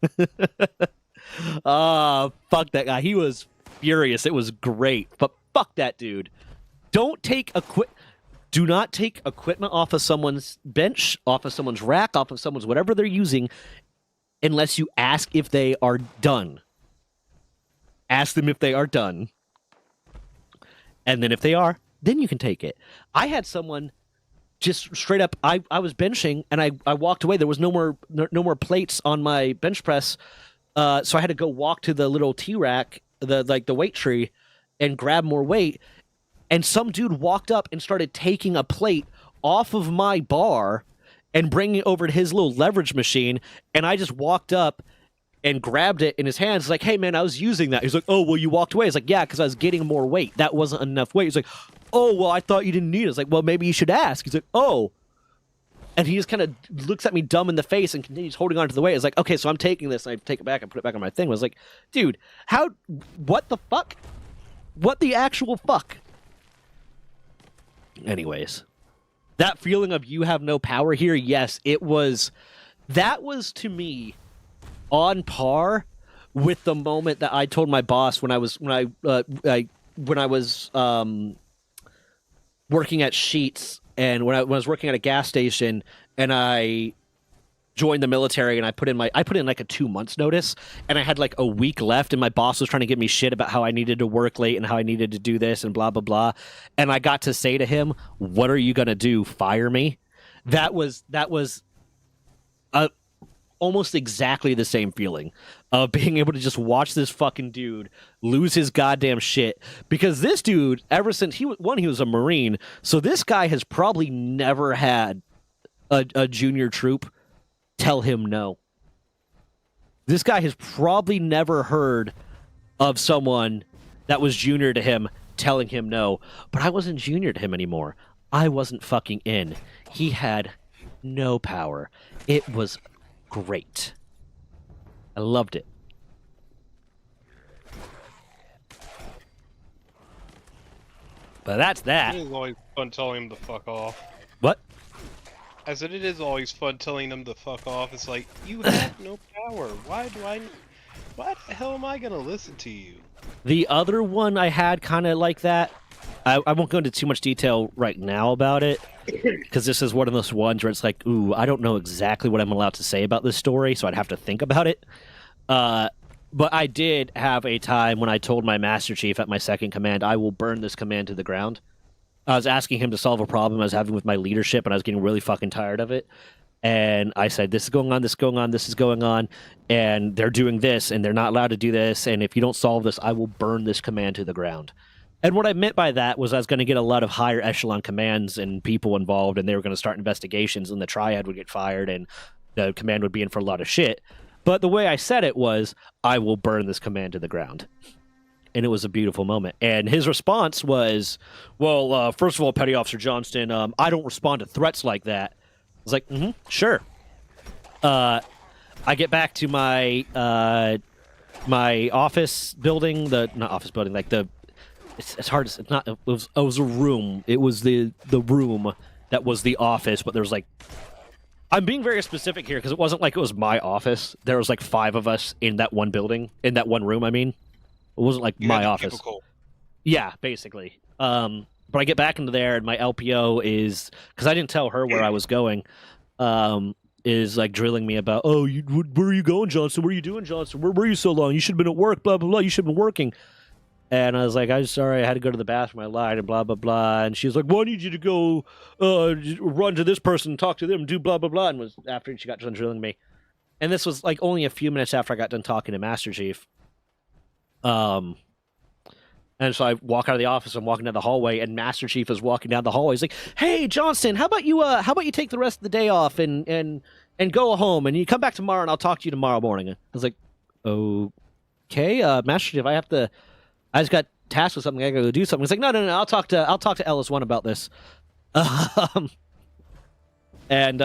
fuck that guy. He was furious. It was great, but fuck that dude. Do not take equipment off of someone's bench, off of someone's rack, off of someone's whatever they're using, unless you ask if they are done. Ask them if they are done. And then if they are, then you can take it. I had someone just straight up, I was benching and I walked away. There was no more plates on my bench press. So I had to go walk to the little T-rack, the weight tree, and grab more weight. And some dude walked up and started taking a plate off of my bar and bringing it over to his little leverage machine. And I just walked up and grabbed it in his hands. He's like, hey man, I was using that. He's like, oh, well, you walked away. He's like, yeah, because I was getting more weight. That wasn't enough weight. He's like, oh, well, I thought you didn't need it. I was like, well, maybe you should ask. He's like, oh. And he just kind of looks at me dumb in the face and continues holding on to the weight. I was like, okay, so I'm taking this, and I take it back and put it back on my thing. I was like, dude, what the fuck? What the actual fuck? Anyways, that feeling of you have no power here, yes, that was to me on par with the moment that I told my boss when I was working at Sheetz, and when I was working at a gas station, and I joined the military, and I put in like a 2 months notice, and I had like a week left, and my boss was trying to give me shit about how I needed to work late and how I needed to do this and blah blah blah, and I got to say to him, "What are you gonna do? Fire me?" That was almost exactly the same feeling of being able to just watch this fucking dude lose his goddamn shit. Because this dude, ever since he was a Marine, so this guy has probably never had a junior troop tell him no. This guy has probably never heard of someone that was junior to him telling him no. But I wasn't junior to him anymore. I wasn't fucking in. He had no power. It was great. I loved it. But that's that. It is always fun telling him to fuck off. What? I said it is always fun telling them to fuck off. It's like, you have no power. Why the hell am I gonna listen to you? The other one I had kind of like that. I won't go into too much detail right now about it, because this is one of those ones where it's like, ooh, I don't know exactly what I'm allowed to say about this story, so I'd have to think about it. But I did have a time when I told my Master Chief at my second command, I will burn this command to the ground. I was asking him to solve a problem I was having with my leadership, and I was getting really fucking tired of it. And I said, this is going on, this is going on, this is going on, and they're doing this, and they're not allowed to do this, and if you don't solve this, I will burn this command to the ground. And what I meant by that was I was going to get a lot of higher echelon commands and people involved, and they were going to start investigations, and the triad would get fired, and the command would be in for a lot of shit. But the way I said it was, I will burn this command to the ground. And it was a beautiful moment. And his response was, well, first of all, Petty Officer Johnston, I don't respond to threats like that. I was like, sure. I get back to my my office building, not office building, like it's hard to, it's not, it was a room. It was the room that was the office, but there was like, I'm being very specific here because it wasn't like it was my office. There was like 5 of us in that one building, in that one room, I mean. It wasn't like my office. Typical. Yeah, basically. But I get back into there, and my LPO is, because I didn't tell her where I was going, is like drilling me about, oh, where are you going, Johnson? What are you doing, Johnson? Where were you so long? You should have been at work, blah, blah, blah. You should have been working. And I was like, I'm sorry, I had to go to the bathroom. I lied, and blah, blah, blah. And she was like, well, I need you to go run to this person and talk to them and do blah, blah, blah. And was after she got done drilling me. And this was like only a few minutes after I got done talking to Master Chief. And so I walk out of the office, I'm walking down the hallway, and Master Chief is walking down the hallway. He's like, hey, Johnston, how about you take the rest of the day off and go home, and you come back tomorrow, and I'll talk to you tomorrow morning. I was like, okay, Master Chief, I just got tasked with something, I gotta go do something. He's like, no, I'll talk to LS1 about this. And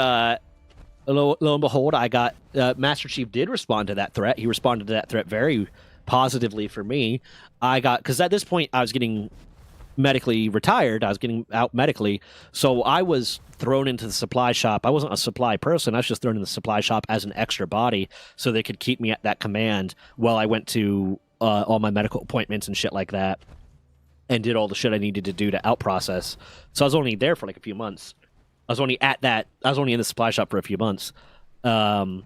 lo and behold, I got, Master Chief did respond to that threat. He responded to that threat very positively for me. Because at this point I was getting medically retired. I was getting out medically. So I was thrown into the supply shop. I wasn't a supply person. I was just thrown in the supply shop as an extra body so they could keep me at that command while I went to all my medical appointments and shit like that and did all the shit I needed to do to out process. So I was only there for like a few months. I was only in the supply shop for a few months. But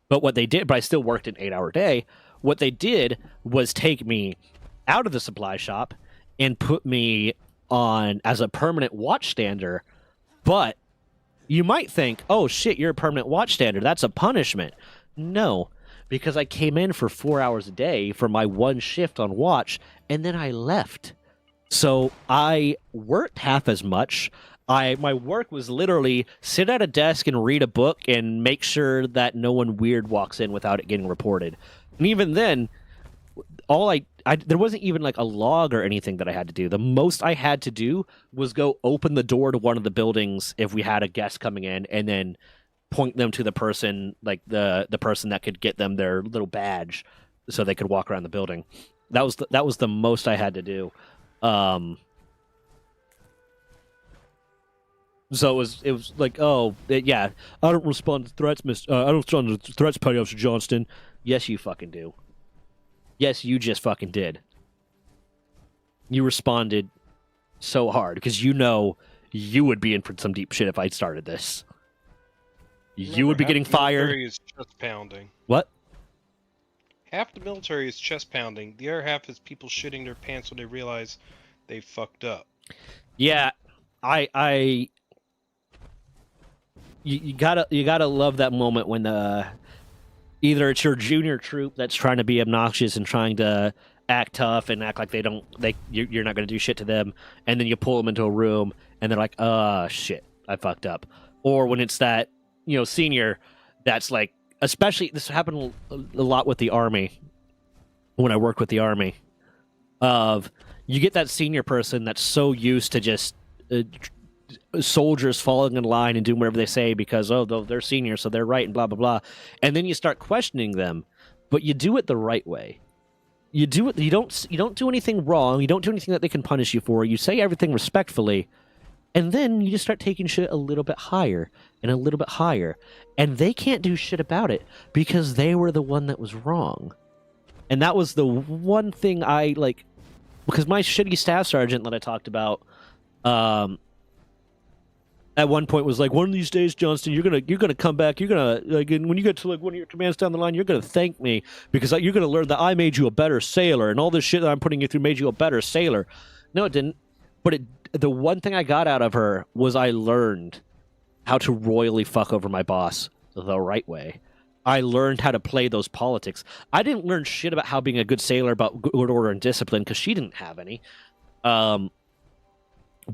what they did, but I still worked an 8-hour day. What they did was take me out of the supply shop and put me on as a permanent watchstander. But you might think, oh shit, you're a permanent watchstander. That's a punishment. No, because I came in for 4 hours a day for my one shift on watch, and then I left. So I worked half as much. My work was literally sit at a desk and read a book and make sure that no one weird walks in without it getting reported. And even then, there wasn't even like a log or anything that I had to do. The most I had to do was go open the door to one of the buildings if we had a guest coming in, and then point them to the person, like the person that could get them their little badge, so they could walk around the building. That was the most I had to do. So it was like, yeah, I don't respond to threats, I don't respond to threats, Petty Officer Johnston. Yes, you fucking do. Yes, you just fucking did. You responded so hard because you know you would be in for some deep shit if I started this. You would be getting fired. The military is chest pounding. What? Half the military is chest pounding. The other half is people shitting their pants when they realize they fucked up. Yeah, you gotta love that moment when either it's your junior troop that's trying to be obnoxious and trying to act tough and act like you're not going to do shit to them, and then you pull them into a room and they're like, shit, I fucked up. Or when it's that, senior that's like, especially this happened a lot with the army when I worked with the army, of you get that senior person that's so used to just soldiers falling in line and doing whatever they say because they're senior so they're right and blah blah blah, and then you start questioning them, but you do it the right way. You do it. You don't do anything wrong. You don't do anything that they can punish you for. You say everything respectfully, and then you just start taking shit a little bit higher and a little bit higher, and they can't do shit about it because they were the one that was wrong. And that was the one thing I like, because my shitty staff sergeant that I talked about, at one point was like, one of these days, Johnston, you're gonna come back. You're gonna, like, when you get to like one of your commands down the line, you're gonna thank me because you're gonna learn that I made you a better sailor, and all this shit that I'm putting you through made you a better sailor. No, it didn't. But the one thing I got out of her was I learned how to royally fuck over my boss the right way. I learned how to play those politics. I didn't learn shit about how being a good sailor, about good order and discipline, because she didn't have any. But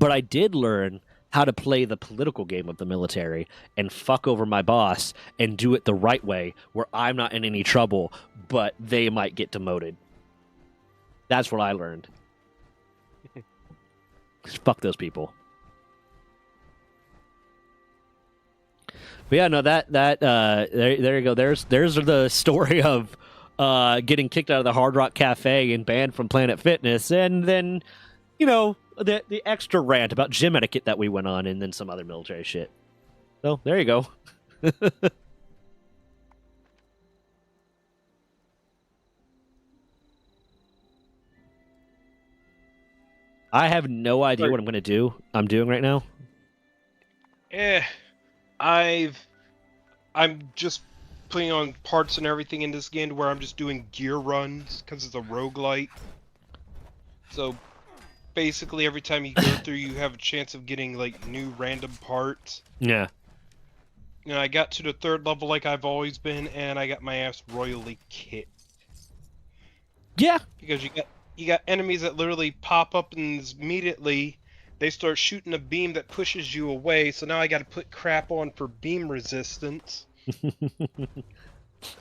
I did learn how to play the political game of the military and fuck over my boss and do it the right way where I'm not in any trouble, but they might get demoted. That's what I learned. Fuck those people. But yeah, no, there you go. There's the story of getting kicked out of the Hard Rock Cafe and banned from Planet Fitness, and then, the extra rant about gym etiquette that we went on, and then some other military shit. So there you go. I have no idea what I'm doing right now. I'm just putting on parts and everything in this game to where I'm just doing gear runs because it's a roguelite. So basically every time you go through you have a chance of getting like new random parts. Yeah. I got to the 3rd level like I've always been, and I got my ass royally kicked. Yeah. Because you got enemies that literally pop up and immediately they start shooting a beam that pushes you away, so now I gotta put crap on for beam resistance.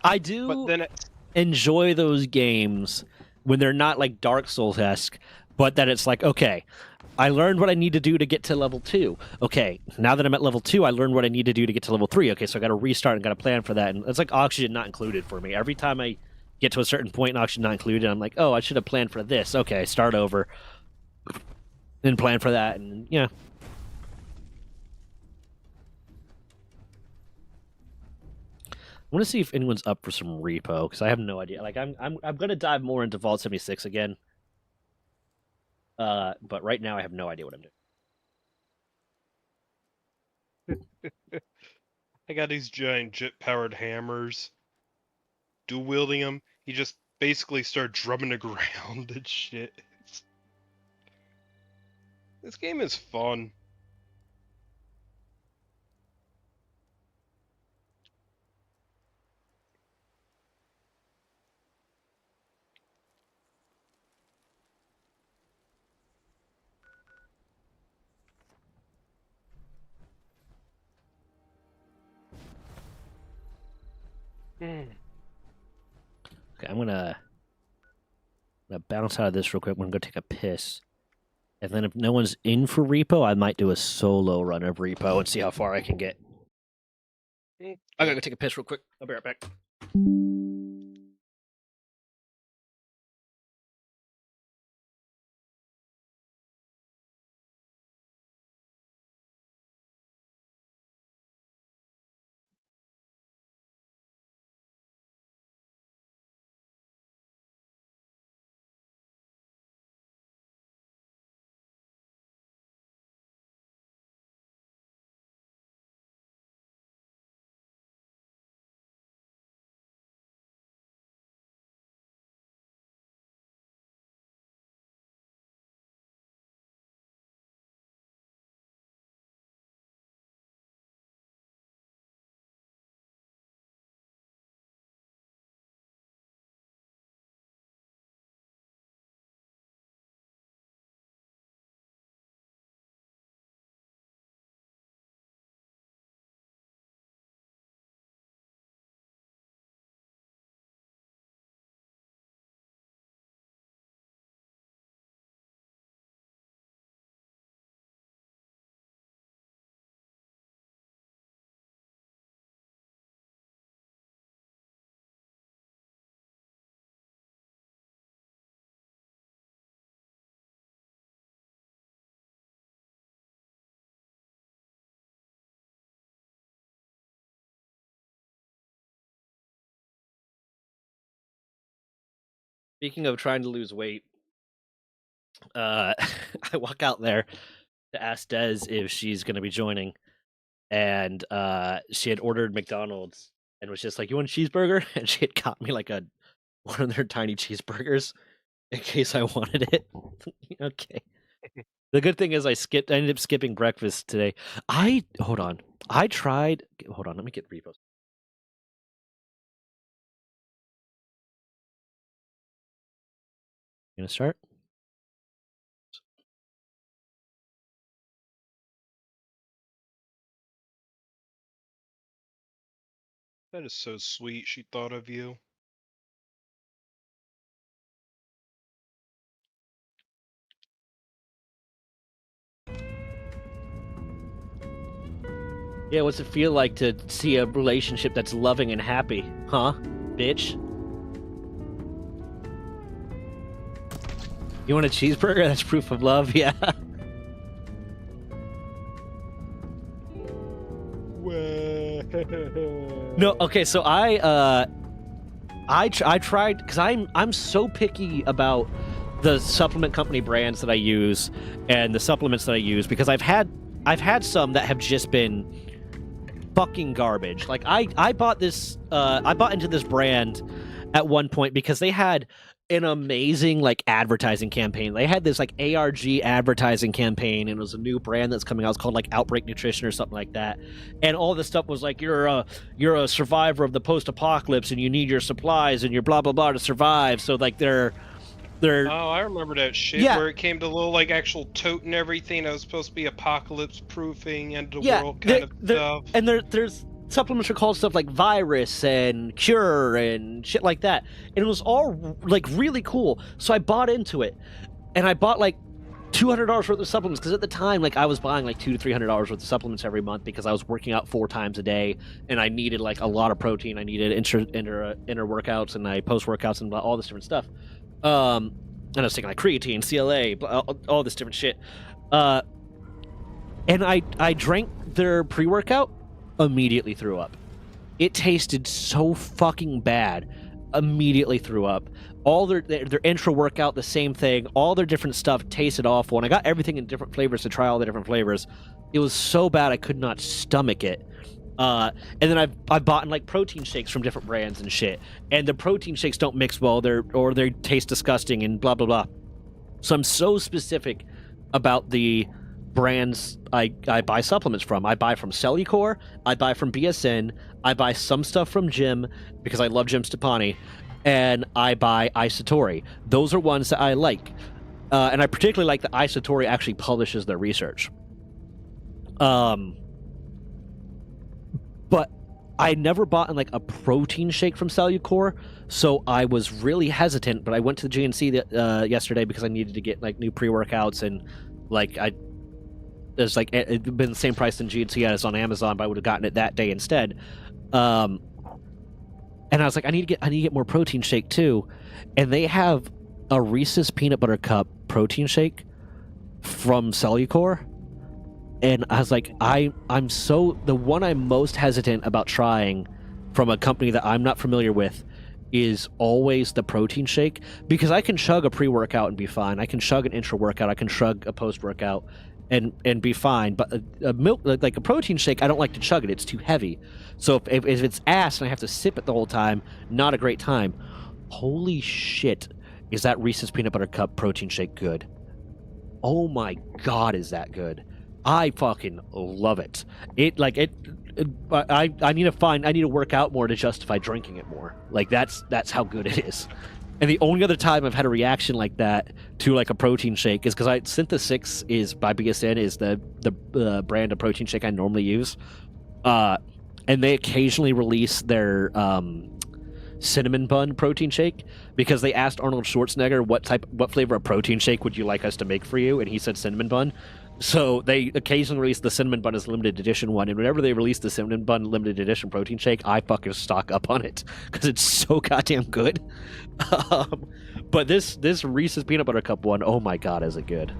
I do but then enjoy those games when they're not like Dark Souls-esque, but that it's like, okay, I learned what I need to do to get to level 2. Okay, now that I'm at level 2, I learned what I need to do to get to level 3. Okay, so I got to restart and got to plan for that. And it's like oxygen not included for me. Every time I get to a certain point and oxygen not included, I'm like, oh, I should have planned for this. Okay, start over. Then plan for that, and yeah. I want to see if anyone's up for some repo, because I have no idea. Like, I'm gonna dive more into Vault 76 again. But right now I have no idea what I'm doing. I got these giant jet-powered hammers. Dual wielding them, he just basically started drumming the ground and shit. This game is fun. Okay, I'm gonna bounce out of this real quick. I'm gonna go take a piss. And then if no one's in for repo, I might do a solo run of repo and see how far I can get. I gotta go take a piss real quick. I'll be right back. Speaking of trying to lose weight, I walk out there to ask Des if she's going to be joining, and she had ordered McDonald's and was just like, "You want a cheeseburger?" And she had got me like one of their tiny cheeseburgers in case I wanted it. Okay. The good thing is I ended up skipping breakfast today. Hold on. Let me get repost. You gonna start? That is so sweet. She thought of you. Yeah, what's it feel like to see a relationship that's loving and happy? Huh? Bitch? You want a cheeseburger? That's proof of love, yeah. No, okay, so I tried because I'm so picky about the supplement company brands that I use and the supplements that I use because I've had some that have just been fucking garbage. Like I bought into this brand at one point because they had an amazing like advertising campaign. They had this like ARG advertising campaign, and it was a new brand that's coming out. It's called like Outbreak Nutrition or something like that. And all this stuff was like you're a survivor of the post-apocalypse, and you need your supplies and your blah blah blah to survive. So like they're Oh, I remember that shit Yeah. where it came to little like actual tote and everything that was supposed to be apocalypse proofing and the Yeah, world kind of stuff. and there's supplements are called stuff like Virus and Cure and shit like that. And it was all like really cool. So I bought into it, and I bought like $200 worth of supplements because at the time, like I was buying like $200 to $300 worth of supplements every month because I was working out 4 times a day, and I needed like a lot of protein. I needed inter workouts and I post workouts and all this different stuff. And I was taking like creatine, CLA, all this different shit. And I drank their pre-workout, immediately threw up. It tasted so fucking bad. Immediately threw up. All their intro workout, the same thing. All their different stuff tasted awful. And I got everything in different flavors to try all the different flavors. It was so bad I could not stomach it. And then I've bought in like protein shakes from different brands and shit. And the protein shakes don't mix well. They taste disgusting and blah blah blah. So I'm so specific about the brands I buy supplements from. I buy from Cellucor, I buy from BSN, I buy some stuff from Jim because I love Jim Stepani, and I buy Isatori. Those are ones that I like. And I particularly like that Isatori actually publishes their research. But I never bought in like a protein shake from Cellucor, so I was really hesitant. But I went to the GNC yesterday because I needed to get like new pre-workouts, and like it's like it'd been the same price than GNC as on Amazon, but I would have gotten it that day instead. And I was like, I need to get more protein shake too, and they have a Reese's Peanut Butter Cup protein shake from Cellucor. And I was like, the one I'm most hesitant about trying from a company that I'm not familiar with is always the protein shake, because I can chug a pre-workout and be fine. I can chug an intra-workout. I can chug a post-workout and be fine. But a milk, like a protein shake, I don't like to chug it. It's too heavy. So if it's ass and I have to sip it the whole time, not a great time. Holy shit, is that Reese's Peanut Butter Cup protein shake good? Oh my god, is that good? I fucking love it. I need to work out more to justify drinking it more. Like that's how good it is. And the only other time I've had a reaction like that to like a protein shake is because Syntha 6 is by BSN is the brand of protein shake I normally use. And they occasionally release their cinnamon bun protein shake because they asked Arnold Schwarzenegger what flavor of protein shake would you like us to make for you, and he said cinnamon bun. So they occasionally release the cinnamon bun as limited edition one, and whenever they release the cinnamon bun limited edition protein shake, I fucking stock up on it because it's so goddamn good. But this Reese's Peanut Butter Cup one, oh my god, is it good?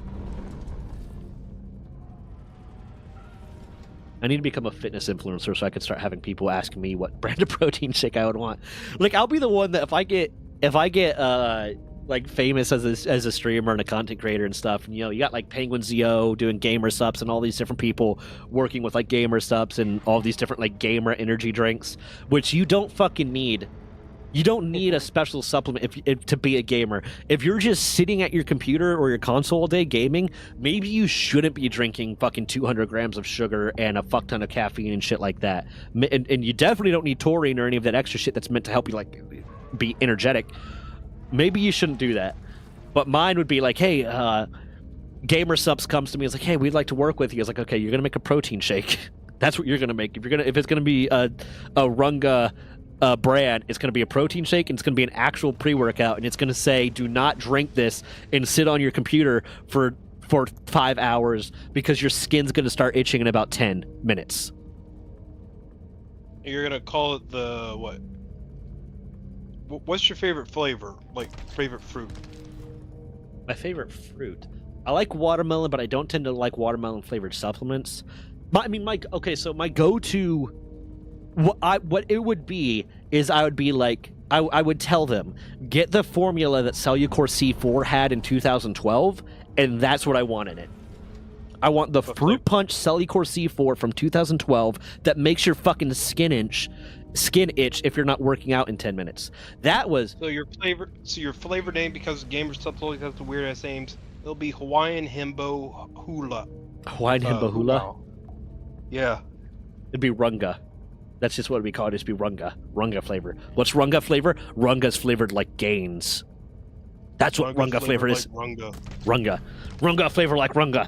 I need to become a fitness influencer so I can start having people ask me what brand of protein shake I would want. Like, I'll be the one that if I get like famous as a streamer and a content creator and stuff. And you got like Penguin ZO doing gamer subs and all these different people working with like gamer subs and all these different like gamer energy drinks, which you don't fucking need. You don't need a special supplement if to be a gamer. If you're just sitting at your computer or your console all day gaming, maybe you shouldn't be drinking fucking 200 grams of sugar and a fuck ton of caffeine and shit like that. And you definitely don't need taurine or any of that extra shit that's meant to help you like be energetic. Maybe you shouldn't do that. But mine would be like, hey, Gamer Subs comes to me. It's like, hey, we'd like to work with you. It's like, okay, you're gonna make a protein shake. That's what you're gonna make. If it's gonna be a Runga brand, it's going to be a protein shake, and it's going to be an actual pre-workout, and it's going to say, do not drink this and sit on your computer for 5 hours because your skin's going to start itching in about 10 minutes. You're gonna call it the what? What's your favorite flavor? Like favorite fruit? My favorite fruit, I like watermelon, but I don't tend to like watermelon flavored supplements. So my go-to, what it would be is I would be like, I would tell them, get the formula that Cellucor C4 had in 2012, and that's what I want in it. I want the Fruit Punch Cellucor C4 from 2012 that makes your fucking skin itch if you're not working out in 10 minutes. That was... So your flavor name, because Gamer Subs always has the weird ass names, it'll be Hawaiian Himbo Hula. Hawaiian Himbo Hula? Yeah. It'd be Runga. That's just what it'd be called. It'd be Runga. Runga flavor. What's Runga flavor? Runga's flavored like Gains. That's what Runga flavor is. Like Runga. Runga. Runga flavor like Runga.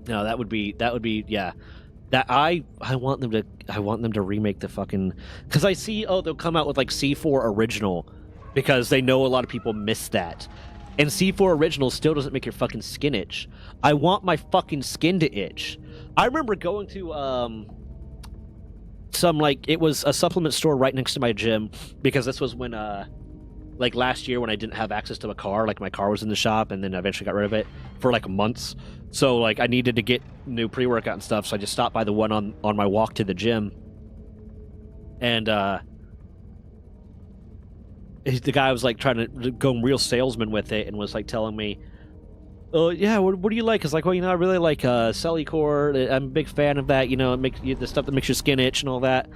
No, that would be yeah. That I want them to remake the fucking, because I see they'll come out with like C4 original because they know a lot of people miss that. And C4 original still doesn't make your fucking skin itch. I want my fucking skin to itch. I remember going to it was a supplement store right next to my gym, because this was when like last year when I didn't have access to a car, like my car was in the shop and then I eventually got rid of it for like months. So like I needed to get new pre-workout and stuff, so I just stopped by the one on my walk to the gym. And the guy was like trying to go real salesman with it and was like telling me, oh yeah, what do you like? It's like, well, I really like Cellucor. I'm a big fan of that. It makes the stuff that makes your skin itch and all that.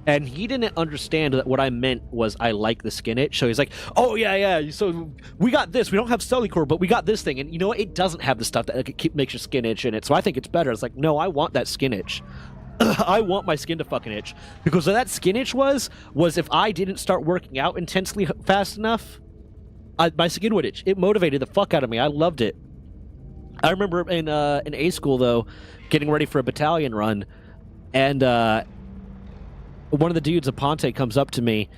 And he didn't understand that what I meant was I like the skin itch. So he's like, oh yeah. So we got this. We don't have Cellucor, but we got this thing. And you know what? It doesn't have the stuff that makes your skin itch in it. So I think it's better. It's like, no, I want that skin itch. I want my skin to fucking itch. Because what that skin itch was if I didn't start working out intensely fast enough, my skin would itch. It motivated the fuck out of me. I loved it. I remember in A school, though, getting ready for a battalion run, and one of the dudes, Aponte, comes up to me,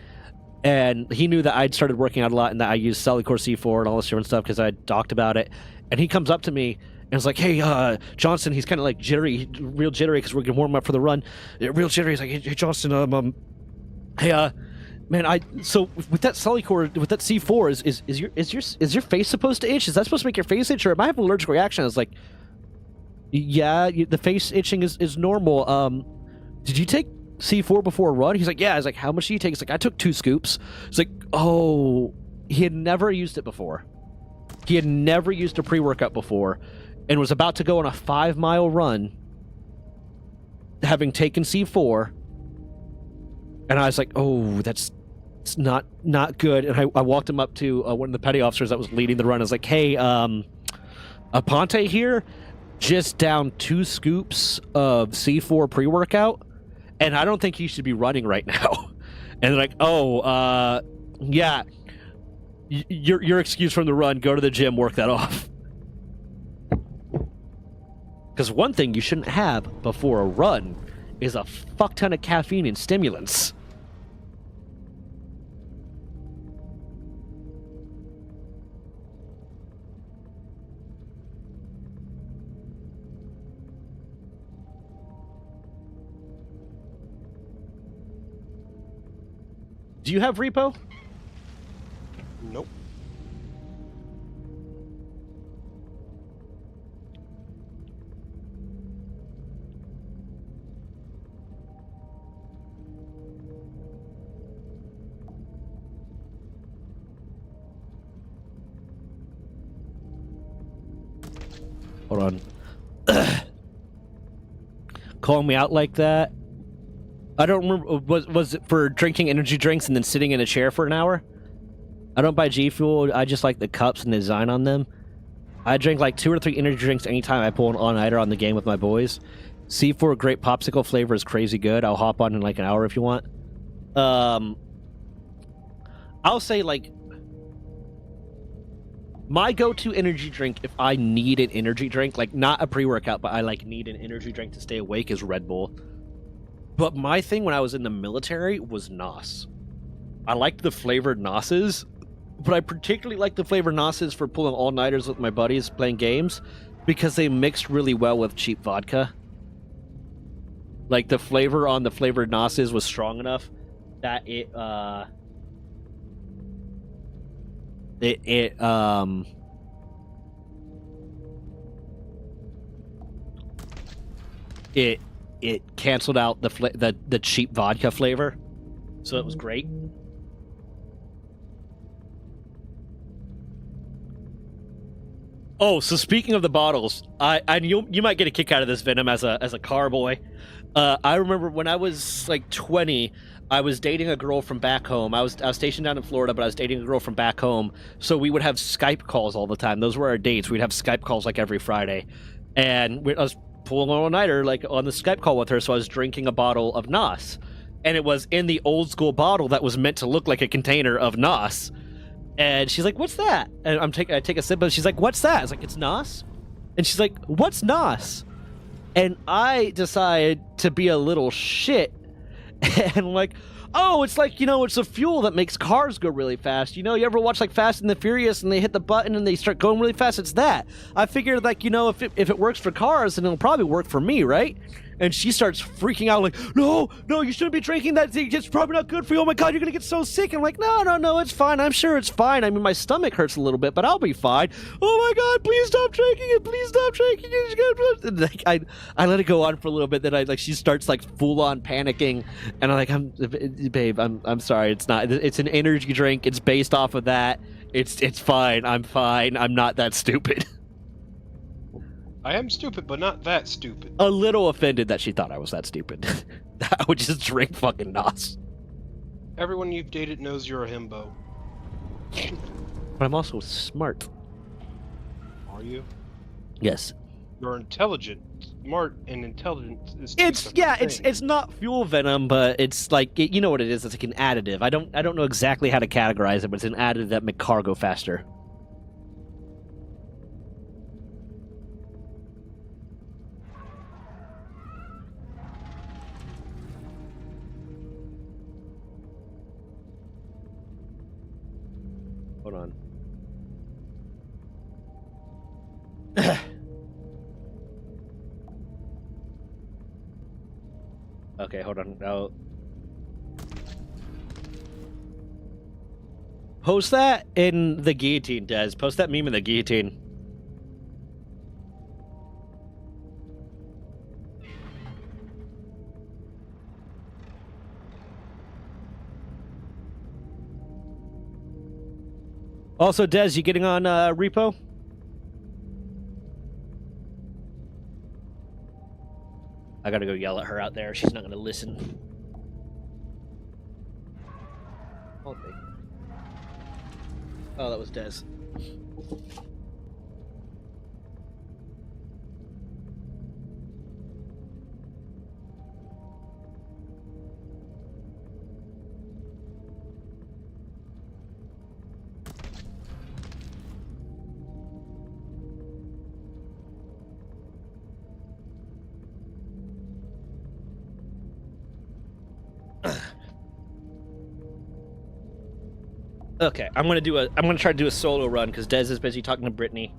and he knew that I'd started working out a lot and that I used Cellucor C4 and all this different stuff because I talked about it. And he comes up to me and was like, hey, Johnson, he's kind of like jittery, real jittery because we're going to warm up for the run. Real jittery. He's like, hey, Johnson, hey, man, so with that Cellucor, with that C4, is your face supposed to itch? Is that supposed to make your face itch, or am I having an allergic reaction? I was like, yeah, the face itching is normal. Did you take C4 before a run? He's like, yeah. I was like, how much do you take? He's like, I took 2 scoops. It's like, oh, he had never used it before. He had never used a pre-workout before and was about to go on a 5-mile run having taken C4. And I was like, oh, it's not good. And I walked him up to one of the petty officers that was leading the run. I was like, hey, Aponte here just down 2 scoops of C4 pre-workout, and I don't think he should be running right now. And they're like, oh, yeah, your excuse from the run, go to the gym, work that off. Because one thing you shouldn't have before a run is a fuck ton of caffeine and stimulants. Do you have repo? Nope. Hold on. Calling me out like that? I don't remember. Was it for drinking energy drinks and then sitting in a chair for an hour? I don't buy G Fuel. I just like the cups and the design on them. I drink like 2 or 3 energy drinks anytime I pull an all-nighter on the game with my boys. C4 grape popsicle flavor is crazy good. I'll hop on in like an hour if you want. I'll say like my go-to energy drink if I need an energy drink, like not a pre-workout, but I like need an energy drink to stay awake, is Red Bull. But my thing when I was in the military was NOS. I liked the flavored NOSes, but I particularly like the flavored NOSes for pulling all-nighters with my buddies playing games because they mixed really well with cheap vodka. Like the flavor on the flavored NOSes was strong enough that it canceled out the cheap vodka flavor, so it was great. Oh, so speaking of the bottles, you might get a kick out of this, Venom, as a car boy. I remember when I was like 20, I was dating a girl from back home. I was stationed down in Florida, but I was dating a girl from back home. So we would have Skype calls all the time. Those were our dates. We'd have Skype calls like every Friday, and I was pulling an all-nighter like on the Skype call with her. So I was drinking a bottle of NOS, and it was in the old school bottle that was meant to look like a container of NOS. And she's like, "What's that?" And I take a sip, but she's like, "What's that?" I was like, "It's NOS." And she's like, "What's NOS?" And I decide to be a little shit and like, "Oh, it's like, it's a fuel that makes cars go really fast. You ever watch like Fast and the Furious and they hit the button and they start going really fast? It's that." I figured like, if it works for cars, then it'll probably work for me, right? And she starts freaking out like, no, you shouldn't be drinking that thing. It's probably not good for you. Oh my God, you're going to get so sick. I'm like, no, it's fine. I'm sure it's fine. I mean, my stomach hurts a little bit, but I'll be fine. Oh my God, please stop drinking it. Please stop drinking it. And like, I let it go on for a little bit. Then she starts like full on panicking. And I'm like, babe, I'm sorry. It's not, it's an energy drink. It's based off of that. It's fine. I'm fine. I'm not that stupid. I am stupid, but not that stupid. A little offended that she thought I was that stupid. I would just drink fucking NOS. Everyone you've dated knows you're a himbo. But I'm also smart. Are you? Yes. You're intelligent. Smart and intelligent is it's not fuel venom, but it's like you know what it is. It's like an additive. I don't know exactly how to categorize it, but it's an additive that makes car go faster. Hold on. Okay, hold on. Now, post that in the guillotine, Des. Post that meme in the guillotine. Also, Des, you getting on repo? I gotta go yell at her out there. She's not gonna listen. Oh, that was Des. Okay, I'm gonna try to do a solo run because Des is busy talking to Brittany.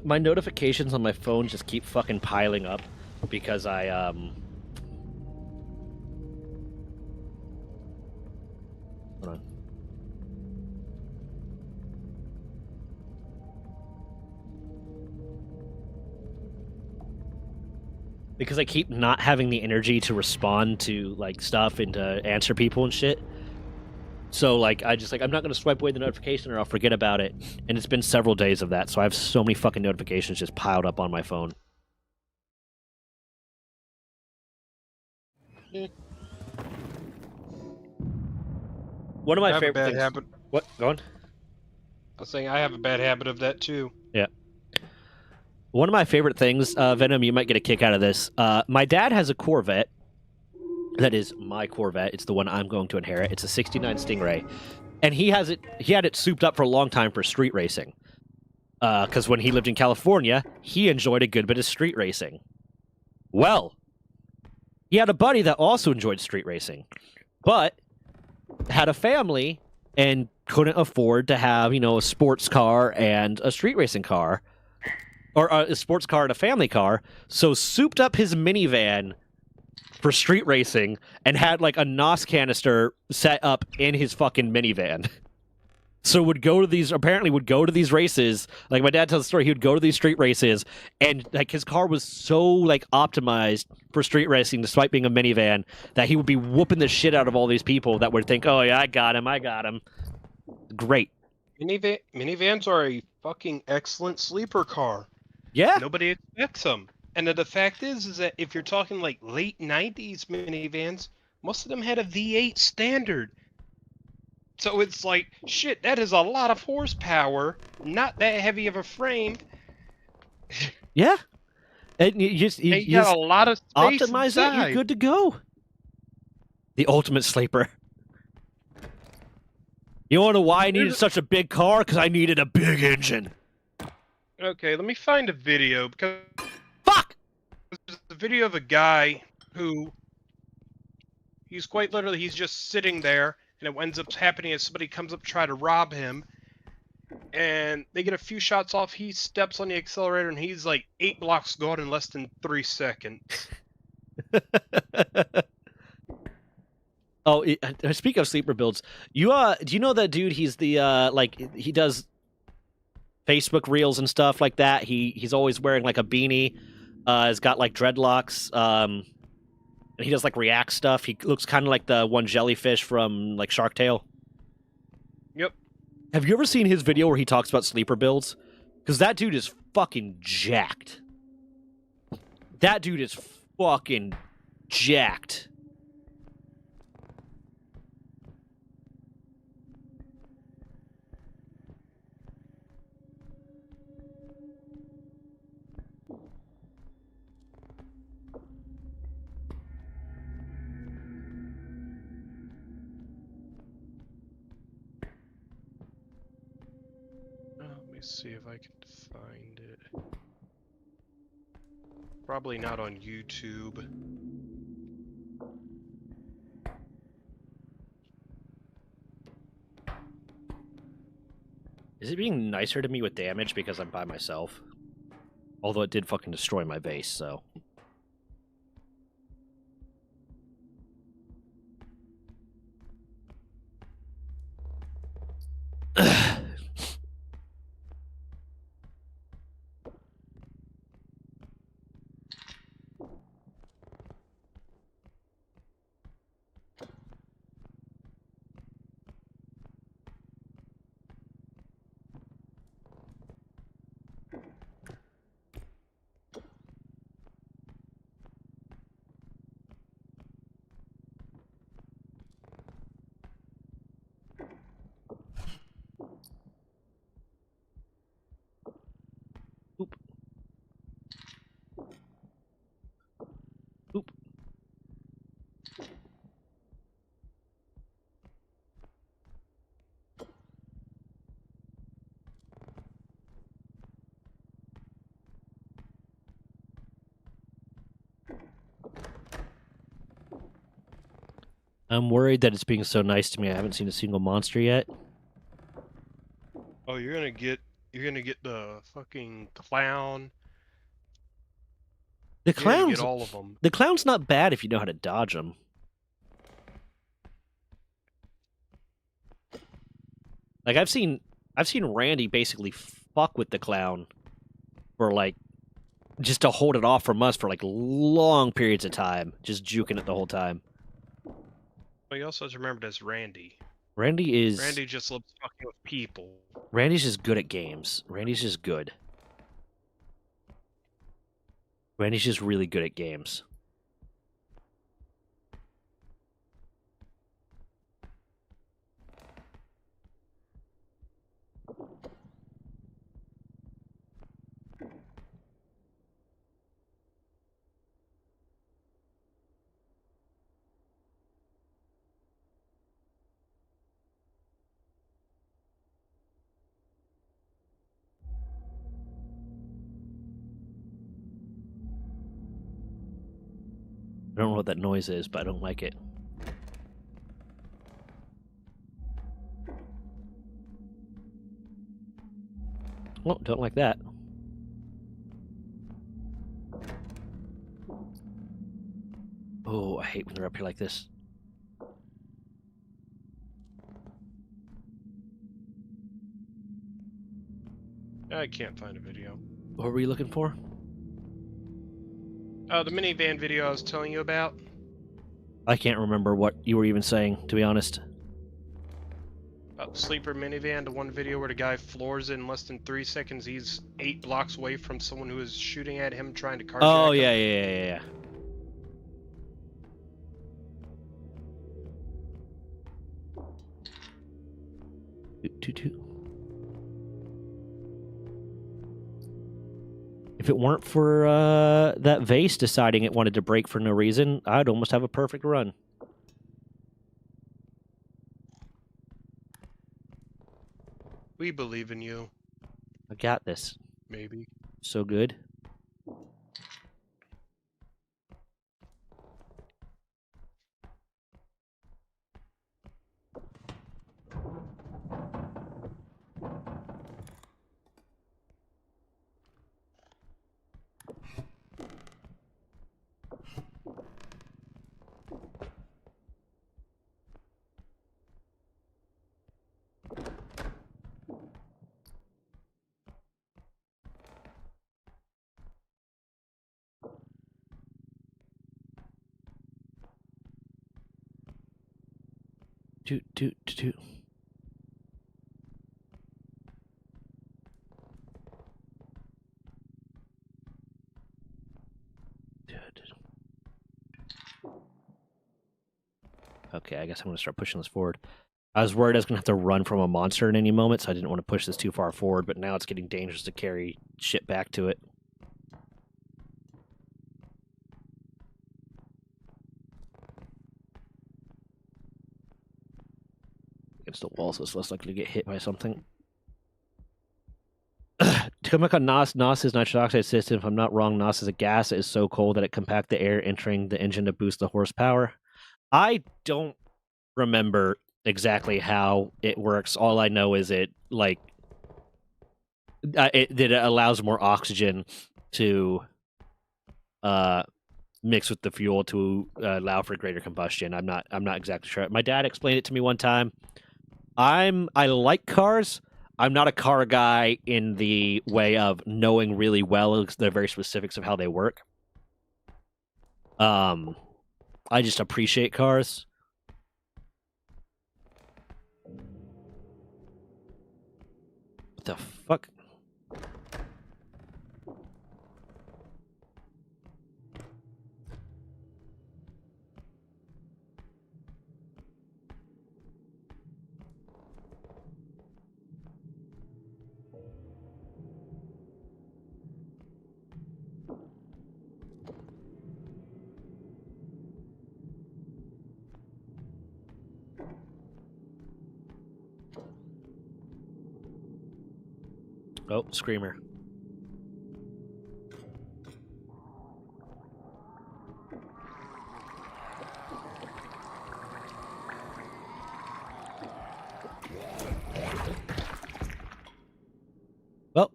My notifications on my phone just keep fucking piling up because I hold on. because I keep not having the energy to respond to like stuff and to answer people and shit. So like I just like I'm not gonna swipe away the notification or I'll forget about it. And it's been several days of that, so I have so many fucking notifications just piled up on my phone. One of I my have a favorite bad things. habit. What? Go on. I was saying I have a bad habit of that too. One of my favorite things, Venom, you might get a kick out of this. My dad has a Corvette. That is my Corvette. It's the one I'm going to inherit. It's a '69 Stingray, and he had it souped up for a long time for street racing. Because when he lived in California, he enjoyed a good bit of street racing. Well, he had a buddy that also enjoyed street racing, but had a family and couldn't afford to have, a sports car and a street racing car. Or a sports car and a family car, so souped up his minivan for street racing and had like a NOS canister set up in his fucking minivan. So would go to these races. Like my dad tells the story, he would go to these street races and like his car was so like optimized for street racing despite being a minivan that he would be whooping the shit out of all these people that would think, oh yeah, I got him. Great. Minivans are a fucking excellent sleeper car. Yeah. Nobody expects them. And the fact is that if you're talking like late 90s minivans, most of them had a V8 standard. So it's like, shit, that is a lot of horsepower, not that heavy of a frame. Yeah. And you just got a lot of space optimize inside. it, you're good to go. The ultimate sleeper. You want to know why I needed such a big car? Because I needed a big engine. Okay, let me find a video, because Fuck! there's a video of a guy who, he's quite literally, he's just sitting there, and it ends up happening as somebody comes up to try to rob him, and they get a few shots off, he steps on the accelerator, and he's like 8 blocks gone in less than 3 seconds. Oh, speak of sleeper builds, do you know that dude? He's the he does Facebook reels and stuff like that. He's always wearing like a beanie. Has got like dreadlocks. And he does like react stuff. He looks kind of like the one jellyfish from like Shark Tale. Yep. Have you ever seen his video where he talks about sleeper builds? Because that dude is fucking jacked. That dude is fucking jacked. Let me see if I can find it. Probably not on YouTube. Is it being nicer to me with damage because I'm by myself? Although it did fucking destroy my base, so... Oop. Oop. I'm worried that it's being so nice to me. I haven't seen a single monster yet. Oh, you're gonna get the fucking clown. The You're gonna clown's get all of them. the clown's not bad if you know how to dodge them. Like I've seen Randy basically fuck with the clown for like just to hold it off from us for like long periods of time, just juking it the whole time. But he also is remembered as Randy. Randy just loves fucking with people. Randy's just good at games. Randy's just good. Randy's just really good at games. I don't know what that noise is, but I don't like it. Oh, don't like that. Oh, I hate when they're up here like this. I can't find a video. What were you looking for? Oh, the minivan video I was telling you about. I can't remember what you were even saying, to be honest. Sleeper minivan, the one video where the guy floors it in less than 3 seconds. He's 8 blocks away from someone who is shooting at him, trying to carjack Oh, him. yeah. If it weren't for that vase deciding it wanted to break for no reason, I'd almost have a perfect run. We believe in you. I got this. Maybe. So good. Toot. Okay, I guess I'm going to start pushing this forward. I was worried I was going to have to run from a monster in any moment, so I didn't want to push this too far forward, but now it's getting dangerous to carry shit back to it. Against the wall, so it's less likely to get hit by something. To come back on NOS, NOS is nitrous oxide system. If I'm not wrong, NOS is a gas that is so cold that it compacts the air entering the engine to boost the horsepower. I don't remember exactly how it works. All I know is that it allows more oxygen to mix with the fuel to allow for greater combustion. I'm not exactly sure. My dad explained it to me one time. I like cars. I'm not a car guy in the way of knowing really well the very specifics of how they work. I just appreciate cars. What the fuck? Oh, screamer. Well.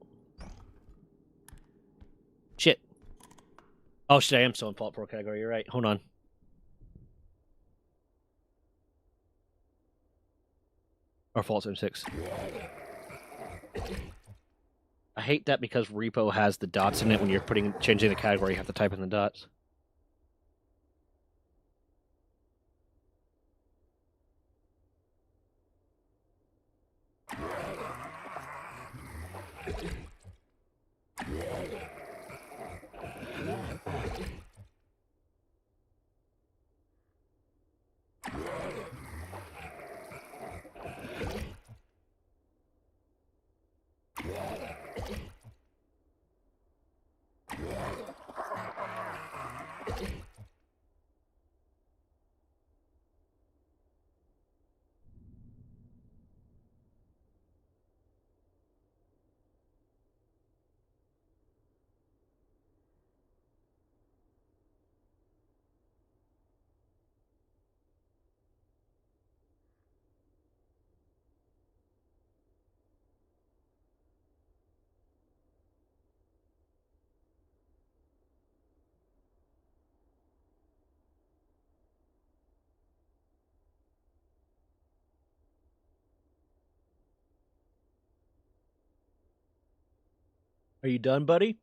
Shit. Oh, shit, I am still in Fault Pro category. You're right. Hold on. Or Fault Zone 6. I hate that because repo has the dots in it. When you're changing the category, you have to type in the dots. Are you done, buddy?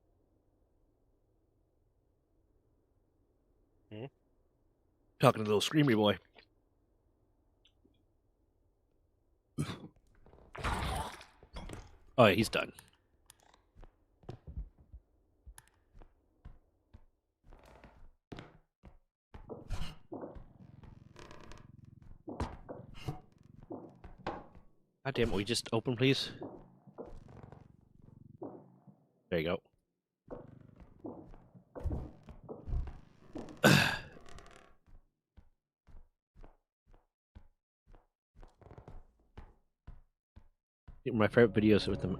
Hmm? Talking to the little screamy boy. Oh, yeah, he's done. God damn it, will you just open, please? There you go. My favorite videos with them.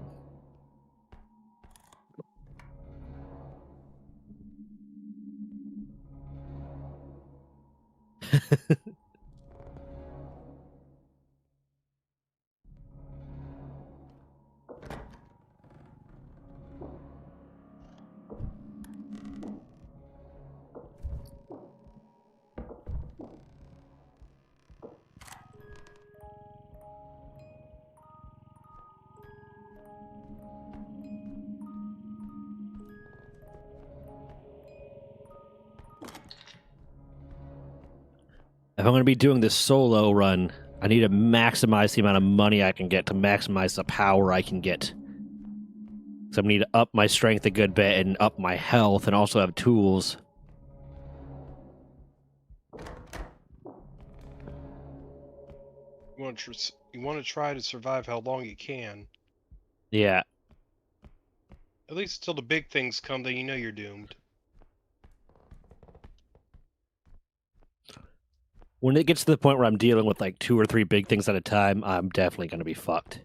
If I'm going to be doing this solo run, I need to maximize the amount of money I can get to maximize the power I can get. So I need to up my strength a good bit and up my health and also have tools. You want to try to survive how long you can. Yeah. At least until the big things come, then you know you're doomed. When it gets to the point where I'm dealing with like 2 or 3 big things at a time, I'm definitely going to be fucked.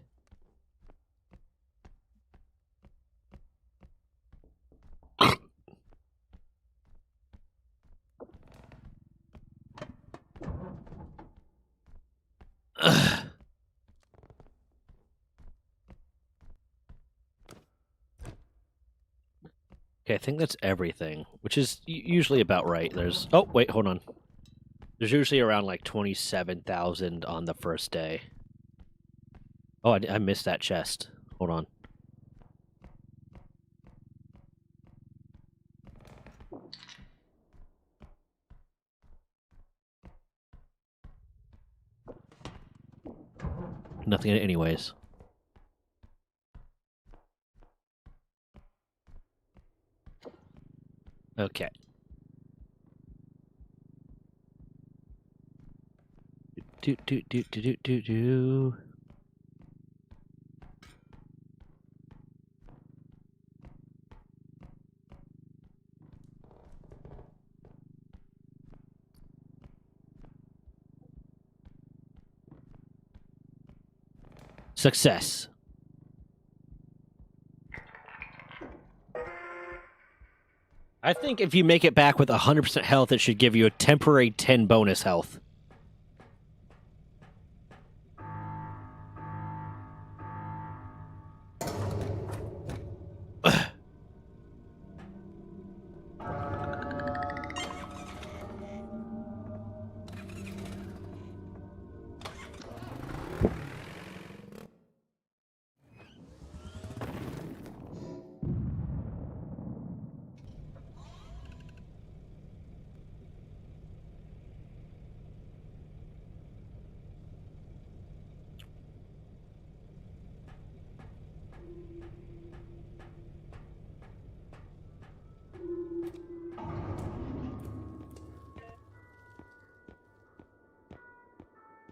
Okay, I think that's everything, which is usually about right. There's... Oh, wait, hold on. There's usually around like 27,000 on the first day. Oh, I missed that chest. Hold on. Nothing in it anyways. Okay. Do. Success. I think if you make it back with 100% health, it should give you a temporary 10 bonus health.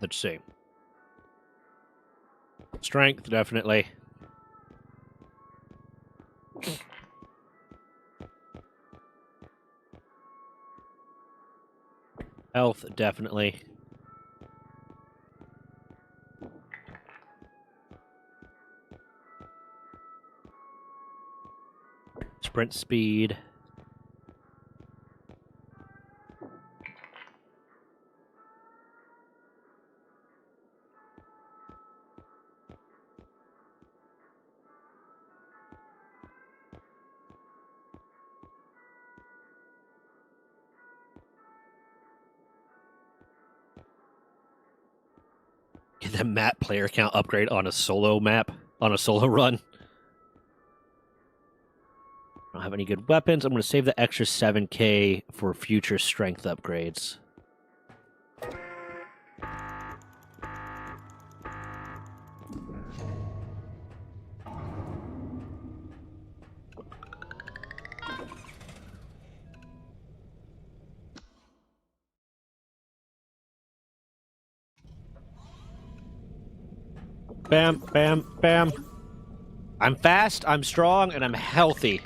Let's see. Strength, definitely. Health, definitely. Sprint speed. Get the map player count upgrade on a solo map, on a solo run. I don't have any good weapons. I'm going to save the extra 7k for future strength upgrades. Bam, bam, bam. I'm fast, I'm strong, and I'm healthy.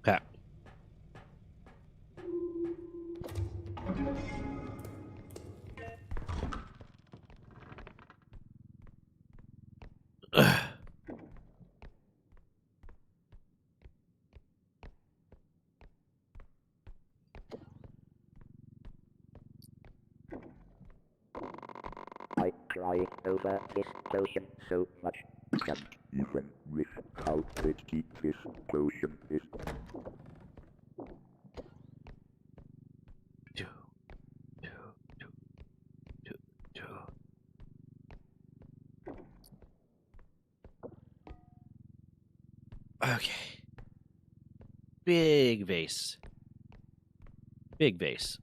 Okay. I crying over this potion so much. Can even wish how tasty this potion is. Okay. Big vase. Big vase.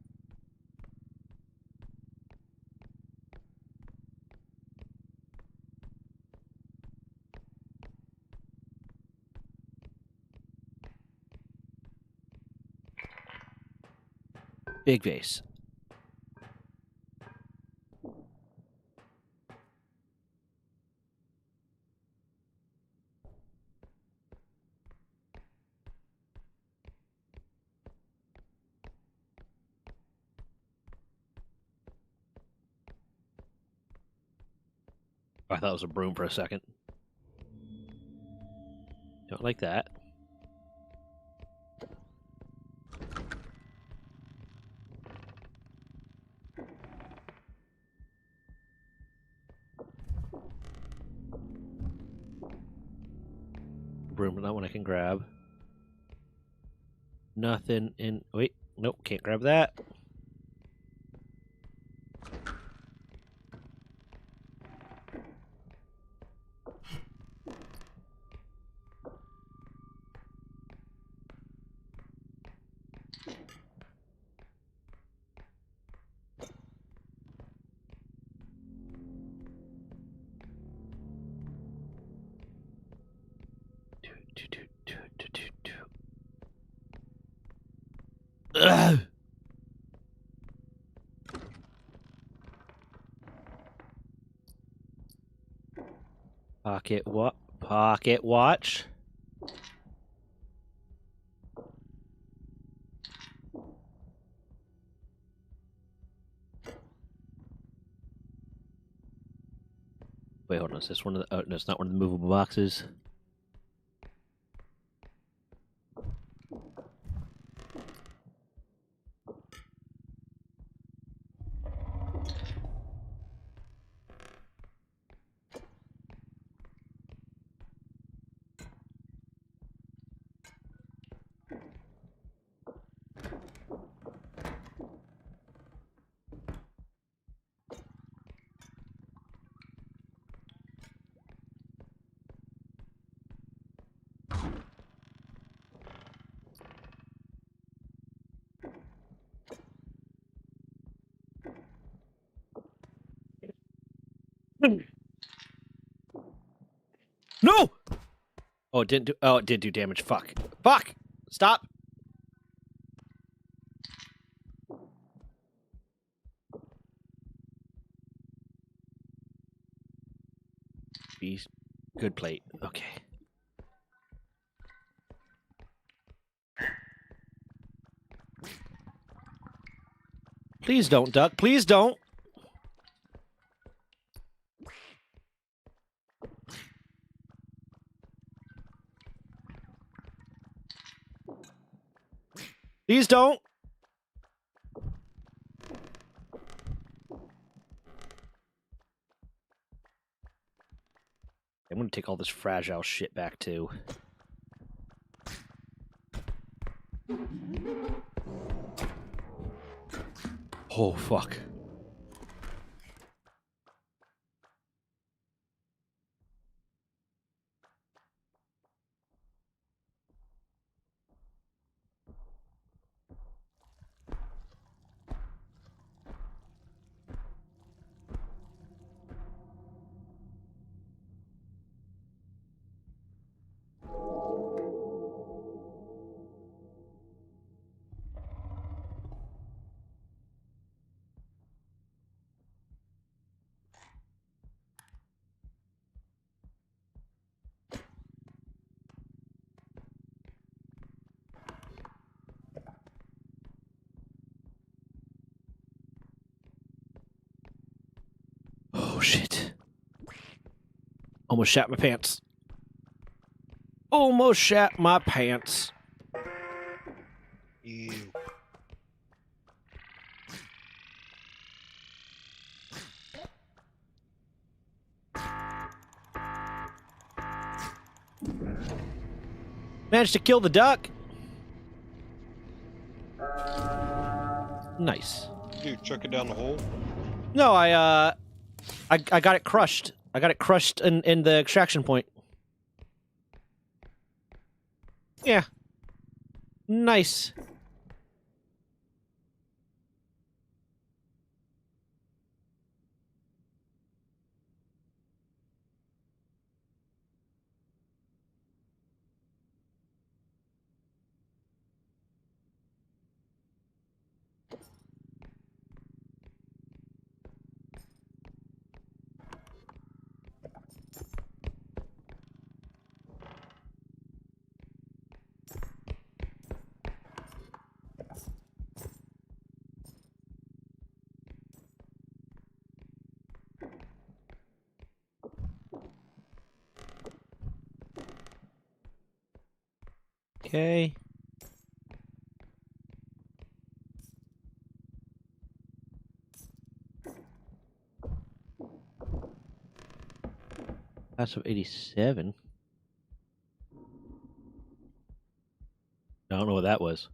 Big vase. I thought it was a broom for a second. Don't like that. Broom, but that one I can grab. Nothing in... Wait, nope, can't grab that. Ugh. Pocket watch. Wait, hold on. Is this one of the... Oh, no, it's not one of the movable boxes. No! Oh, it didn't do. Oh, it did do damage. Fuck. Fuck! Stop! Be good plate. Okay. Please don't duck. Please don't. Please don't. I'm gonna take all this fragile shit back too. Oh, fuck. Oh, shit. Almost shat my pants. Almost shat my pants. Ew. Managed to kill the duck. Nice. Dude, chuck it down the hole. No, I got it crushed. I got it crushed in the extraction point. Yeah. Nice. Okay. Class of 87. I don't know what that was.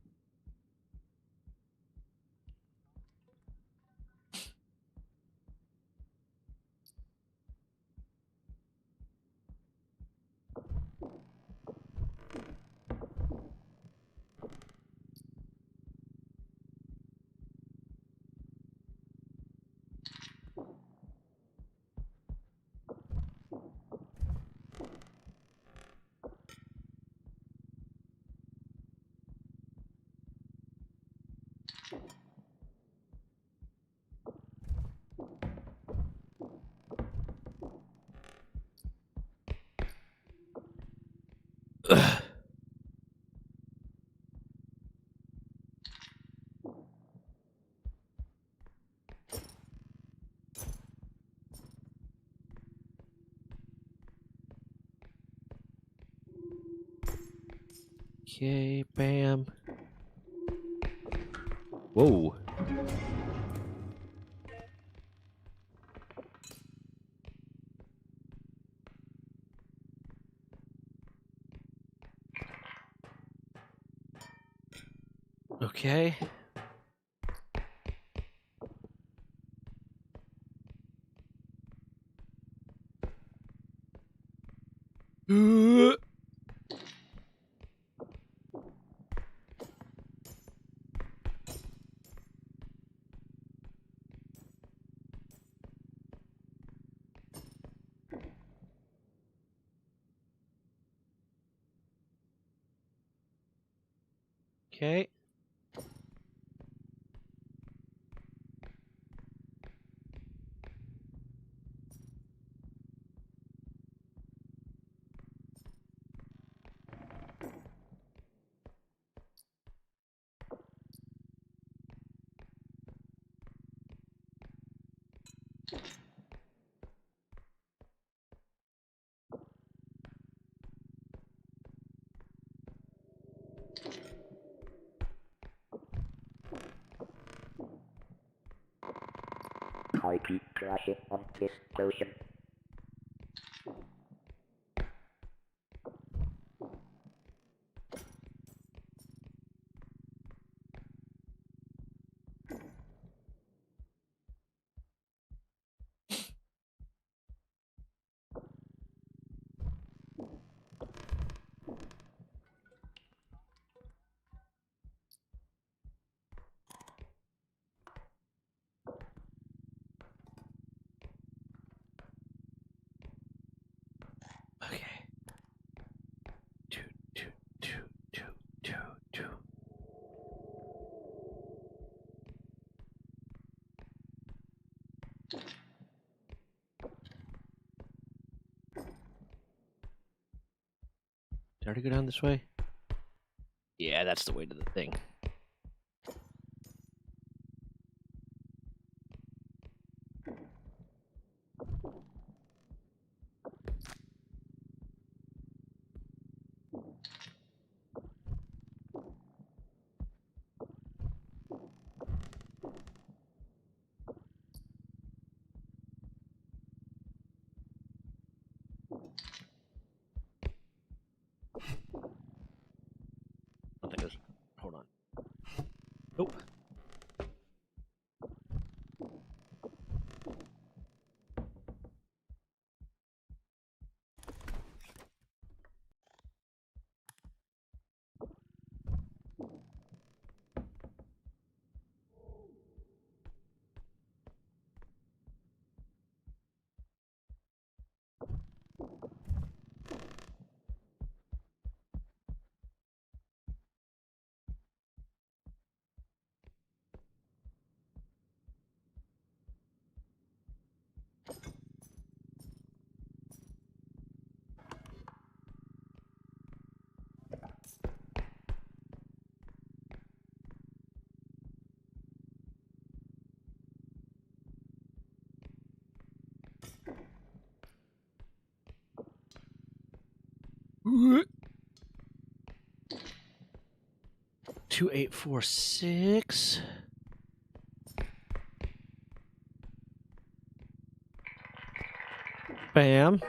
Ugh. Okay, bam. Whoa. Okay. Okay. I keep crashing on this potion. Okay. Two, two, two, two, two, two. Did I already go down this way? Yeah, that's the way to the thing. I think there's. Hold on. Nope. Ooh. 2846. Bam.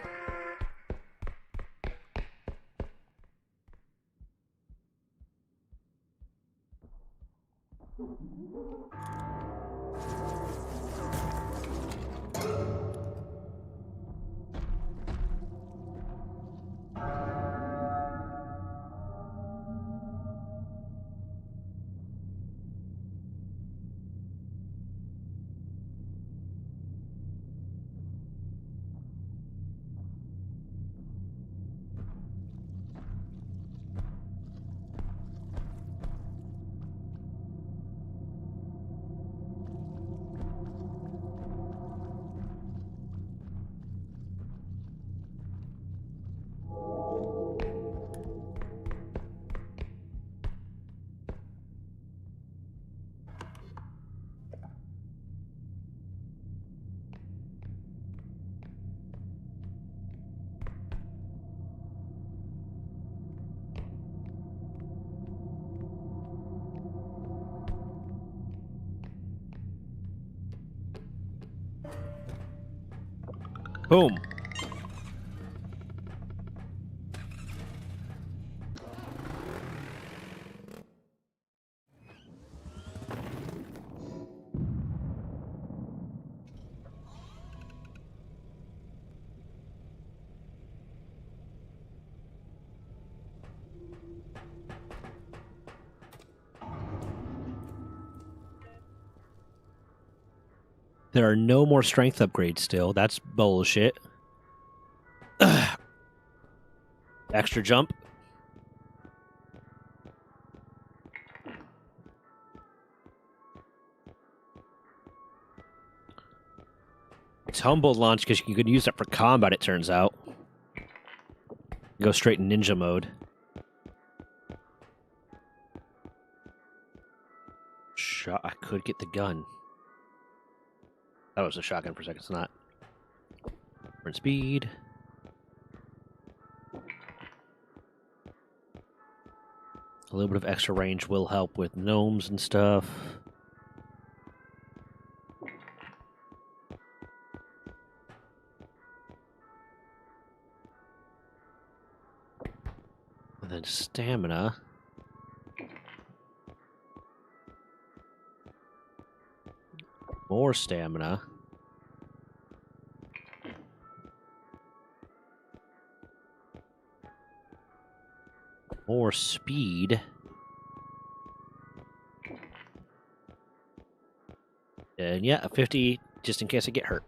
Boom. There are no more strength upgrades still. That's bullshit. Extra jump. It's humble launch because you could use that for combat, it turns out. Go straight in ninja mode. I could get the gun. That was a shotgun for a second, it's not. Different speed. A little bit of extra range will help with gnomes and stuff. And then stamina. More stamina. More speed. And yeah, a 50 just in case I get hurt.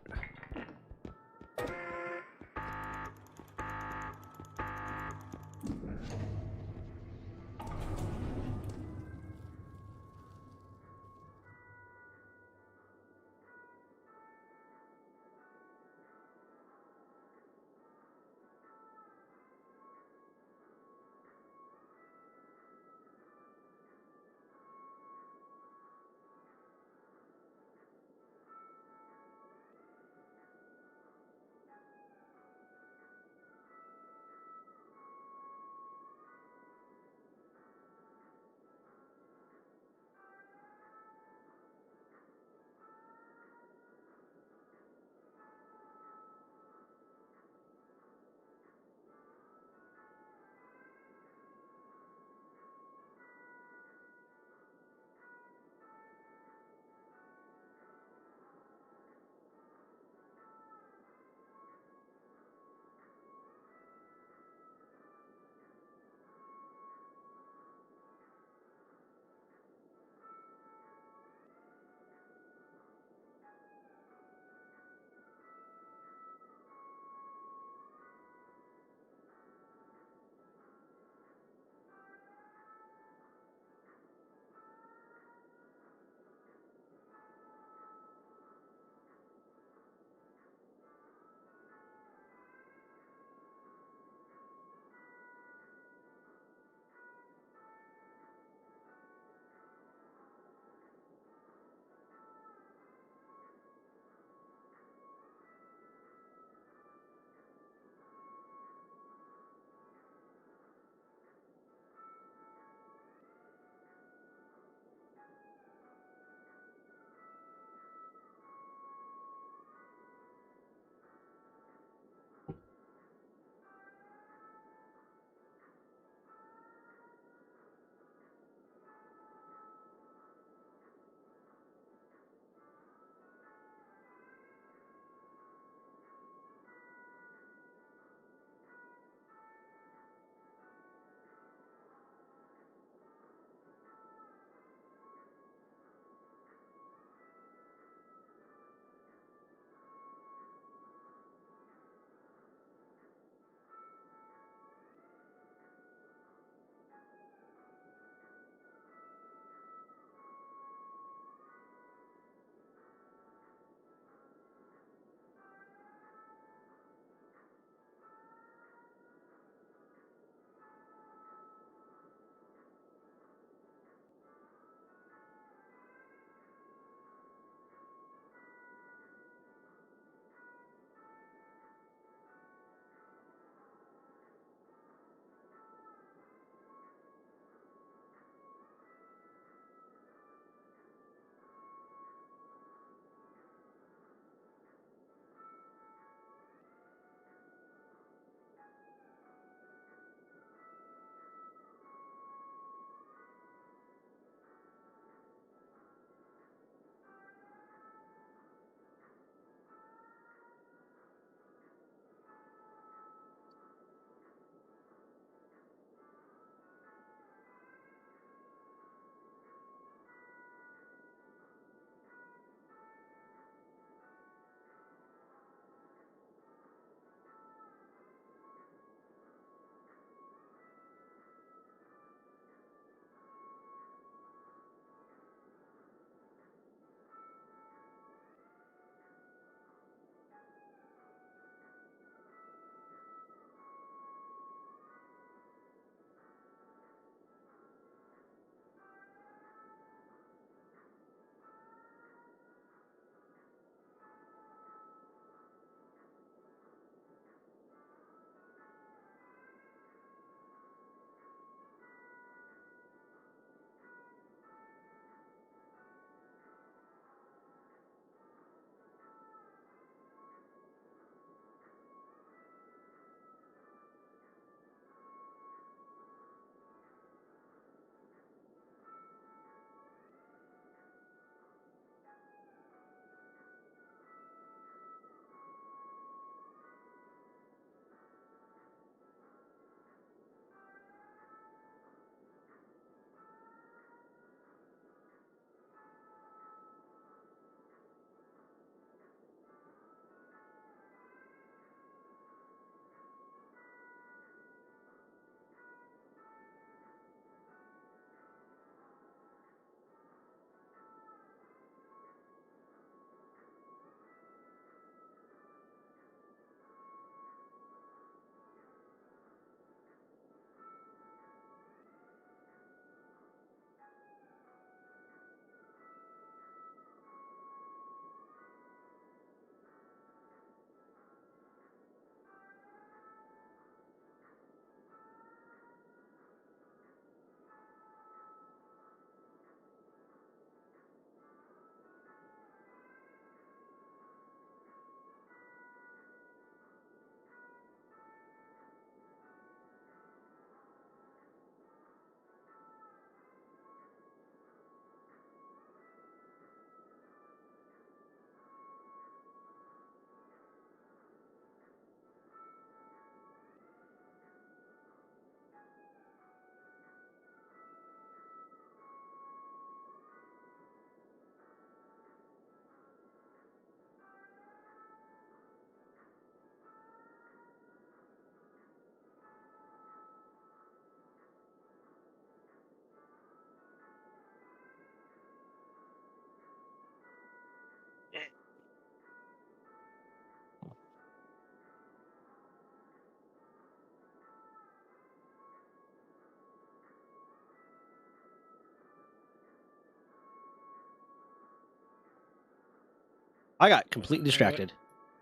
I got completely distracted.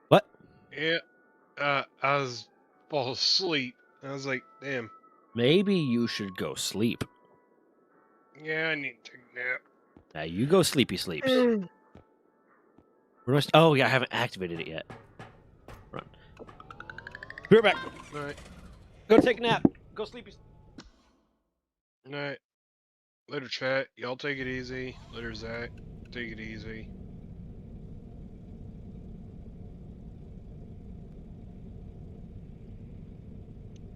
What? Yeah. I was fall asleep. I was like, damn. Maybe you should go sleep. Yeah, I need to take a nap. Now you go sleepy sleeps. Where do oh yeah, I haven't activated it yet. Run. Be right back. Alright. Go take a nap. Go sleepy. Alright. Later, chat. Y'all take it easy. Later, Zach. Take it easy.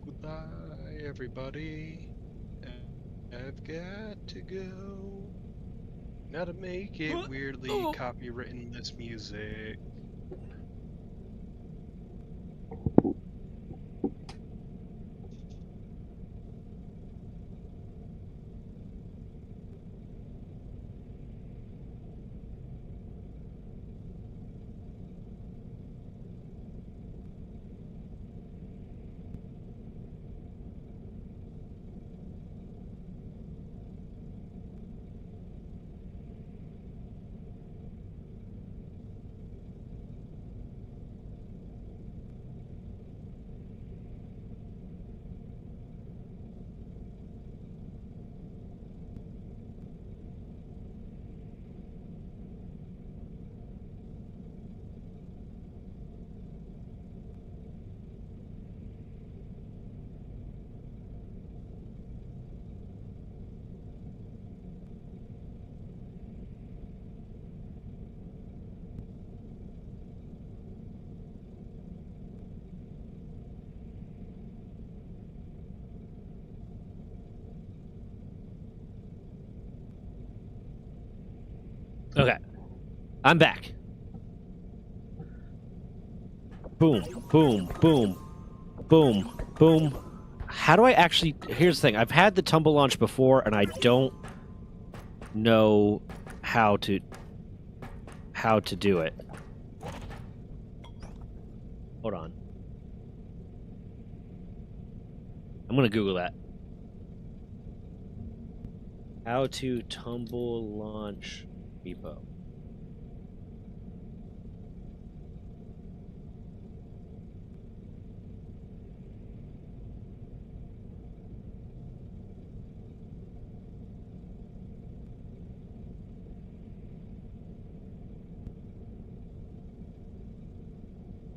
Goodbye, everybody. I've got to go. Now to make it weirdly copywritten this music. Okay. I'm back. Boom, boom, boom, boom, boom. How do I actually... Here's the thing. I've had the tumble launch before, and I don't know how to do it. Hold on. I'm going to Google that. How to tumble launch repo.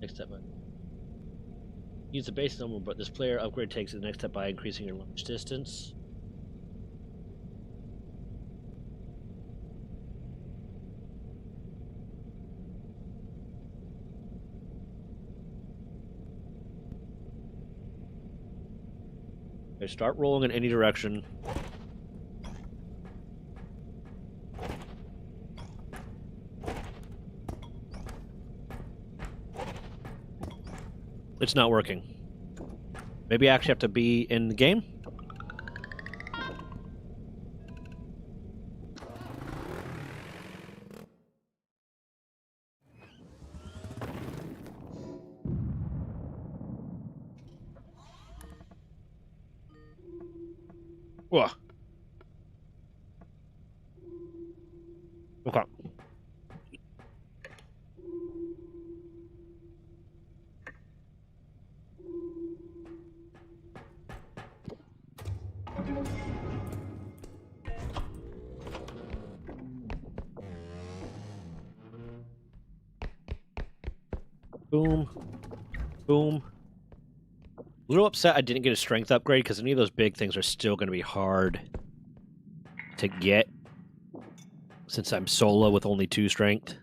Next step. Use the base number, but this player upgrade takes the next step by increasing your launch distance. Okay, start rolling in any direction. It's not working. Maybe I actually have to be in the game? Whoa. Okay. Boom. Boom. A little upset I didn't get a strength upgrade because any of those big things are still going to be hard to get since I'm solo with only 2 strength.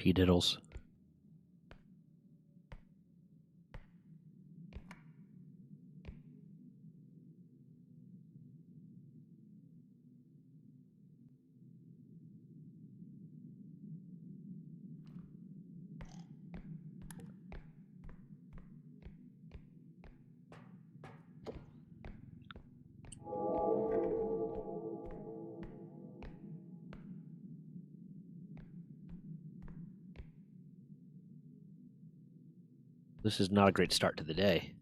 P. Diddles. This is not a great start to the day.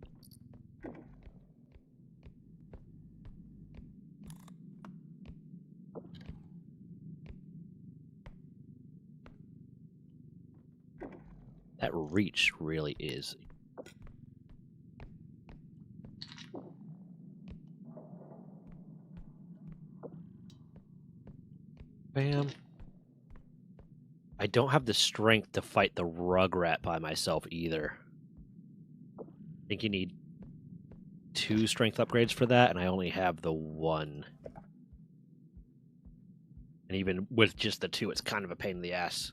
That reach really is. Bam. I don't have the strength to fight the Rugrat by myself either. I think you need 2 strength upgrades for that, and I only have the 1. And even with just the 2, it's kind of a pain in the ass.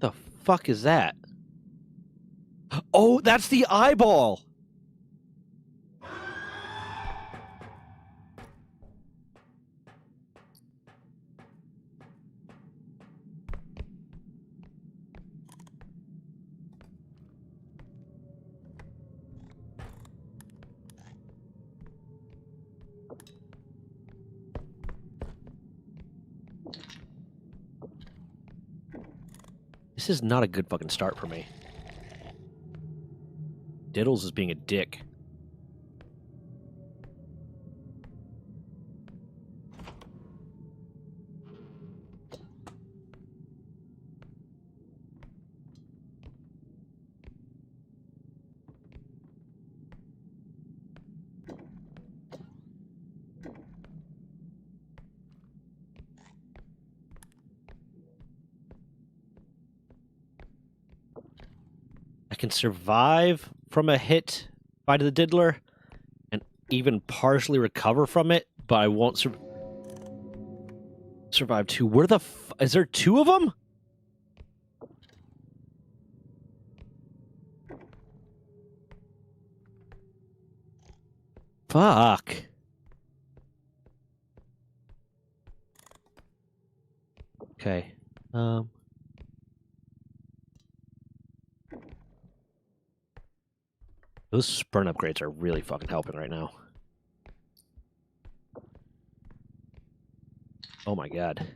The fuck is that? Oh, that's the eyeball! This is not a good fucking start for me. Diddles is being a dick. I can survive from a hit by the Diddler and even partially recover from it, but I won't survive 2. Where the is there 2 of them? Fuck. Okay. Those sprint upgrades are really fucking helping right now. Oh my god.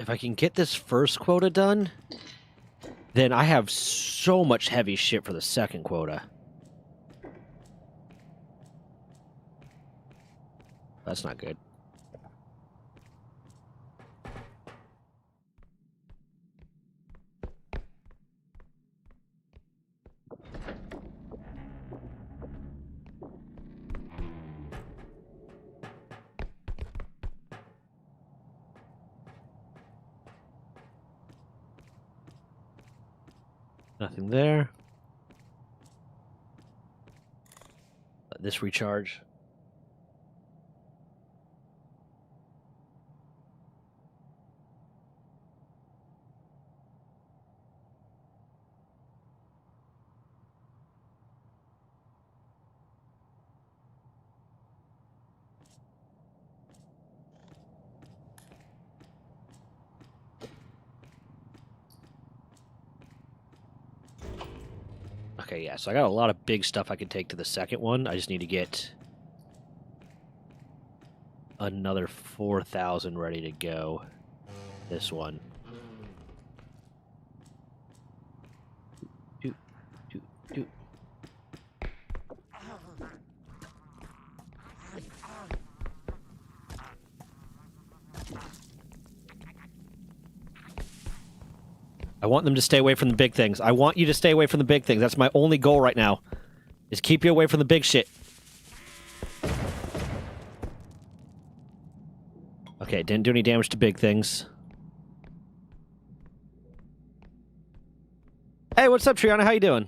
If I can get this first quota done, then I have so much heavy shit for the second quota. That's not good. Nothing there. Let this recharge. Okay, yeah, so I got a lot of big stuff I can take to the second one. I just need to get another 4,000 ready to go. This one. Doot, doot, doot. I want them to stay away from the big things. I want you to stay away from the big things. That's my only goal right now. Is keep you away from the big shit. Okay, didn't do any damage to big things. Hey, what's up, Triana? How you doing?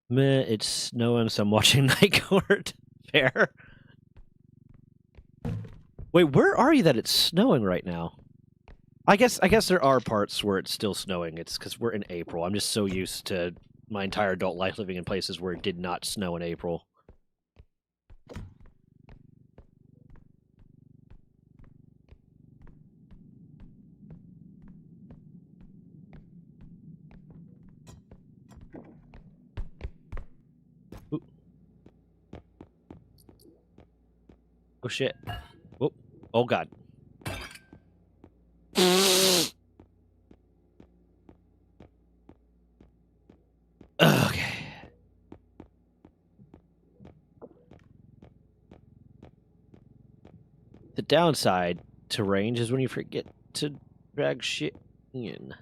Meh, it's snowing, so I'm watching Night Court. Fair. Wait, where are you that it's snowing right now? I guess there are parts where it's still snowing. It's because we're in April. I'm just so used to my entire adult life living in places where it did not snow in April. Ooh. Oh shit. Oh, oh god. Okay. The downside to range is when you forget to drag shit in.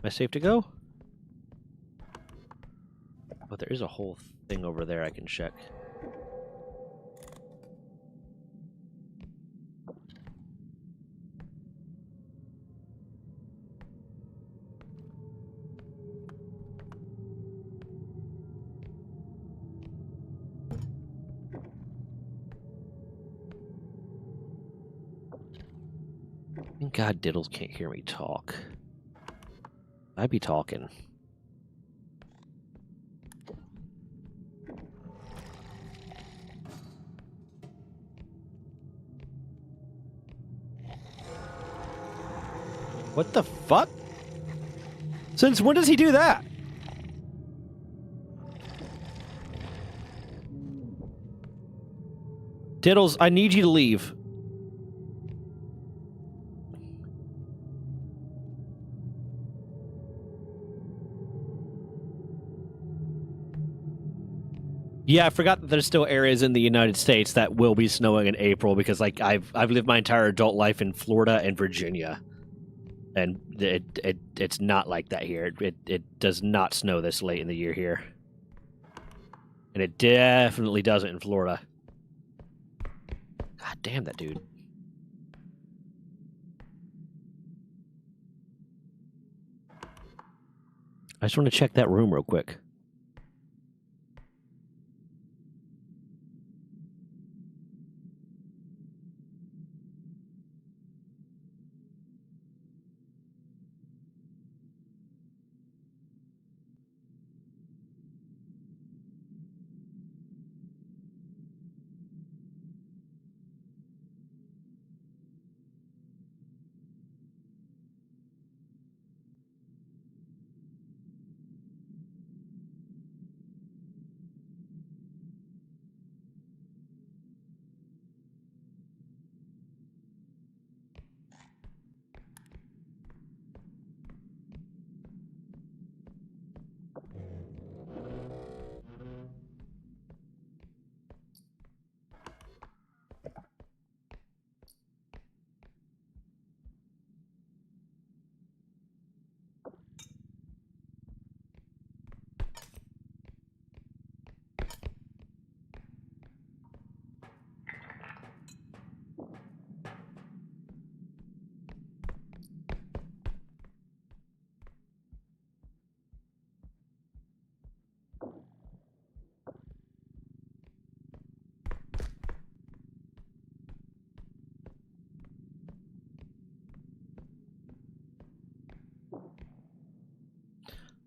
Am I safe to go? But there is a whole thing over there I can check. God, Diddles can't hear me talk. I'd be talking. What the fuck? Since when does he do that? Diddles, I need you to leave. Yeah, I forgot that there's still areas in the United States that will be snowing in April because, like, I've lived my entire adult life in Florida and Virginia, and it's not like that here. It does not snow this late in the year here, and it definitely doesn't in Florida. God damn that dude! I just want to check that room real quick.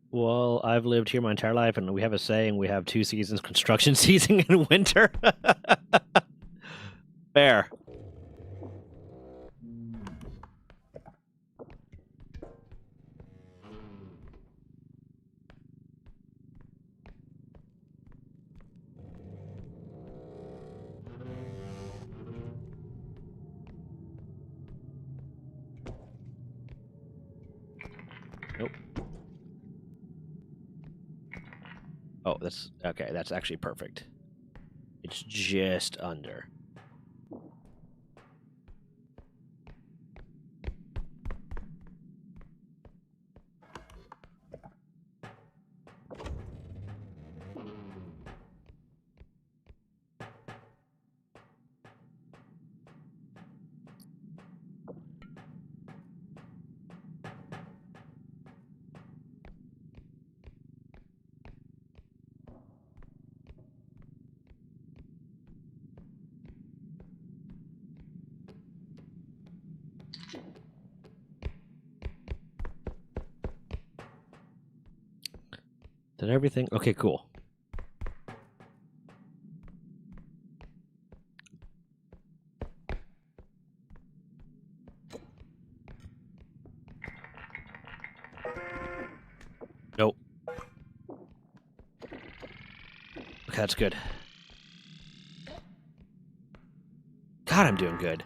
Well, I've lived here my entire life, and we have a saying: we have 2 seasons: construction season and winter. Fair. Nope. Oh, that's okay. That's actually perfect. It's just under. Did everything? Okay, cool. Nope. Okay, that's good. God, I'm doing good.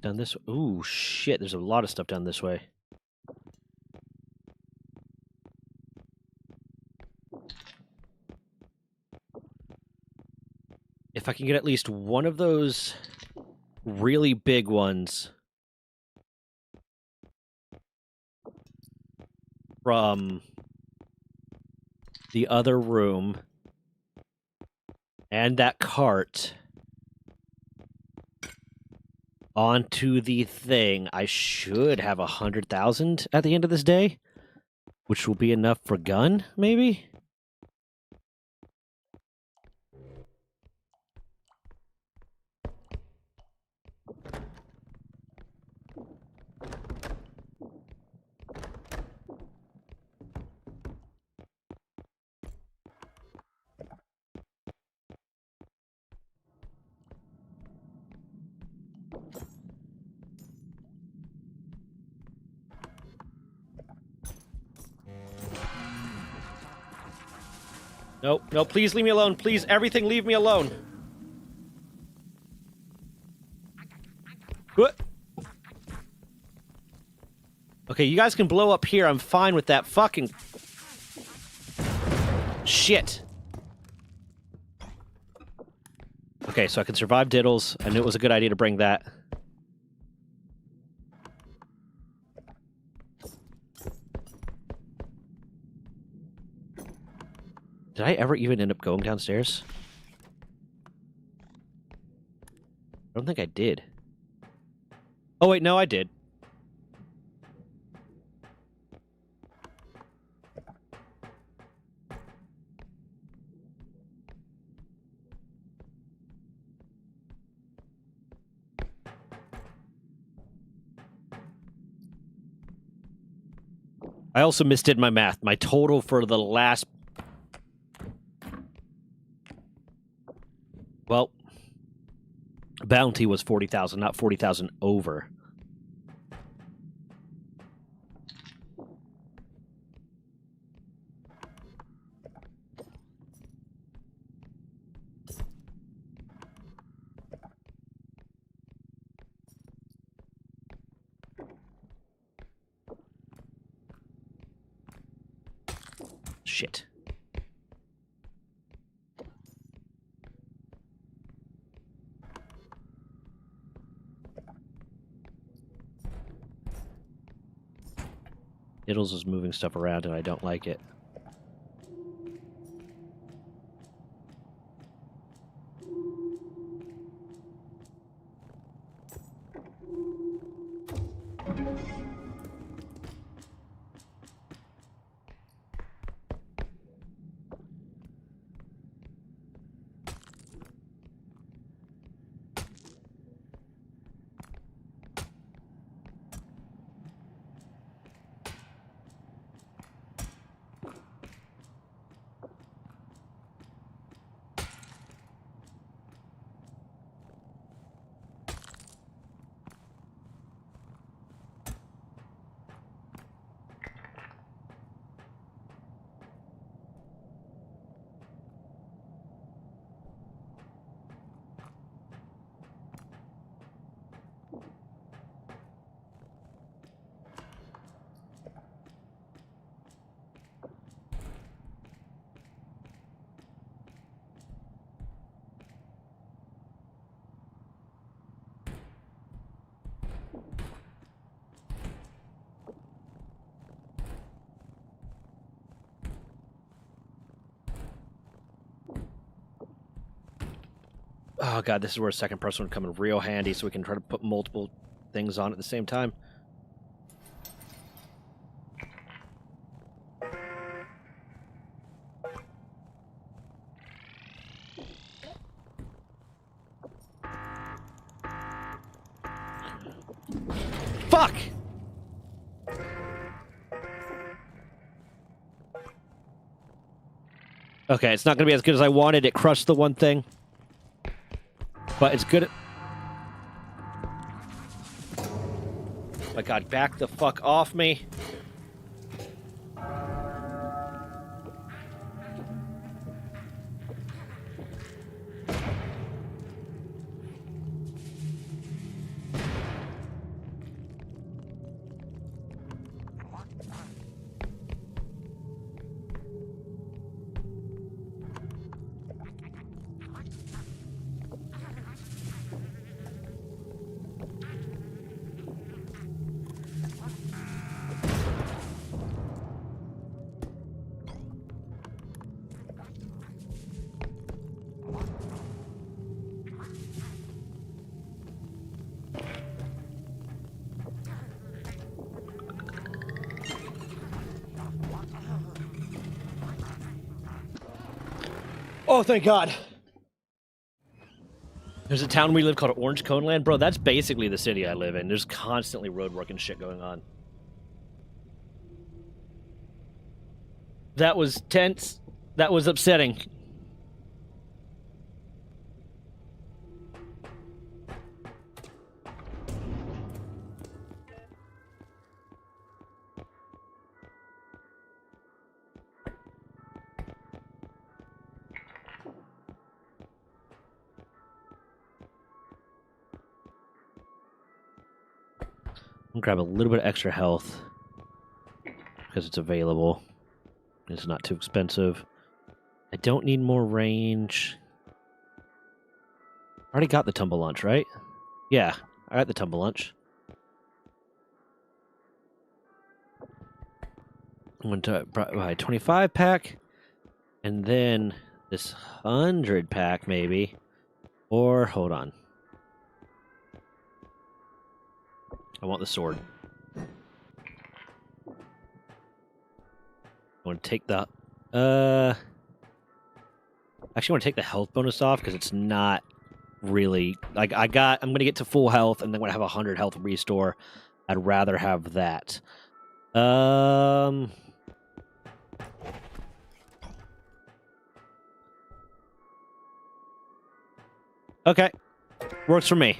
Down this. Ooh, shit! There's a lot of stuff down this way. If I can get at least one of those really big ones from the other room and that cart onto the thing, I should have 100,000 at the end of this day, which will be enough for gun, maybe? Nope, no, please leave me alone. Please, everything, leave me alone. What? Okay, you guys can blow up here. I'm fine with that. Fucking... Shit. Okay, so I can survive Diddles. I knew it was a good idea to bring that. Did I ever even end up going downstairs? I don't think I did. Oh, wait, no, I did. I also misdid my math. My total for the last... Well, bounty was 40,000, not 40,000 over. Shit. Diddles is moving stuff around and I don't like it. Oh god, this is where a second person would come in real handy so we can try to put multiple things on at the same time. Fuck! Okay, it's not going to be as good as I wanted. It crushed the one thing. But it's good. My god, back the fuck off me. Oh, thank God. There's a town we live called Orange Cone Land. Bro, that's basically the city I live in. There's constantly roadwork and shit going on. That was tense. That was upsetting. I'll grab a little bit of extra health because it's available. It's not too expensive. I don't need more range. I already got the tumble lunch, right? Yeah, I got the tumble lunch. I'm going to buy 25 pack, and then this 100 pack maybe. Or, hold on. I want the sword. I want to take the... Actually, I want to take the health bonus off, because it's not really... Like, I'm going to get to full health, and then when I have 100 health restore, I'd rather have that. Okay. Works for me.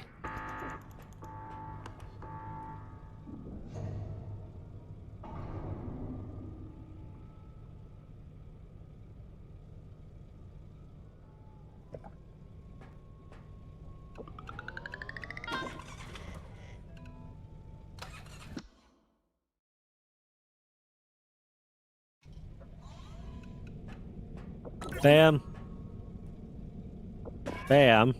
Bam. Bam.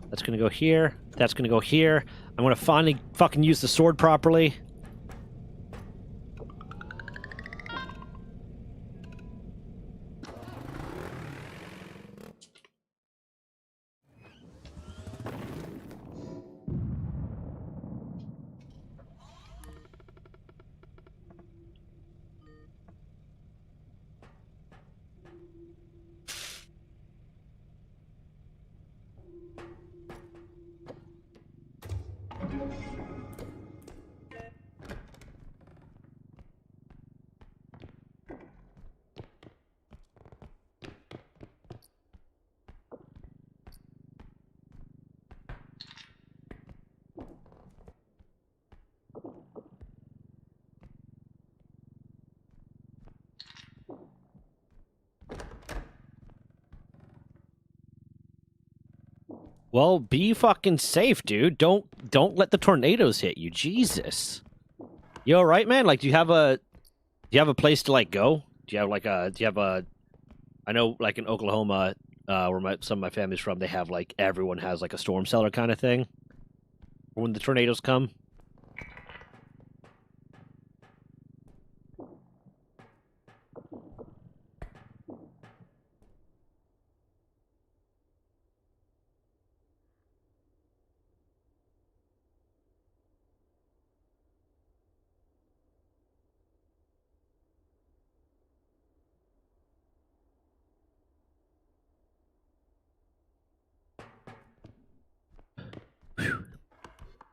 That's gonna go here. That's gonna go here. I'm gonna finally fucking use the sword properly. Well, be fucking safe, dude. Don't let the tornadoes hit you. Jesus. You all right, man? Like, do you have a place to like go? Do you have a I know like in Oklahoma, where some of my family's from, they have like everyone has like a storm cellar kind of thing when the tornadoes come.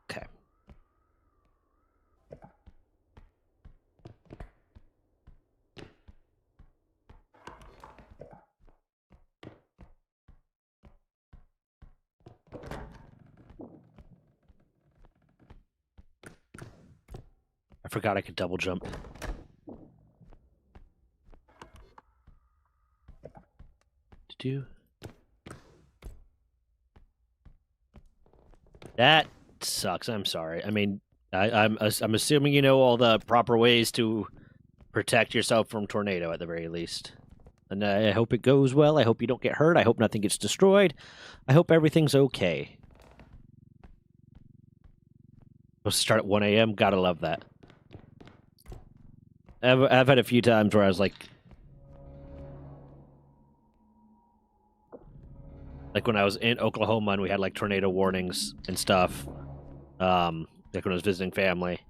Okay. I forgot I could double jump. That sucks. I'm sorry. I mean, I'm assuming you know all the proper ways to protect yourself from tornado at the very least. And I hope it goes well. I hope you don't get hurt. I hope nothing gets destroyed. I hope everything's okay. We'll start at 1 a.m. Gotta love that. I've had a few times where I was like when I was in Oklahoma and we had like tornado warnings and stuff, like when I was visiting family.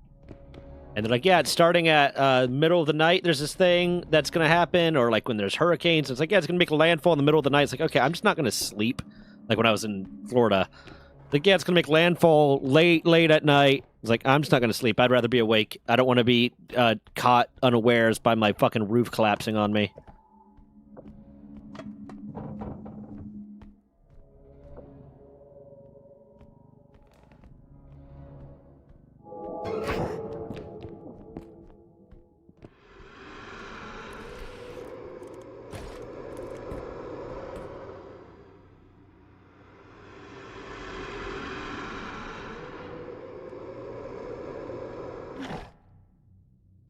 And they're like, yeah, it's starting at middle of the night, there's this thing that's going to happen. Or like when there's hurricanes, it's like, yeah, it's going to make a landfall in the middle of the night. It's like, okay, I'm just not going to sleep. Like when I was in Florida. Like, yeah, it's going to make landfall late at night. It's like, I'm just not going to sleep. I'd rather be awake. I don't want to be caught unawares by my fucking roof collapsing on me.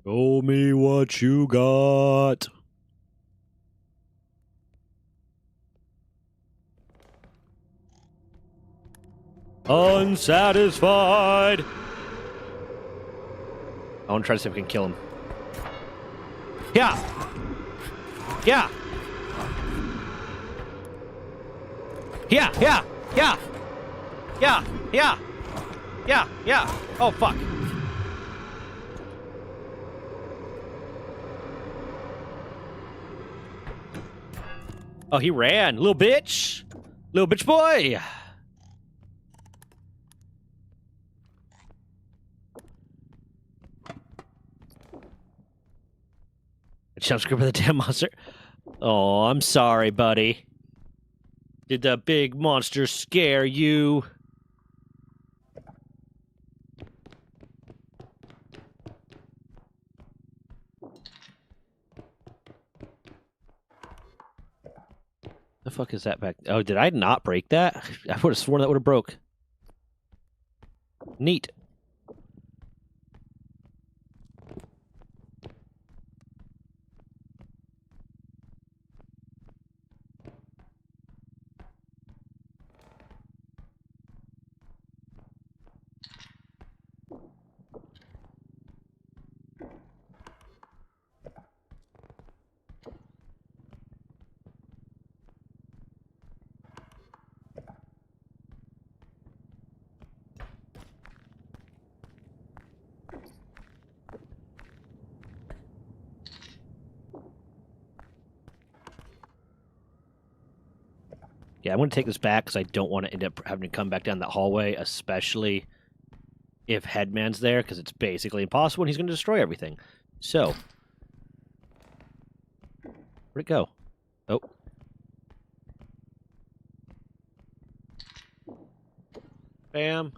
Show me what you got. Unsatisfied. I want to try to see if we can kill him. Yeah. Yeah. Yeah, yeah, yeah. Yeah, yeah. Yeah, yeah. Oh, fuck. Oh, he ran. Little bitch. Little bitch boy. Jump scare by the damn monster. Oh, I'm sorry, buddy. Did the big monster scare you? The fuck is that back? Oh, did I not break that? I would have sworn that would have broke. Neat. Yeah, I'm going to take this back because I don't want to end up having to come back down that hallway, especially if Headman's there, because it's basically impossible and he's going to destroy everything. So, where'd it go? Oh. Bam.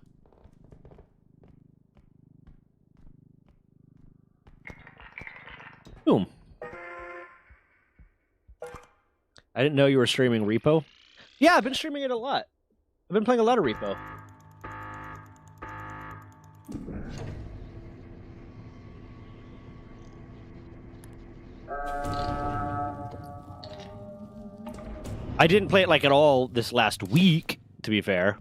Boom. I didn't know you were streaming Repo. Yeah, I've been streaming it a lot. I've been playing a lot of Repo. I didn't play it like at all this last week, to be fair.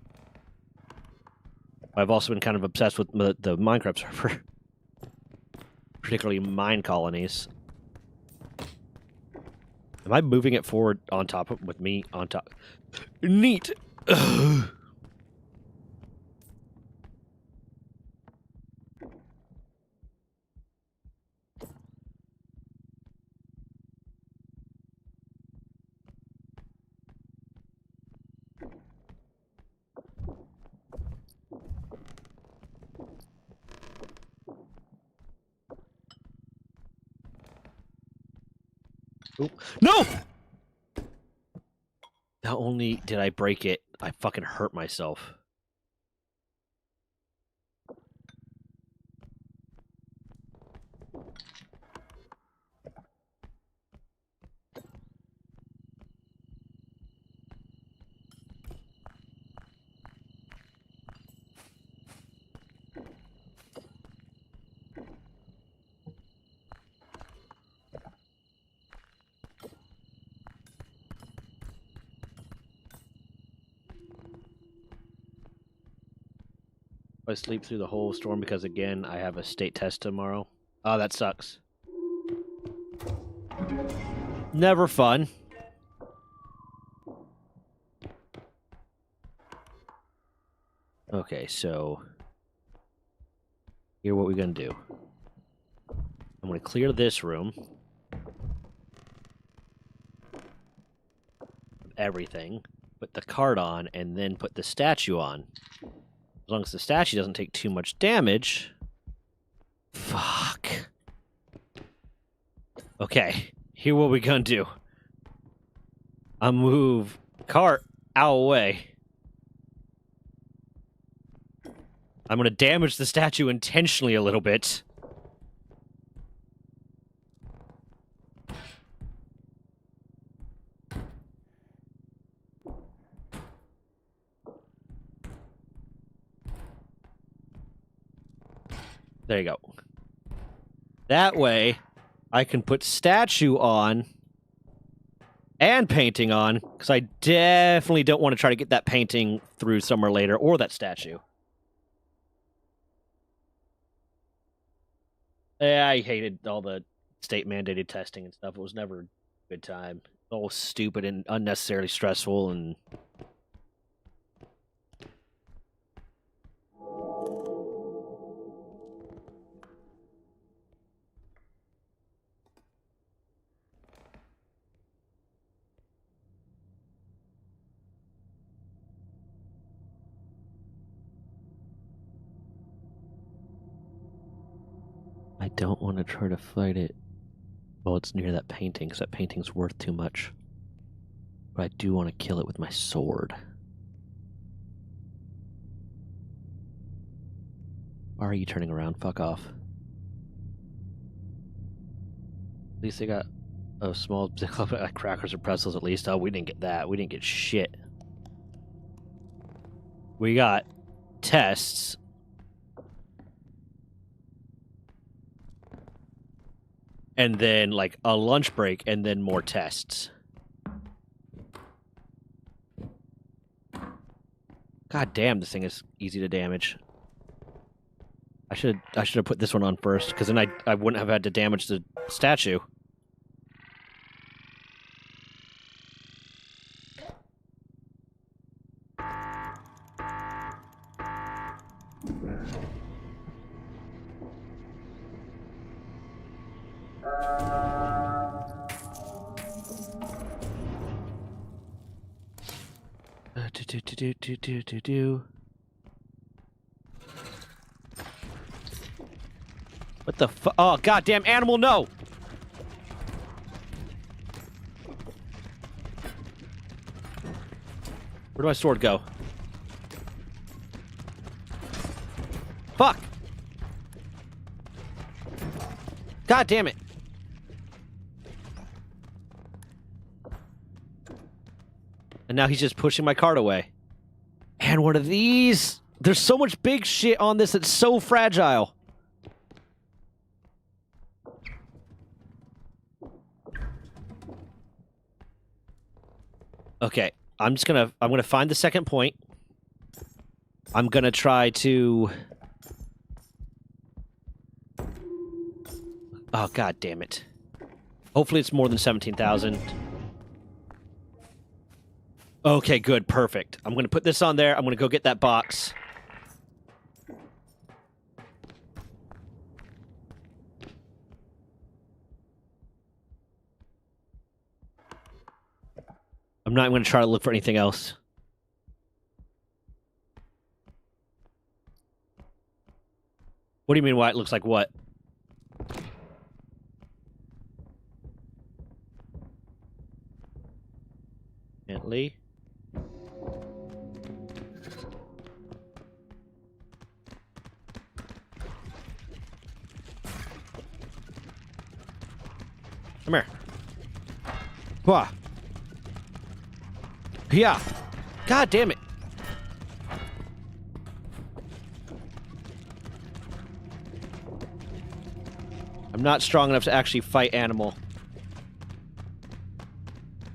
I've also been kind of obsessed with the Minecraft server. Particularly mine colonies. Am I moving it forward on top of, with me on top? Neat. Ugh. Oop. No! Not only did I break it, I fucking hurt myself. I sleep through the whole storm because, again, I have a state test tomorrow. Oh, that sucks. Never fun. Okay, so here's what we're going to do. I'm going to clear this room. Everything. Put the card on, and then put the statue on. As long as the statue doesn't take too much damage. Fuck. Okay, here what we gonna do. I'll move cart out of the way. I'm gonna damage the statue intentionally a little bit. There you go. That way, I can put statue on and painting on, because I definitely don't want to try to get that painting through somewhere later, or that statue. Yeah, I hated all the state-mandated testing and stuff. It was never a good time. All stupid and unnecessarily stressful, and... I don't want to try to fight it while it's near that painting, because that painting's worth too much. But I do want to kill it with my sword. Why are you turning around? Fuck off. At least they got a small crackers or pretzels at least. Oh, we didn't get that. We didn't get shit. We got tests. And then, like, a lunch break, and then more tests. God damn, this thing is easy to damage. I should have put this one on first, because then I wouldn't have had to damage the statue. What the fu- Oh, goddamn animal, no! Where do my sword go? Fuck! God damn it! And now he's just pushing my cart away. And what are these? There's so much big shit on this, it's so fragile. Okay, I'm gonna find the second point. I'm gonna try to... Oh, god damn it. Hopefully it's more than 17,000. Okay, good, perfect. I'm gonna put this on there. I'm gonna go get that box. I'm not gonna try to look for anything else. What do you mean why it looks like what? Bentley. Come here. Wah. Yeah. God damn it. I'm not strong enough to actually fight animal.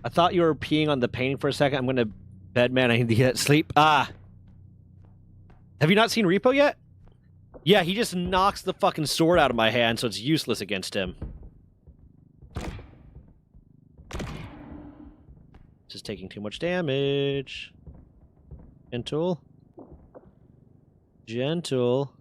I thought you were peeing on the painting for a second. I'm gonna bed, man. I need to get sleep. Ah. Have you not seen Repo yet? Yeah, he just knocks the fucking sword out of my hand, so it's useless against him. Just taking too much damage. Gentle. Gentle.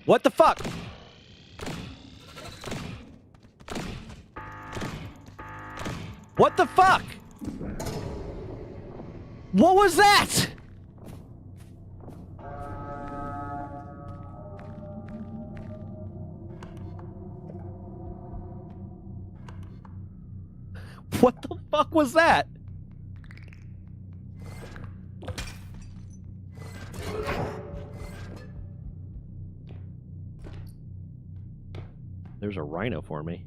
What the fuck? What the fuck? What was that? What the fuck was that? There's a rhino for me.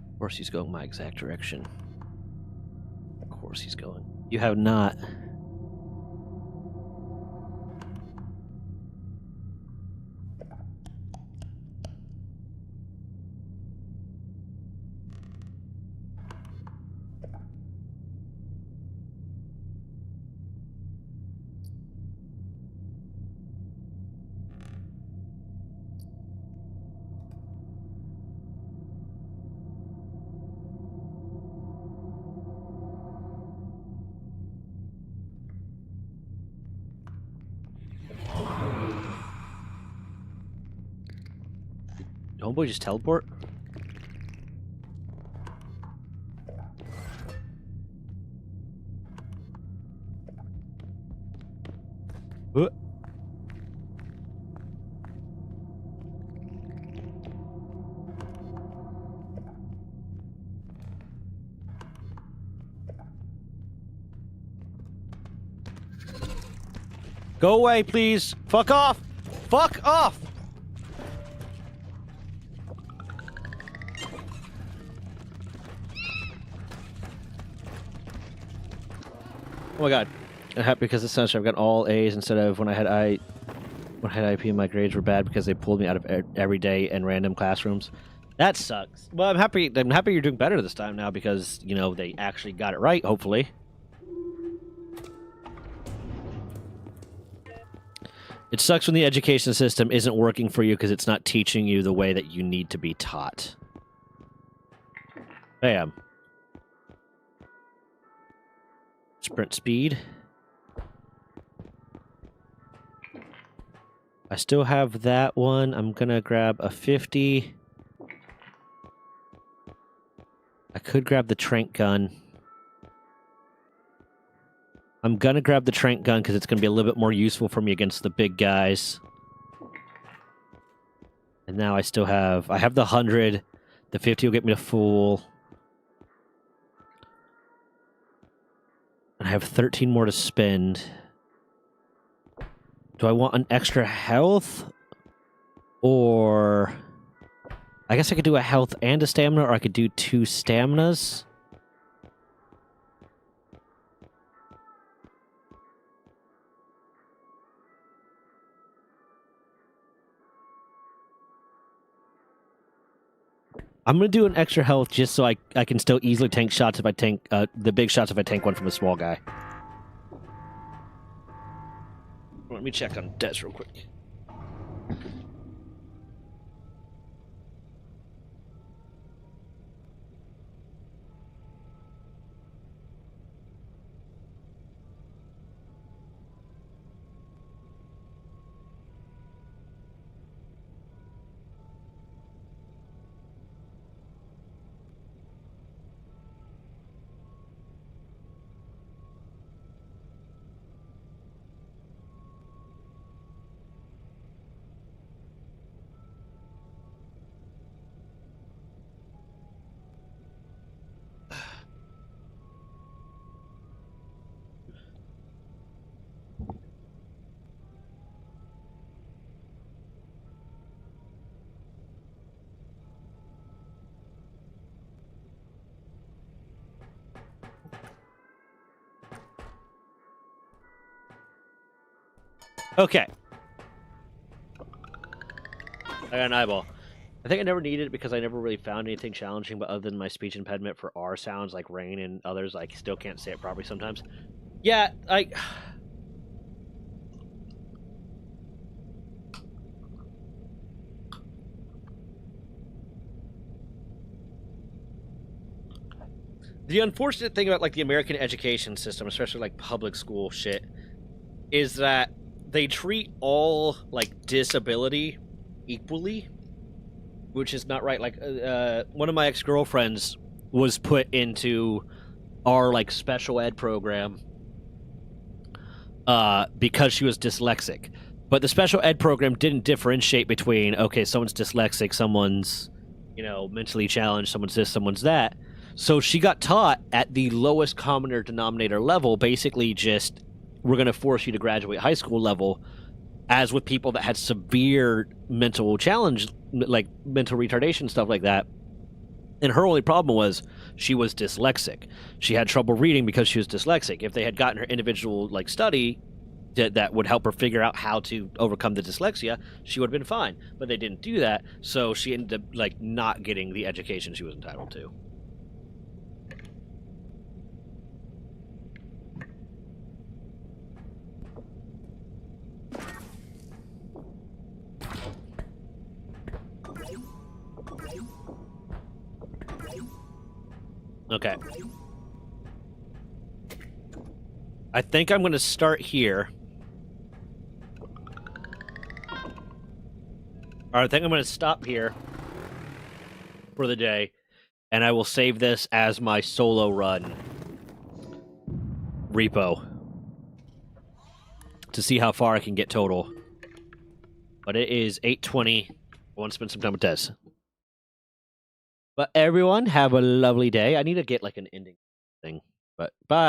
Of course he's going my exact direction. Of course he's going. You have not. Homeboy just teleport? What? Go away, please. Fuck off. Fuck off. Oh my god. I'm happy because this semester I've got all A's instead of when I had IP my grades were bad because they pulled me out of every day in random classrooms. That sucks. Well, I'm happy you're doing better this time now because, you know, they actually got it right, hopefully. It sucks when the education system isn't working for you because it's not teaching you the way that you need to be taught. Bam. Sprint speed. I still have that one. I'm gonna grab a 50. I could grab the trank gun. I'm gonna grab the trank gun because it's gonna be a little bit more useful for me against the big guys. And now I have the 100. The 50 will get me to full. I have 13 more to spend. Do I want an extra health? Or... I guess I could do a health and a stamina, or I could do 2 staminas. I'm going to do an extra health just so I can still easily tank shots if I tank the big shots if I tank one from a small guy. Let me check on Des real quick. Okay. I got an eyeball. I think I never needed it because I never really found anything challenging, but other than my speech impediment for R sounds like rain and others, I still can't say it properly sometimes. Yeah, the unfortunate thing about like the American education system, especially like public school shit, is that they treat all like disability equally, which is not right. Like one of my ex-girlfriends was put into our like special ed program because she was dyslexic, but the special ed program didn't differentiate between, okay, someone's dyslexic, someone's, you know, mentally challenged, someone's this, someone's that. So she got taught at the lowest common denominator level, basically just, we're going to force you to graduate high school level, as with people that had severe mental challenge, like mental retardation, stuff like that. And her only problem was she was dyslexic. She had trouble reading because she was dyslexic. If they had gotten her individual like study that would help her figure out how to overcome the dyslexia, she would have been fine. But they didn't do that, so she ended up like not getting the education she was entitled to. Okay. I think I'm going to start here. Or I think I'm going to stop here for the day, and I will save this as my solo run repo to see how far I can get total. But it is 8:20. I want to spend some time with Des. But everyone, have a lovely day. I need to get like an ending thing. But bye.